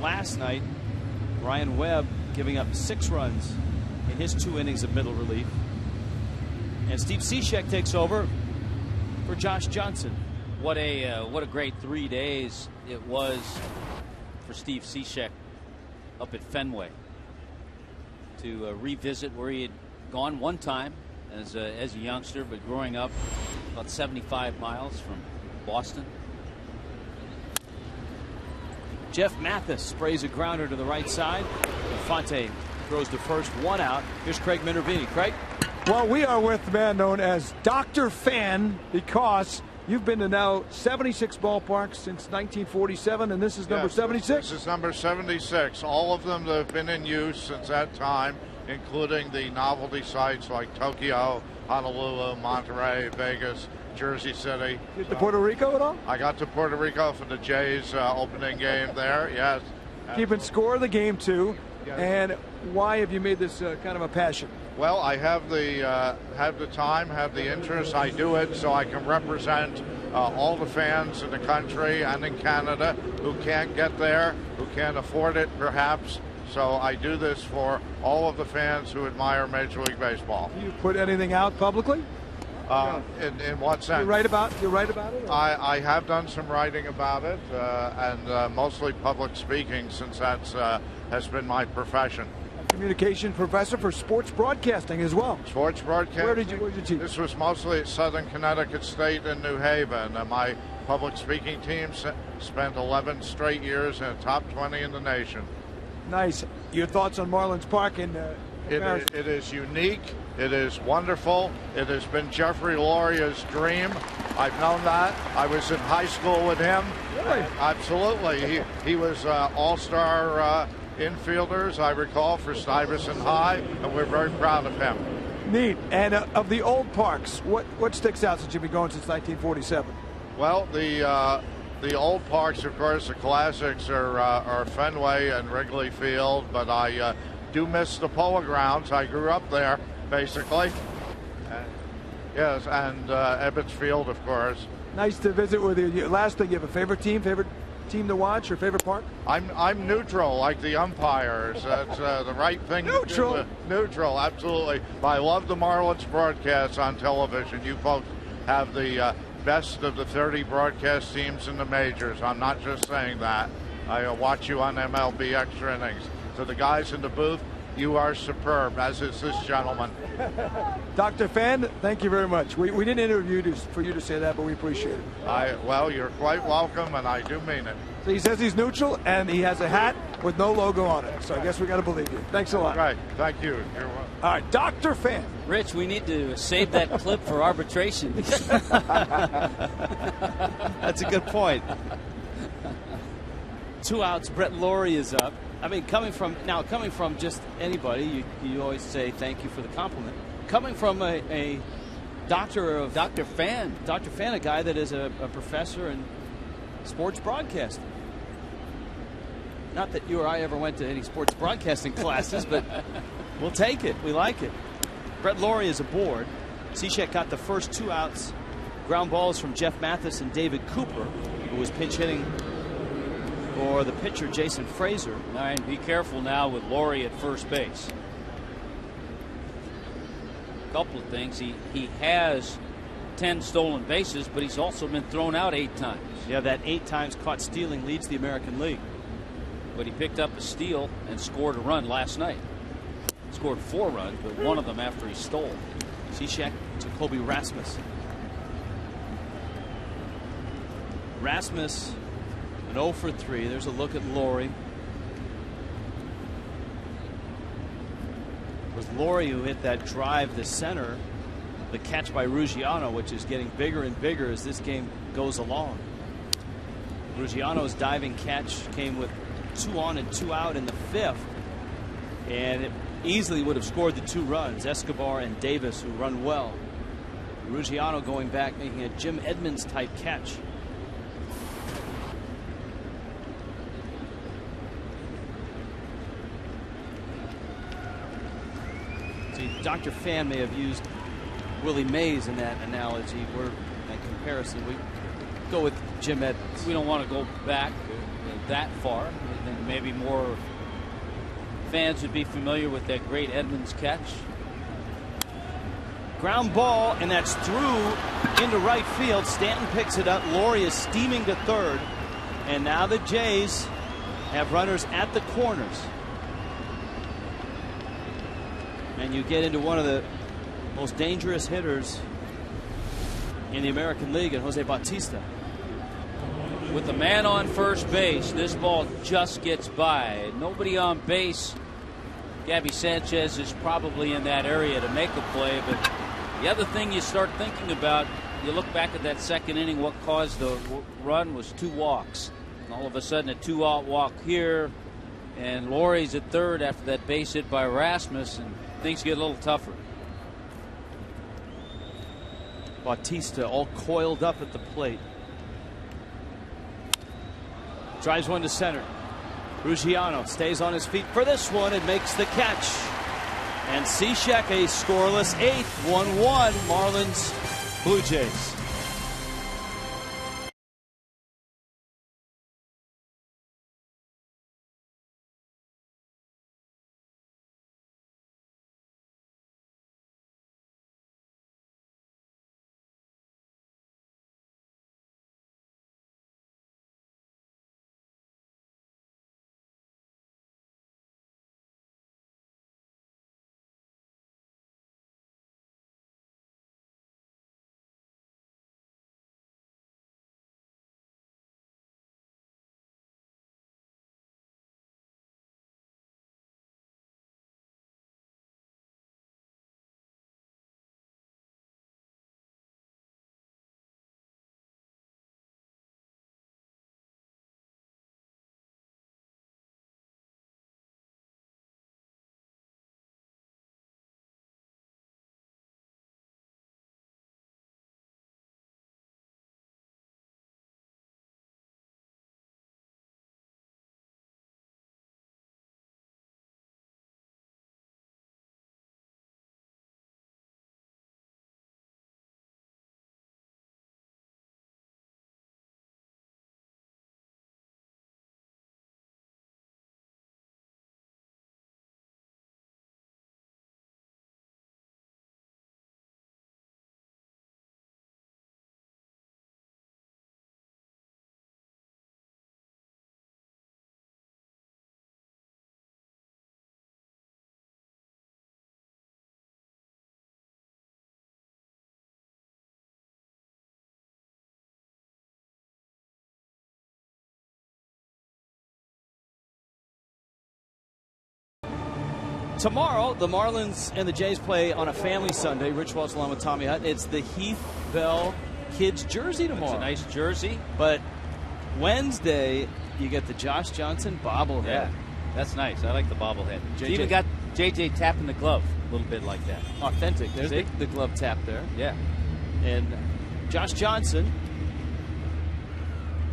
S6: Last night, Ryan Webb giving up 6 runs in his 2 innings of middle relief. And Steve Cishek takes over for Josh Johnson.
S4: What a great 3 days it was for Steve Cishek up at Fenway to revisit where he had gone one time as a youngster, but growing up about 75 miles from Boston.
S6: Jeff Mathis sprays a grounder to the right side. Infante throws the first one out. Here's Craig Minervini. Craig?
S1: Well, we are with the man known as Dr. Fan, because you've been to now 76 ballparks since 1947, and this is number 76.
S13: This is number 76. All of them that have been in use since that time, including the novelty sites like Tokyo, Honolulu, Monterey, Vegas, Jersey City.
S1: Get to Puerto Rico at all?
S13: I got to Puerto Rico for the Jays opening game there, yes.
S1: Keeping score of the game, too. Yes. And why have you made this kind of a passion?
S13: Well, I have the time, have the interest. I do it so I can represent all the fans in the country and in Canada who can't get there, who can't afford it, perhaps. So I do this for all of the fans who admire Major League Baseball.
S1: Do you put anything out publicly?
S13: In what sense?
S1: You write about it? Or?
S13: I have done some writing about it, and mostly public speaking, since that's has been my profession.
S1: Communication professor for sports broadcasting as well.
S13: Sports broadcasting.
S1: Where did you teach?
S13: This was mostly at Southern Connecticut State in New Haven. My public speaking team spent 11 straight years in the top 20 in the nation.
S1: Nice. Your thoughts on Marlins Park in
S13: it is unique. It is wonderful. It has been Jeffrey Loria's dream. I've known that. I was in high school with him.
S1: Really?
S13: Absolutely. He was all-star infielders, I recall, for Stuyvesant High, and we're very proud of him.
S1: Neat. And of the old parks, what sticks out since you've been going since 1947?
S13: Well, the old parks, of course, the classics are Fenway and Wrigley Field, but I do miss the Polo Grounds. I grew up there, basically. Yes, and Ebbets Field, of course.
S1: Nice to visit with you. Last thing, you have a favorite team, favorite team to watch? Your favorite part?
S13: I'm neutral, like the umpires. That's the right thing
S1: Neutral.
S13: to do. Neutral, absolutely. But I love the Marlins broadcasts on television. You folks have the best of the 30 broadcast teams in the majors. I'm not just saying that. I watch you on MLB Extra Innings. So the guys in the booth, you are superb, as is this gentleman.
S1: Dr. Fan, thank you very much. We didn't interview you for you to say that, but we appreciate it.
S13: Well, you're quite welcome, and I do mean it.
S1: So he says he's neutral, and he has a hat with no logo on it. So I guess we got to believe you. Thanks a lot.
S13: Right. Thank you. You're welcome.
S1: All right, Dr. Fan.
S4: Rich, we need to save that clip for arbitration.
S6: That's a good point. 2 outs. Brett Laurie is up. I mean, coming from just anybody, you always say thank you for the compliment. Coming from a doctor of
S4: Dr. Fan,
S6: a guy that is a professor in sports broadcasting. Not that you or I ever went to any sports broadcasting classes, but we'll take it. We like it. Brett Laurie is aboard. Cishek got the first 2 outs. Ground balls from Jeff Mathis and David Cooper, who was pinch hitting for the pitcher Jason Frazier.
S4: All right, be careful now with Laurie at first base. A couple of things. He has 10 stolen bases, but he's also been thrown out 8 times.
S6: Yeah, that 8 times caught stealing leads the American League.
S4: But he picked up a steal and scored a run last night. Scored 4 runs, but one of them after he stole.
S6: Cishek to Kobe Rasmus. Rasmus, an 0 for 3. There's a look at Laurie. It was Laurie who hit that drive to center. The catch by Ruggiano, which is getting bigger and bigger as this game goes along. Ruggiano's diving catch came with 2 on and 2 out in the 5th, and it easily would have scored the 2 runs. Escobar and Davis, who run well. Ruggiano going back, making a Jim Edmonds type catch. See, Dr. Fan may have used Willie Mays in that analogy. That comparison, we go with Jim Edmonds.
S4: We don't want to go back that far. I think maybe more fans would be familiar with that great Edmonds catch.
S6: Ground ball, and that's through into right field. Stanton picks it up. Laurie is steaming to third. And now the Jays have runners at the corners. And you get into one of the most dangerous hitters in the American League, and Jose Bautista.
S4: With the man on first base, this ball just gets by. Nobody on base. Gabby Sanchez is probably in that area to make a play, but the other thing you start thinking about, you look back at that second inning, what caused the run was 2 walks. And all of a sudden a 2-out walk here, and Laurie's at third after that base hit by Rasmus, and things get a little tougher.
S6: Bautista all coiled up at the plate. Drives one to center. Ruggiano stays on his feet for this one and makes the catch. And Cishek a scoreless 8th, 1-1 Marlins Blue Jays. Tomorrow, the Marlins and the Jays play on a family Sunday. Rich Welch along with Tommy Hutt. It's the Heath Bell kids jersey tomorrow.
S4: It's a nice jersey.
S6: But Wednesday, you get the Josh Johnson bobblehead.
S4: Yeah, that's nice. I like the bobblehead.
S6: JJ.
S4: You even got JJ tapping the glove a little bit like that.
S6: Authentic. There's the glove tap there.
S4: Yeah.
S6: And Josh Johnson,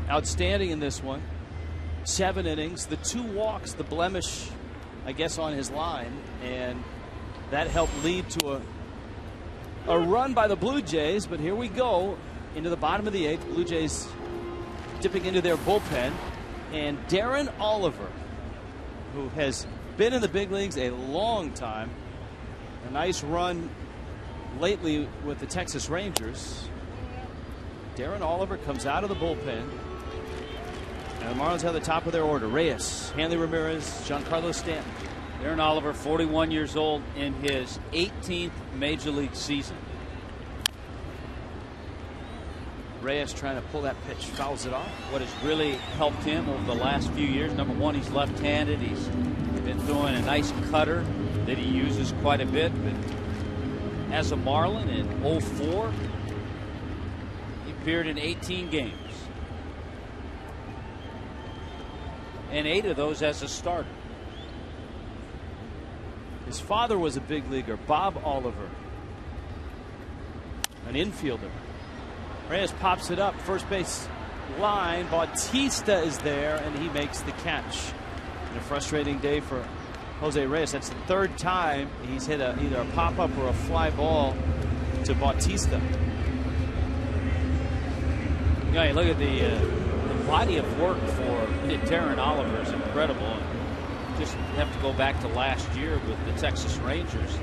S6: outstanding in this one. 7 innings, the 2 walks, the blemish, I guess, on his line, and that helped lead to a run by the Blue Jays. But here we go into the bottom of the 8th. Blue Jays dipping into their bullpen, and Darren Oliver, who has been in the big leagues a long time, a nice run lately with the Texas Rangers. Darren Oliver comes out of the bullpen. And the Marlins have the top of their order. Reyes, Hanley Ramirez, Giancarlo Stanton.
S4: Darren Oliver, 41 years old, in his 18th Major League season.
S6: Reyes trying to pull that pitch, fouls it off.
S4: What has really helped him over the last few years, number one, he's left-handed. He's been throwing a nice cutter that he uses quite a bit. But as a Marlin in 2004, he appeared in 18 games. And 8 of those as a starter.
S6: His father was a big leaguer, Bob Oliver, an infielder. Reyes pops it up, first base line. Bautista is there, and he makes the catch. And a frustrating day for Jose Reyes. That's the 3rd time he's hit either a pop-up or a fly ball to Bautista.
S4: Yeah, you look at the body of work for Darren Oliver is incredible. And just have to go back to last year with the Texas Rangers.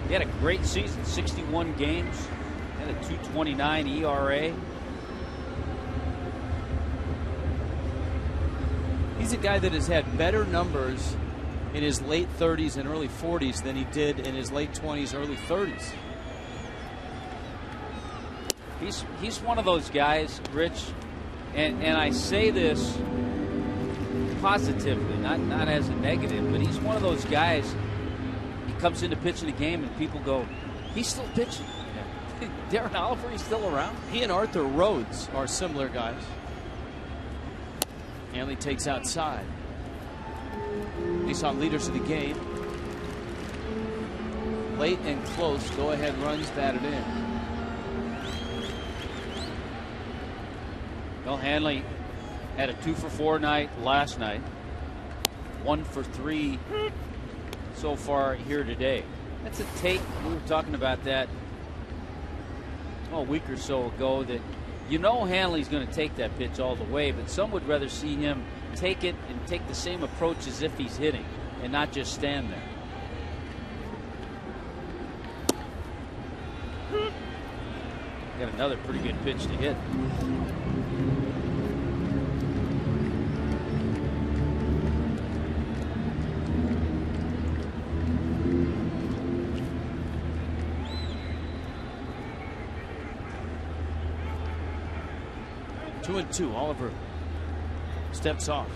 S4: He had a great season, 61 games, had a 2.29 ERA.
S6: He's a guy that has had better numbers in his late 30s and early 40s than he did in his late 20s, early 30s.
S4: He's one of those guys, Rich, and I say this positively, not as a negative, but he's one of those guys. He comes into pitching a game and people go, he's still pitching. Yeah. Darren Oliver, he's still around.
S6: He and Arthur Rhodes are similar guys. Hanley takes outside. Nissan leaders of the game. Late and close, go ahead runs batted in.
S4: Well, Hanley had a 2-for-4 night last night. 1 for 3 so far here today. That's a take. We were talking about that a week or so ago, that Hanley's going to take that pitch all the way, but some would rather see him take it and take the same approach as if he's hitting and not just stand there. Got another pretty good pitch to hit.
S6: Two and two. Oliver steps off.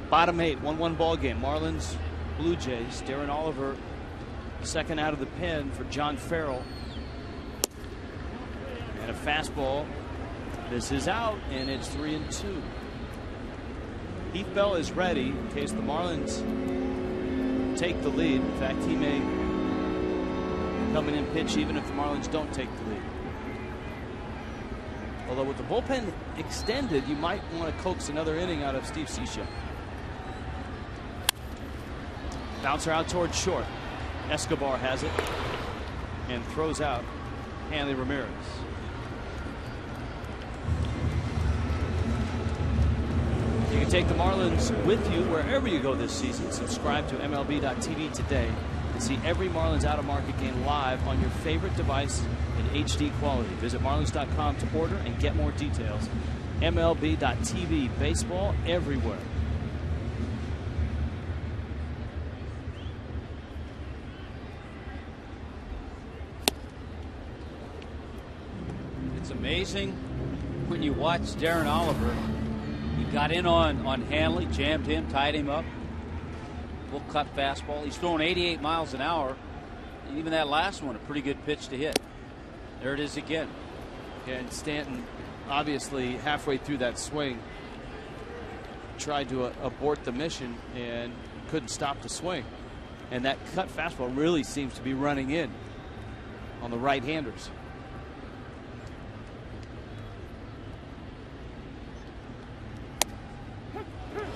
S6: Bottom 8, 1-1 ball game. Marlins, Blue Jays. Darren Oliver, second out of the pen for John Farrell. And a fastball. This is out, and it's 3-2. Heath Bell is ready in case the Marlins take the lead. In fact, he may come in and pitch even if the Marlins don't take the lead. Although with the bullpen extended, you might want to coax another inning out of Steve Cishek. Bouncer out towards short. Escobar has it and throws out Hanley Ramirez. You can take the Marlins with you wherever you go this season. Subscribe to MLB.tv today and see every Marlins out-of-market game live on your favorite device in HD quality. Visit Marlins.com to order and get more details. MLB.tv, baseball everywhere.
S4: It's amazing when you watch Darren Oliver. He got in on Hanley, jammed him, tied him up. full cut fastball. He's throwing 88 miles an hour. Even that last one, a pretty good pitch to hit. There it is again.
S6: Yeah, and Stanton, obviously halfway through that swing, tried to abort the mission and couldn't stop the swing. And that cut fastball really seems to be running in on the right-handers.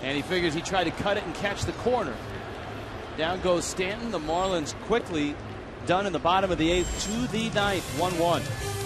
S6: And he figures he tried to cut it and catch the corner. Down goes Stanton. The Marlins quickly done in the bottom of the 8th to the 9th, 1-1.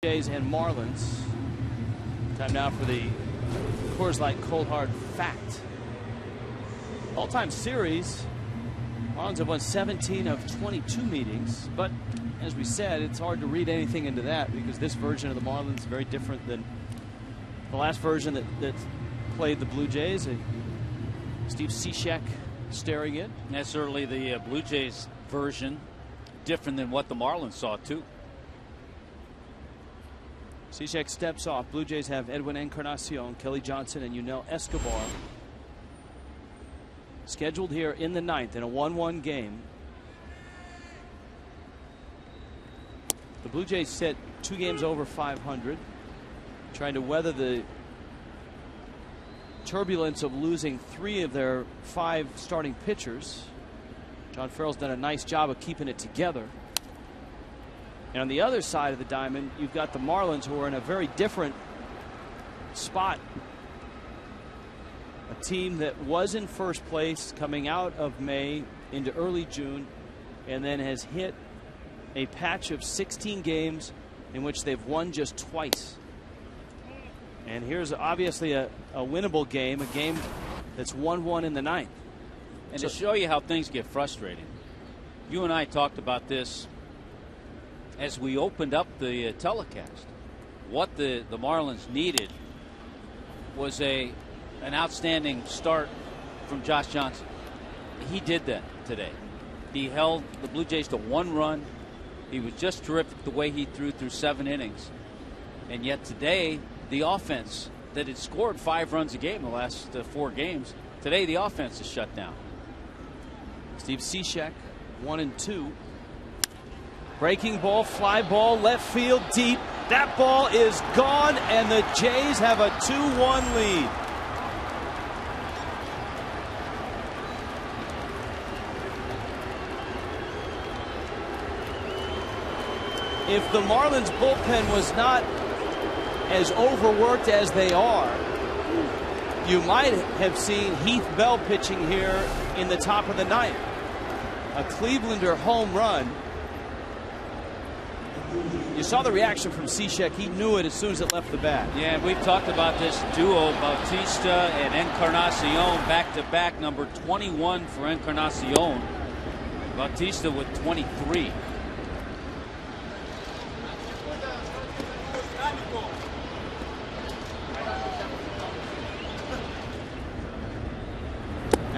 S6: Jays and Marlins. Time now for the Coors Light Cold Hard Fact. All-time series, Marlins have won 17 of 22 meetings, but as we said, it's hard to read anything into that because this version of the Marlins is very different than the last version that played the Blue Jays. And Steve Cishek staring in.
S4: That's certainly the Blue Jays version, different than what the Marlins saw too.
S6: Cishek steps off. Blue Jays have Edwin Encarnacion, Kelly Johnson, and Yunel Escobar scheduled here in the 9th in a 1-1 game. The Blue Jays sit 2 games over 500, trying to weather the turbulence of losing 3 of their 5 starting pitchers. John Farrell's done a nice job of keeping it together. And on the other side of the diamond, you've got the Marlins, who are in a very different spot. A team that was in first place coming out of May into early June, and then has hit a patch of 16 games in which they've won just twice. And here's obviously a winnable game, a game that's 1-1 in the 9th.
S4: And to show you how things get frustrating, you and I talked about this as we opened up the telecast. What the Marlins needed was an outstanding start from Josh Johnson. He did that today. He held the Blue Jays to 1 run. He was just terrific the way he threw through 7 innings. And yet today, the offense that had scored 5 runs a game the last 4 games, today the offense is shut down.
S6: Steve Cishek, 1-2. Breaking ball, fly ball, left field deep. That ball is gone, and the Jays have a 2-1 lead. If the Marlins bullpen was not as overworked as they are, you might have seen Heath Bell pitching here in the top of the 9th. A Clevelander home run. You saw the reaction from Cishek. He knew it as soon as it left the bat.
S4: Yeah, we've talked about this duo, Bautista and Encarnacion, back-to-back, number 21 for Encarnacion. Bautista with 23.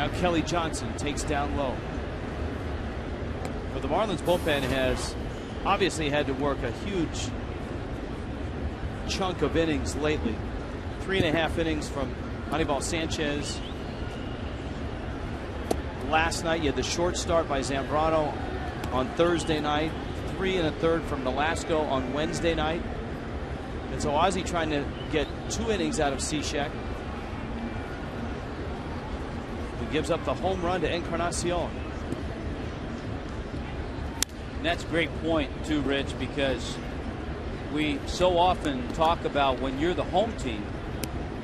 S6: Now Kelly Johnson takes down low. But the Marlins bullpen has obviously had to work a huge chunk of innings lately. 3.5 innings from Anibal Sanchez. Last night you had the short start by Zambrano on Thursday night. 3 1/3 from Nolasco on Wednesday night. And so Ozzie trying to get 2 innings out of Cishek, who gives up the home run to Encarnacion.
S4: And that's a great point too, Rich, because we so often talk about when you're the home team,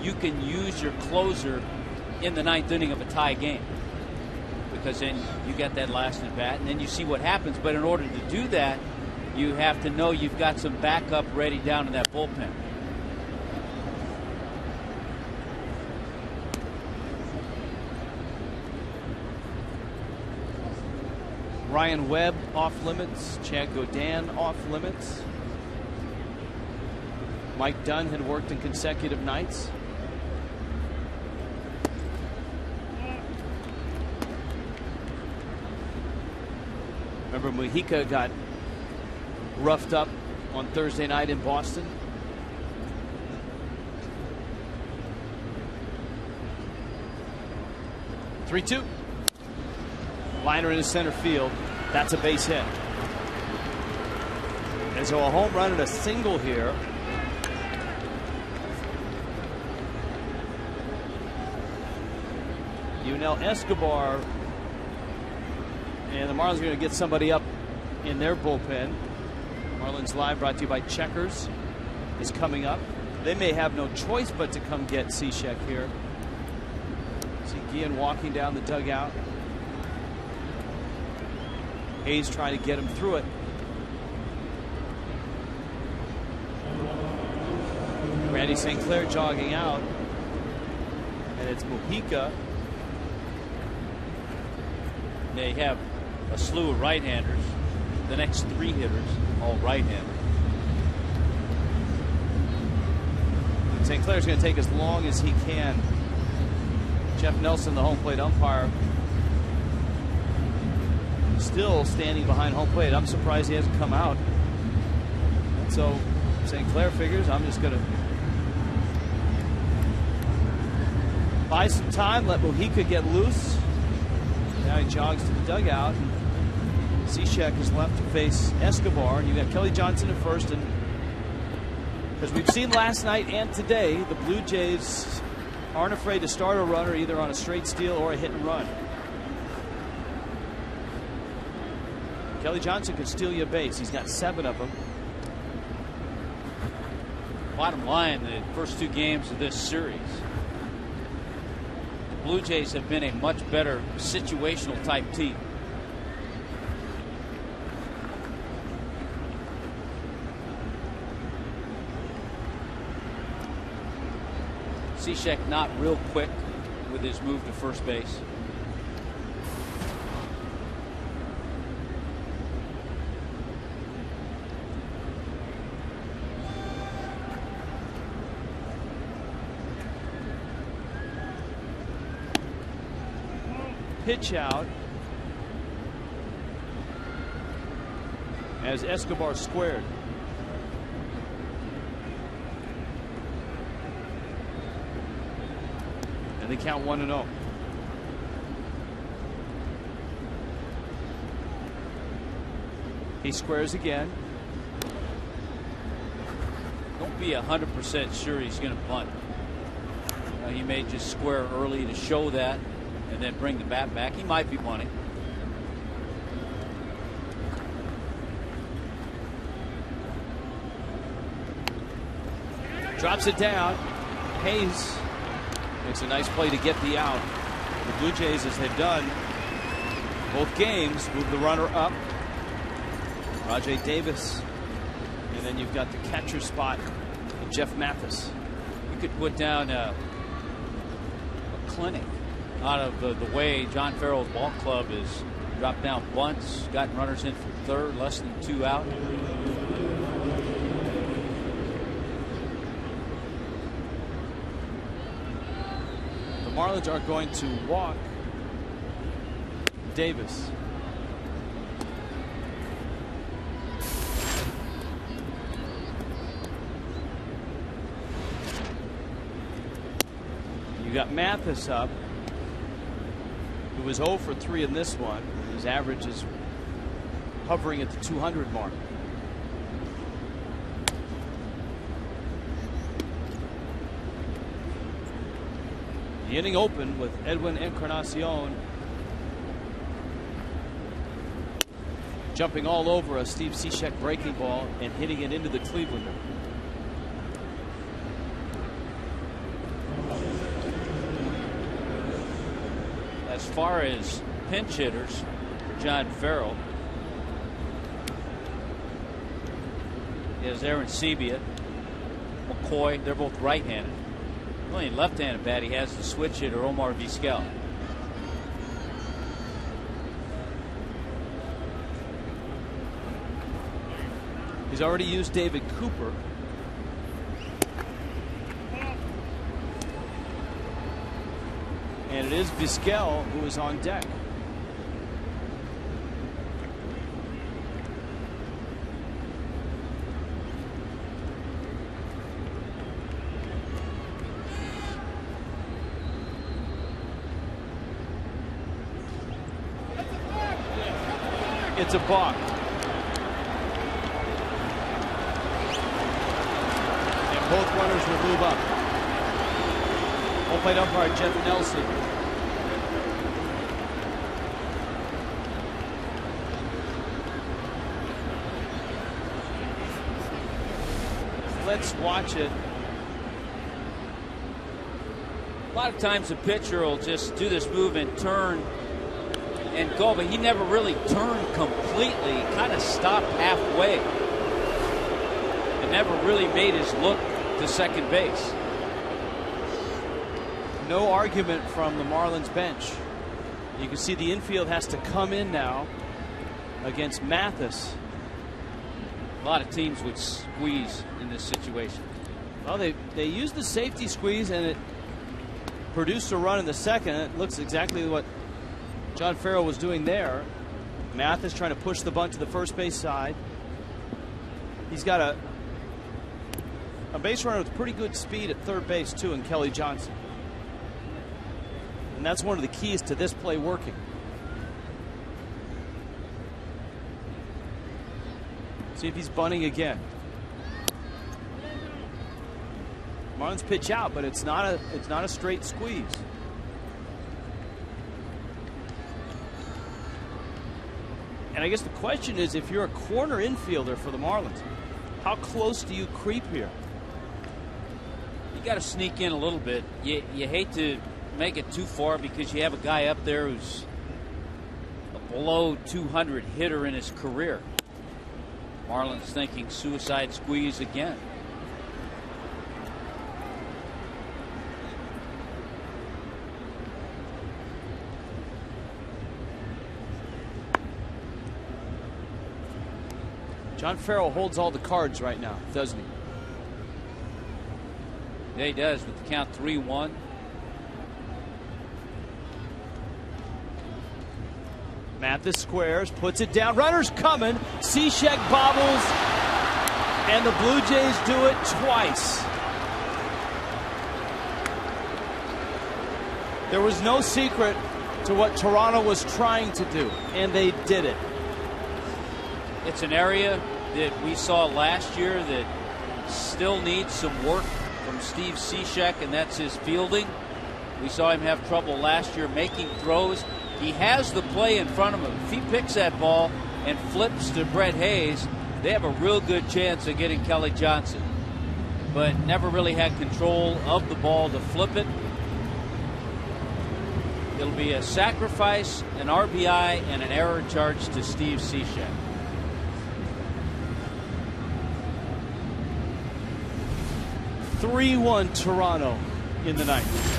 S4: you can use your closer in the 9th inning of a tie game, because then you get that last at bat and then you see what happens. But in order to do that, you have to know you've got some backup ready down in that bullpen.
S6: Ryan Webb off limits. Chad Godin off limits. Mike Dunn had worked in consecutive nights. Remember, Mujica got roughed up on Thursday night in Boston. "3-2. Liner into center field. That's a base hit. And so a home run and a single here. Yunel Escobar, and the Marlins are going to get somebody up in their bullpen. Marlins Live, brought to you by Checkers, is coming up. They may have no choice but to come get Cishek here. See Guillen walking down the dugout. Hayes trying to get him through it. Randy St. Clair jogging out. And it's Mujica.
S4: They have a slew of right-handers. The next 3 hitters, all right-handers.
S6: St. Clair's going to take as long as he can. Jeff Nelson, the home plate umpire, still standing behind home plate. I'm surprised he hasn't come out. And so St. Clair figures, I'm just going to buy some time, let Mujica get loose. Now he jogs to the dugout. Cishek is left to face Escobar, and you got Kelly Johnson at first. And as we've seen last night and today, the Blue Jays aren't afraid to start a runner either on a straight steal or a hit and run. Kelly Johnson could steal you a base. He's got 7 of them.
S4: Bottom line, the first 2 games of this series, the Blue Jays have been a much better situational type team. Cishek not real quick with his move to first base.
S6: Pitch out as Escobar squared. And they count 1-0. He squares again.
S4: Don't be 100% sure he's going to bunt. He may just square early to show that and then bring the bat back. He might be bunting.
S6: Drops it down. Hayes makes a nice play to get the out. The Blue Jays, as they've done both games, move the runner up. Rajay Davis. And then you've got the catcher spot of Jeff Mathis.
S4: You could put down a clinic out of the way John Farrell's ball club is dropped down bunts, gotten runners in from third, less than 2 out.
S6: The Marlins are going to walk Davis. You got Mathis up, who was 0 for 3 in this one. His average is hovering at the 200 mark. The inning open with Edwin Encarnacion jumping all over a Steve Cishek breaking ball and hitting it into the Clevelander.
S4: As far as pinch hitters for John Farrell, is Aaron Sebia, McCoy. They're both right-handed. The only left-handed bat he has the switch hitter Omar Vizquel.
S6: He's already used David Cooper. And it is Vizquel who is on deck. It's a balk. And both runners will move up. Home plate umpire Jeff Nelson. Let's watch it.
S4: A lot of times the pitcher will just do this move and turn and go, but he never really turned completely. He kind of stopped halfway and never really made his look to second base.
S6: No argument from the Marlins bench. You can see the infield has to come in now against Mathis.
S4: A lot of teams would squeeze in this situation.
S6: Well, they used the safety squeeze and it produced a run in the second. It looks exactly what John Farrell was doing there. Mathis trying to push the bunt to the first base side. He's got a base runner with pretty good speed at third base too in Kelly Johnson. And that's one of the keys to this play working. See if he's bunting again. Marlins pitch out, but it's not a straight squeeze. And I guess the question is, if you're a corner infielder for the Marlins, how close do you creep here?
S4: You got to sneak in a little bit. You hate to make it too far because you have a guy up there who's a below 200 hitter in his career. Marlins thinking suicide squeeze again.
S6: John Farrell holds all the cards right now, doesn't he?
S4: Yeah, he does with the count 3-1.
S6: Mathis squares, puts it down. Runner's coming. Cishek bobbles, and the Blue Jays do it twice. There was no secret to what Toronto was trying to do, and they did it.
S4: It's an area that we saw last year that still needs some work from Steve Cishek, and that's his fielding. We saw him have trouble last year making throws. He has the play in front of him. If he picks that ball and flips to Brett Hayes, they have a real good chance of getting Kelly Johnson. But never really had control of the ball to flip it. It'll be a sacrifice, an RBI, and an error charge to Steve Cishek.
S6: (3-1) Toronto in the ninth.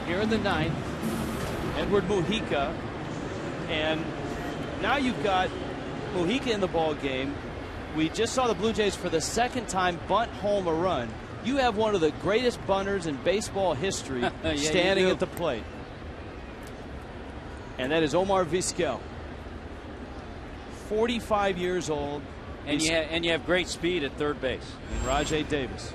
S6: here in the ninth. Edward Mujica. And now you've got Mujica in the ball game. We just saw the Blue Jays for the second time bunt home a run. You have one of the greatest bunters in baseball history
S4: yeah,
S6: standing at the plate. And that is Omar Vizquel. 45 years old.
S4: And you have great speed at third base.
S6: And Rajay Davis.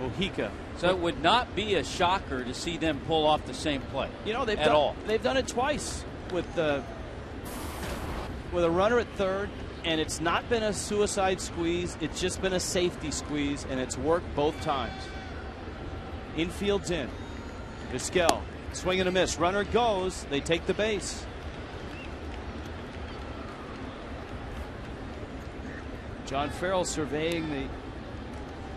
S6: Mujica.
S4: So it would not be a shocker to see them pull off the same play.
S6: You know, they've done it twice with a runner at third, and it's not been a suicide squeeze. It's just been a safety squeeze, and it's worked both times. Infield's in. Vizquel, swing and a miss. Runner goes. They take the base. John Farrell surveying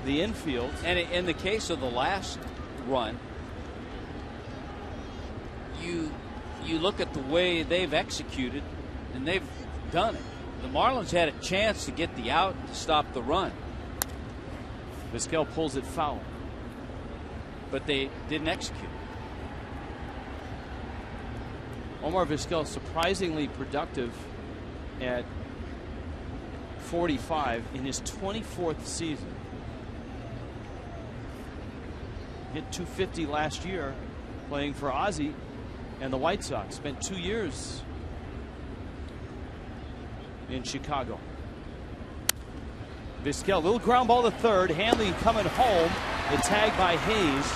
S6: the infield.
S4: And in the case of the last run, you look at the way they've executed, and they've done it. The Marlins had a chance to get the out to stop the run.
S6: Vizquel pulls it foul.
S4: But they didn't execute.
S6: Omar Vizquel surprisingly productive at 45 in his 24th season. Hit 250 last year playing for Ozzie and the White Sox. Spent 2 years in Chicago. Vizquel, little ground ball to third. Hanley coming home. The tag by Hayes.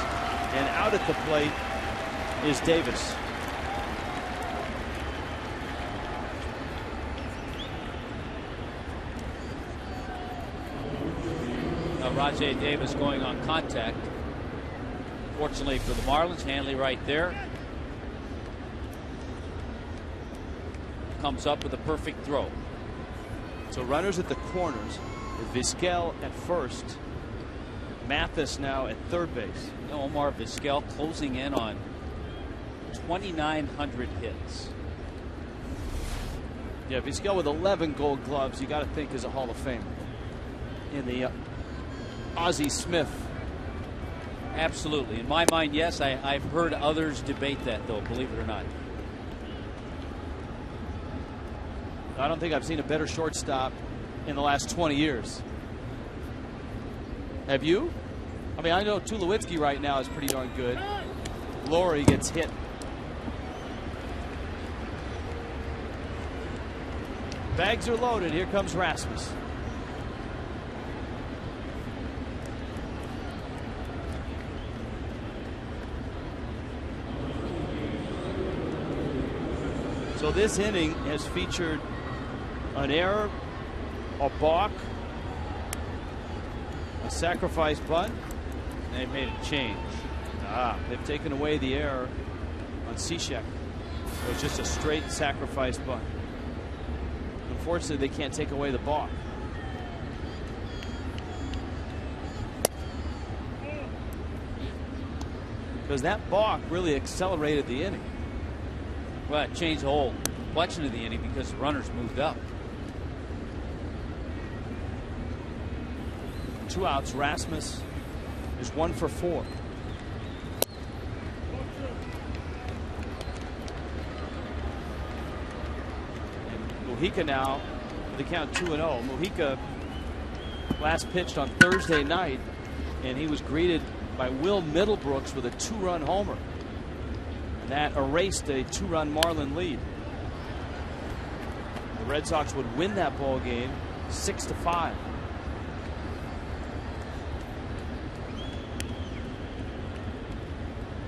S6: And out at the plate is Davis.
S4: Now Rajay Davis going on contact. Fortunately for the Marlins, Hanley right there. Comes up with a perfect throw.
S6: So runners at the corners. Vizquel at first. Mathis now at third base.
S4: Omar Vizquel closing in on 2,900 hits.
S6: Yeah, Vizquel with 11 Gold Gloves, you got to think is a Hall of Famer. In the Ozzie Smith.
S4: Absolutely. In my mind, yes. I've heard others debate that, though, believe it or not.
S6: I don't think I've seen a better shortstop in the last 20 years. Have you? I mean, I know Tulowitzki right now is pretty darn good. Laurie gets hit. Bags are loaded. Here comes Rasmus. So this inning has featured an error, a balk, a sacrifice bunt.
S4: They made a change.
S6: They've taken away the error on Cishek. So it's just a straight sacrifice bunt. Unfortunately, they can't take away the balk. Because that balk really accelerated the inning.
S4: Well, it changed the whole complexion of the inning because the runners moved up.
S6: 2 outs. Rasmus is 1 for 4. And Mujica now, the count 2-0. Mujica last pitched on Thursday night, and he was greeted by Will Middlebrooks with a 2-run homer. And that erased a 2-run Marlin lead. The Red Sox would win that ball game 6-5.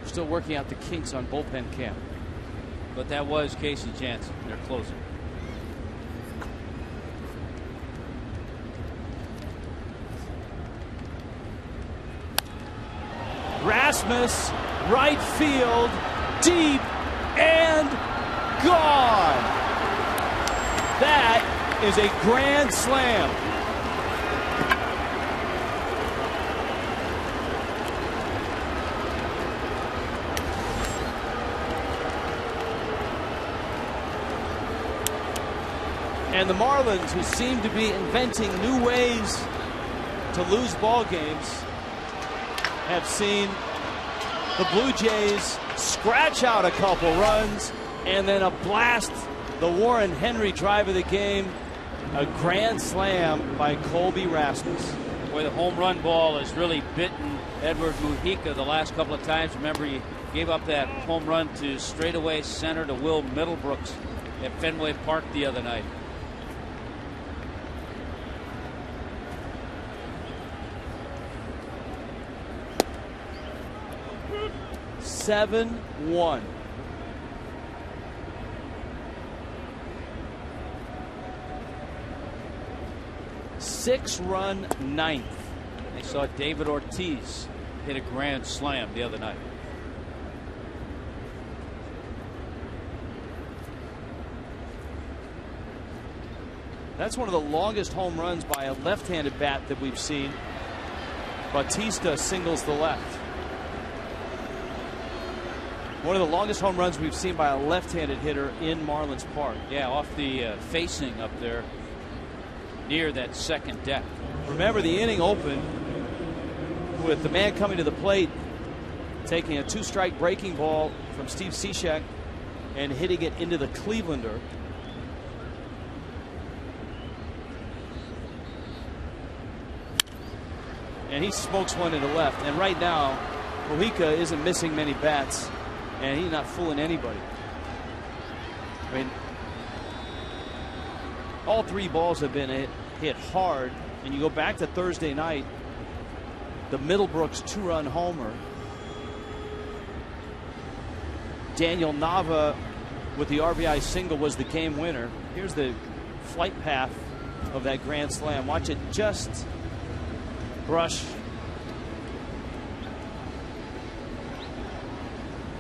S6: Still working out the kinks on bullpen camp.
S4: But that was Casey Jansen, their closer.
S6: Rasmus, right field, deep, and gone. That is a grand slam. And the Marlins, who seem to be inventing new ways to lose ball games, have seen The Blue Jays scratch out a couple runs, and then a blast. The Warren Henry drive of the game, a grand slam by Colby Rasmus.
S4: Boy, the home run ball has really bitten Edward Mujica the last couple of times. Remember, he gave up that home run to straightaway center to Will Middlebrooks at Fenway Park the other night.
S6: Seven, 1. Six-run ninth.
S4: They saw David Ortiz hit a grand slam the other night.
S6: That's one of the longest home runs by a left-handed bat that we've seen. Bautista singles the left. One of the longest home runs we've seen by a left-handed hitter in Marlins Park.
S4: Yeah, off the facing up there near that second deck.
S6: Remember, the inning opened with the man coming to the plate, taking a two-strike breaking ball from Steve Cishek and hitting it into the Clevelander. And he smokes one into left. And right now, Mujica isn't missing many bats, and he's not fooling anybody. I mean, all three balls have been hit hard. And you go back to Thursday night, the Middlebrooks two-run homer. Daniel Nava with the RBI single was the game winner. Here's the flight path of that grand slam. Watch it just brush.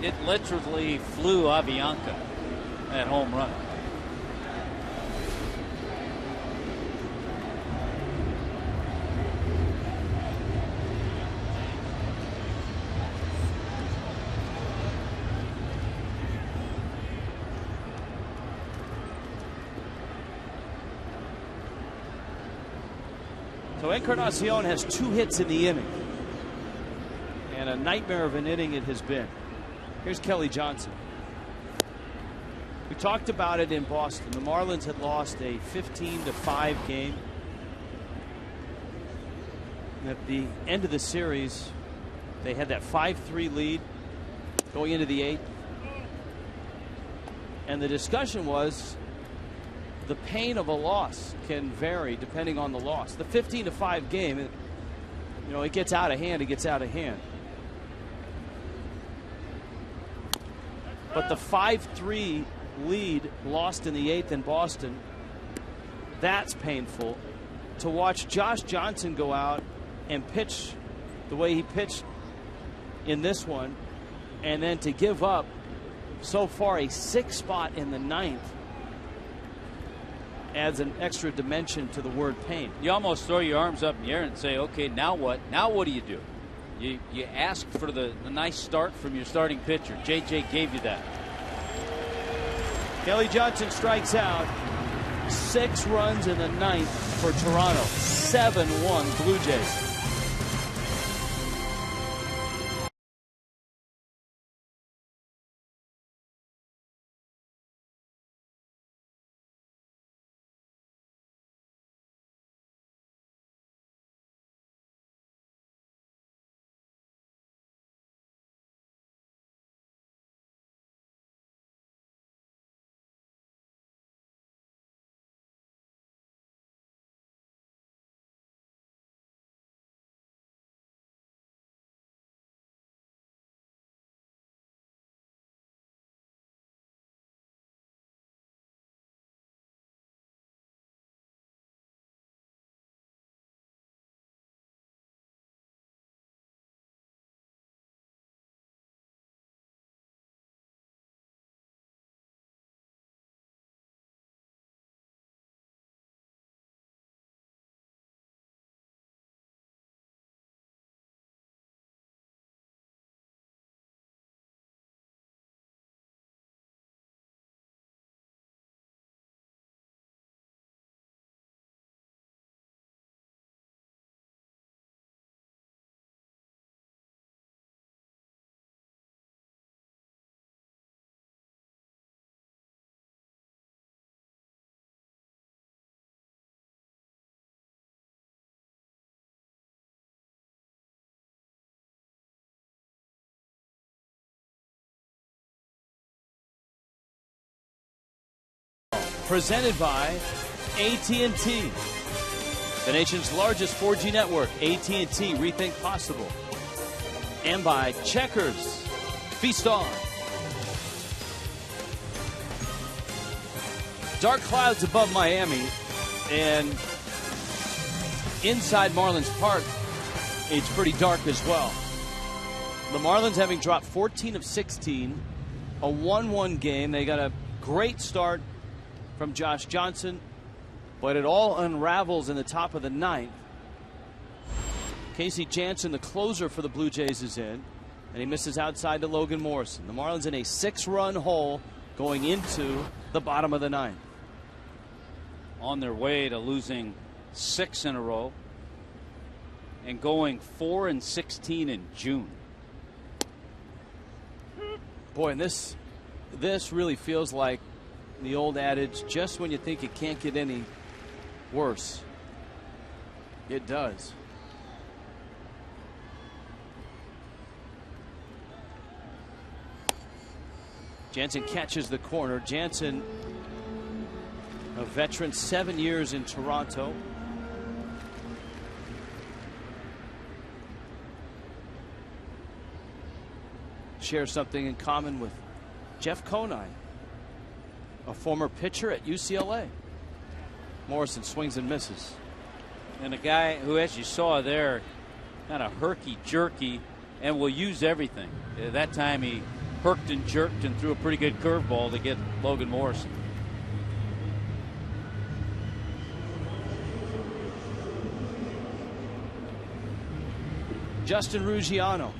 S4: It literally flew Avianca, that home run.
S6: So Encarnacion has 2 hits in the inning. And a nightmare of an inning it has been. Here's Kelly Johnson. We talked about it in Boston. The Marlins had lost a 15-5 game. And at the end of the series, they had that 5-3 lead going into the 8th. And the discussion was the pain of a loss can vary depending on the loss. The 15-5 game, it gets out of hand, it gets out of hand. But the 5-3 lead lost in the 8th in Boston, that's painful. To watch Josh Johnson go out and pitch the way he pitched in this one, and then to give up so far a 6th spot in the 9th, adds an extra dimension to the word pain.
S4: You almost throw your arms up in the air and say, okay, now what? Now what do you do? You ask for the nice start from your starting pitcher. JJ gave you that.
S6: Kelly Johnson strikes out. 6 runs in the 9th for Toronto. 7-1 Blue Jays. presented by AT&T, the nation's largest 4G network. AT&T, rethink possible. And by Checkers. Feast on. Dark clouds above Miami, and inside Marlins Park, it's pretty dark as well. The Marlins having dropped 14 of 16, a 1-1 game. They got a great start from Josh Johnson, but it all unravels in the top of the ninth. Casey Jansen, the closer for the Blue Jays, is in, and he misses outside to Logan Morrison. The Marlins in a 6-run hole going into the bottom of the ninth.
S4: On their way to losing 6 in a row and going 4-16 in June.
S6: Boy, and this really feels like the old adage, just when you think it can't get any worse, it does. Jansen catches the corner. Jansen, a veteran, 7 years in Toronto. Shares something in common with Jeff Conine, a former pitcher at UCLA. Morrison swings and misses.
S4: And a guy who, as you saw there, kind of herky-jerky and will use everything. That time he herked and jerked and threw a pretty good curveball to get Logan Morrison.
S6: Justin Ruggiano.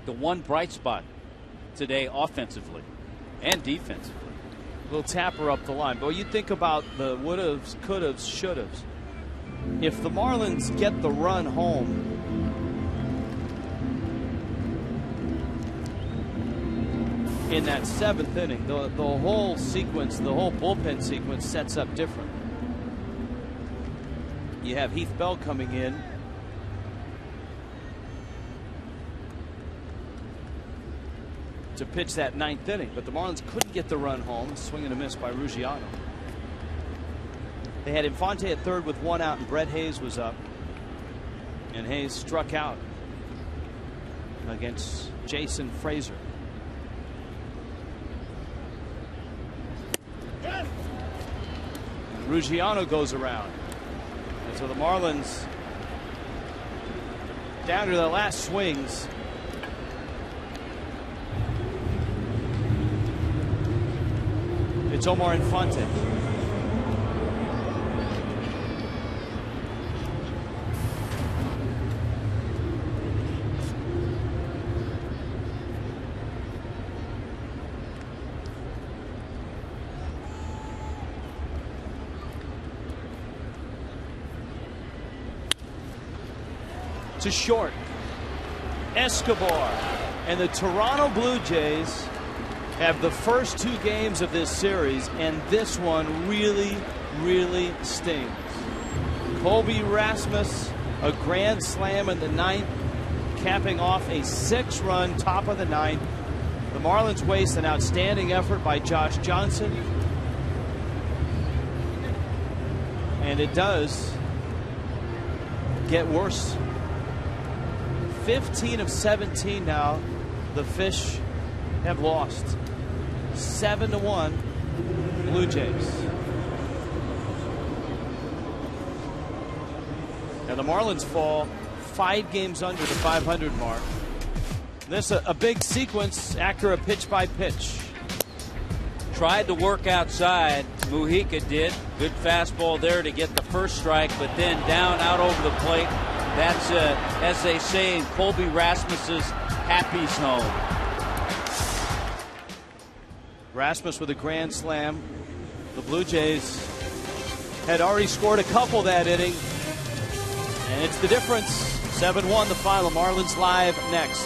S4: The one bright spot today offensively and defensively.
S6: Little tapper up the line. But you think about the would-haves, could-haves, should-haves. If the Marlins get the run home, in that 7th inning, the whole sequence, the whole bullpen sequence sets up different. You have Heath Bell coming in. To pitch that 9th inning, but the Marlins couldn't get the run home. Swing and a miss by Ruggiano. They had Infante at third with 1 out, and Brett Hayes was up. And Hayes struck out against Jason Frazier. And Ruggiano goes around. And so the Marlins, down to their last swings, it's Omar Infante. To short. Escobar. And the Toronto Blue Jays have the first 2 games of this series, and this one really, really stings. Colby Rasmus, a grand slam in the 9th, capping off a 6-run top of the 9th. The Marlins waste an outstanding effort by Josh Johnson. And it does get worse. 15 of 17 now, the Fish have lost. 7-1 Blue Jays. Now the Marlins fall 5 games under the 500 mark. This a big sequence, accurate pitch by pitch.
S4: Tried to work outside. Mujica did. Good fastball there to get the first strike, but then down out over the plate. That's, as they say in Colby Rasmus's happy zone.
S6: Rasmus with a grand slam. The Blue Jays had already scored a couple that inning. And it's the difference. 7-1 the final. Marlins live next.